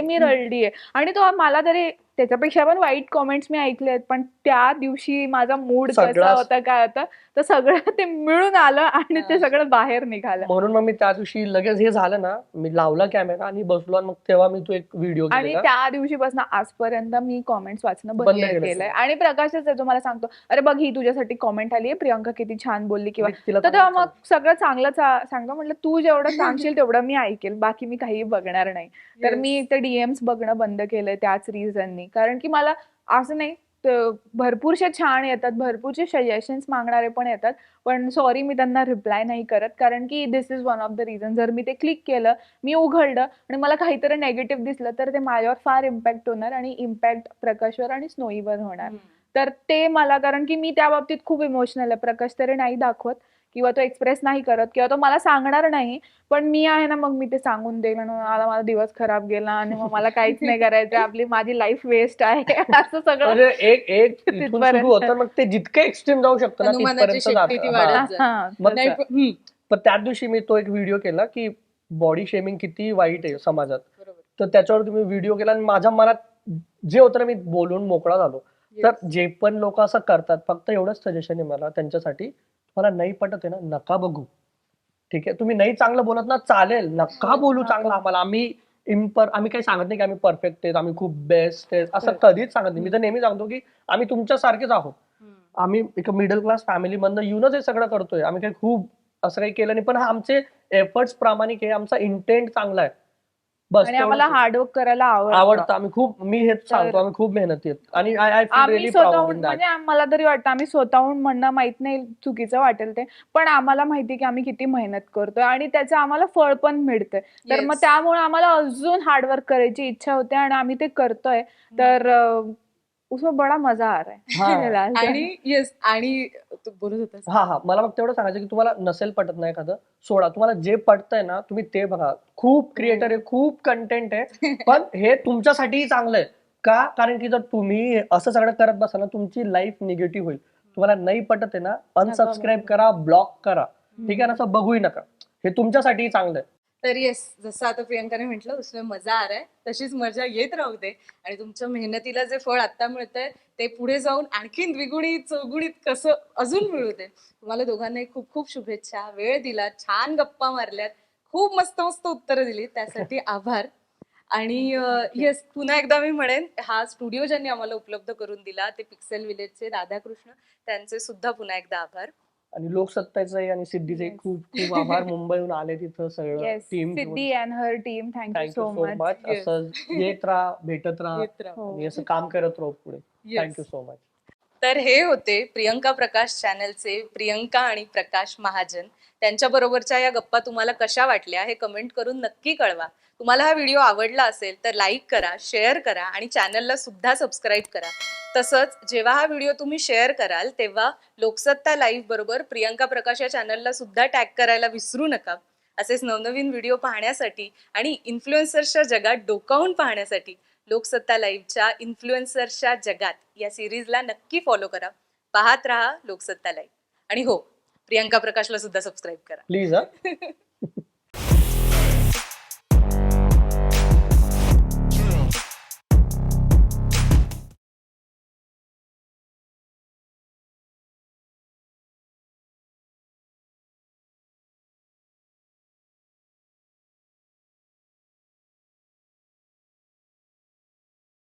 मी रडलीये, आणि तो मला तरी त्याच्यापेक्षा पण वाईट कॉमेंट्स मी ऐकले आहेत, पण त्या दिवशी माझा मूड कसा सगळाच- होता, काय होता, तर सगळं ते मिळून आलं आणि ते सगळं बाहेर निघालं. म्हणून मग मी त्या दिवशी लगेच हे झालं ना, मी लावला कॅमेरा आणि बसलो, आणि मग तेव्हा मी तो एक व्हिडिओ आणि केला. त्या दिवशीपासून आजपर्यंत मी कॉमेंट्स वाचणं बंद बंद केलं. केलंय. आणि प्रकाशच आहे जो मला सांगतो, अरे बघ ही तुझ्यासाठी कॉमेंट आली आहे, प्रियंका किती छान बोलली, किंवा मी तिला तर तेव्हा चांगलं मग सगळं चांगलं सांगतो. म्हटलं तू जेवढं सांगशील तेवढं मी ऐकेल, बाकी मी काही बघणार नाही. तर मी ते डीएम्स बघणं बंद केलंय त्याच रिझननी. कारण की मला असं नाही, भरपूरशे छान येतात, भरपूरचे सजेशन्स मागणारे पण येतात, पण सॉरी मी त्यांना रिप्लाय नाही करत, कारण की this is one of the reason. जर मी ते क्लिक केलं, मी उघडलं आणि मला काहीतरी नेगेटिव्ह दिसलं, तर ते माझ्यावर फार इम्पॅक्ट होणार, आणि इम्पॅक्ट प्रकाशवर आणि स्नोईवर होणार. तर ते मला, कारण की मी त्या बाबतीत खूप इमोशनल आहे. प्रकाश तरी नाही दाखवत, किंवा तो एक्सप्रेस नाही करत, किंवा तो मला सांगणार नाही, पण मी आहे ना, मग मी ते सांगून देईल, आणि माझा दिवस खराब गेला, आणि मग मला काहीच नाही करायचं, माझी लाईफ वेस्ट आहे, असं सगळं. म्हणजे एक इथून तिथपर्यंत. सुरू होतं, मग ते जितकं एक्स्ट्रीम जाऊ शकतं ना, हनुमानाची तिथपर्यंत शेपटी ती जातं. वाढत हा. जाते. हा, मग तसं. पण त्याच दिवशी मी तो एक व्हिडिओ केला की बॉडी शेमिंग किती वाईट आहे समाजात. बरोबर. तर त्याच्यावर तुम्ही व्हिडिओ केला, आणि माझ्या मनात जे होतं ना, मी बोलून मोकळा झालो. तर जे पण लोक असं करतात, फक्त एवढंच सजेशन आहे मला त्यांच्यासाठी, मला नाही पटत आहे ना, नका बघू. ठीक आहे, तुम्ही नाही चांगलं बोलत ना, चालेल, नका बोलू चांगलं आम्हाला. आम्ही काही सांगत नाही की आम्ही परफेक्ट आहेत, आम्ही खूप बेस्ट आहेत, असं कधीच सांगत नाही. मी तर नेहमी सांगतो की आम्ही तुमच्यासारखेच आहोत. आम्ही एक मिडल क्लास फॅमिली मधनं येऊनच हे सगळं करतोय. आम्ही काही खूप असं काही केलं नाही, पण आमचे एफर्ट्स प्रामाणिक आहे, आमचा इंटेंट चांगला आहे बस. आणि आम्हाला हार्डवर्क करायला आवडतं. आम्ही खूप, मी हेच सांगतो, आम्ही खूप मेहनती आहेत आणि आय फील आम्ही रिअली प्राऊड स्वतःहून इन दॅट. म्हणजे मला तरी वाटतं आम्ही स्वतःहून म्हणणं माहित नाही, चुकीचं वाटेल ते, पण आम्हाला माहिती की आम्ही किती मेहनत करतोय आणि त्याचं आम्हाला फळ पण मिळतंय. तर मग Yes. त्यामुळे आम्हाला अजून हार्डवर्क करायची इच्छा होते आणि आम्ही ते करतोय. तर उसमें बडा मजा आ रहा है फिलहाल तर. आणि येस, आणि तू बोलत होतास. हा मला फक्त एवढं सांगायचं की तुम्हाला नसेल पटत नाही एखादं, सोडा. तुम्हाला जे पटतंय ना तुम्ही ते बघा. खूप क्रिएटर आहे, खूप कंटेंट आहे, पण हे तुमच्यासाठीही चांगलं आहे. का? कारण की जर तुम्ही असं सगळं करत बसा ना, तुमची लाईफ निगेटिव्ह होईल. तुम्हाला नाही पटत आहे ना, अनसबस्क्राईब करा, ब्लॉक करा, ठीक आहे ना, असं बघूही नका. हे तुमच्यासाठीही चांगलं आहे. तर येस, जसं आता प्रियंकाने म्हटलं उसमें मजा आ रहा है, तशीच मजा येत राहू दे. आणि तुमच्या मेहनतीला जे फळ आता मिळतंय ते पुढे जाऊन आणखीन द्विगुणित चौगुणित कसं अजून मिळू दे. तुम्हाला दोघांनाही खूप खूप शुभेच्छा. वेळ दिला, छान गप्पा मारल्यात, खूप मस्त मस्त उत्तरं दिली, त्यासाठी आभार. आणि येस, पुन्हा एकदा मी म्हणेन, हा स्टुडिओ ज्यांनी आम्हाला उपलब्ध करून दिला ते पिक्सेल विलेजचे राधाकृष्ण, त्यांचे सुद्धा पुन्हा एकदा आभार. आणि लोकसत्ताचे आणि सिद्धीचे खूप खूप आभार. मुंबईहून आले तिथं सगळं yes, team. Siddhi and her team, thank you thank you so so much. Much. Yes. असं येत राहा, भेटत राहा येत राहा. आणि असं काम करत राहू पुढे. Yes. Thank you so much. तर हे होते प्रियंका प्रकाश चॅनलचे प्रियंका आणि प्रकाश महाजन. त्यांच्या बरोबरच्या या गप्पा तुम्हाला कशा वाटल्या हे कमेंट करून नक्की कळवा. तुम्हाला हा व्हिडिओ आवडला असेल तर लाईक करा, शेअर करा आणि चॅनलला सुद्धा सबस्क्राईब करा. तसंच जेव्हा हा व्हिडिओ तुम्ही शेअर कराल तेव्हा लोकसत्ता लाईव्ह बरोबर प्रियंका प्रकाश या चॅनलला सुद्धा टॅग करायला विसरू नका. असेच नवनवीन व्हिडिओ पाहण्यासाठी आणि इन्फ्लुएन्सर्सच्या जगात डोकावून पाहण्यासाठी लोकसत्ता लाईव्हच्या इन्फ्लुएन्सर्सच्या जगात या सिरीजला नक्की फॉलो करा. पाहत राहा लोकसत्ता लाईव्ह. आणि हो, प्रियंका प्रकाशला सुद्धा सबस्क्राईब करा. प्लीज.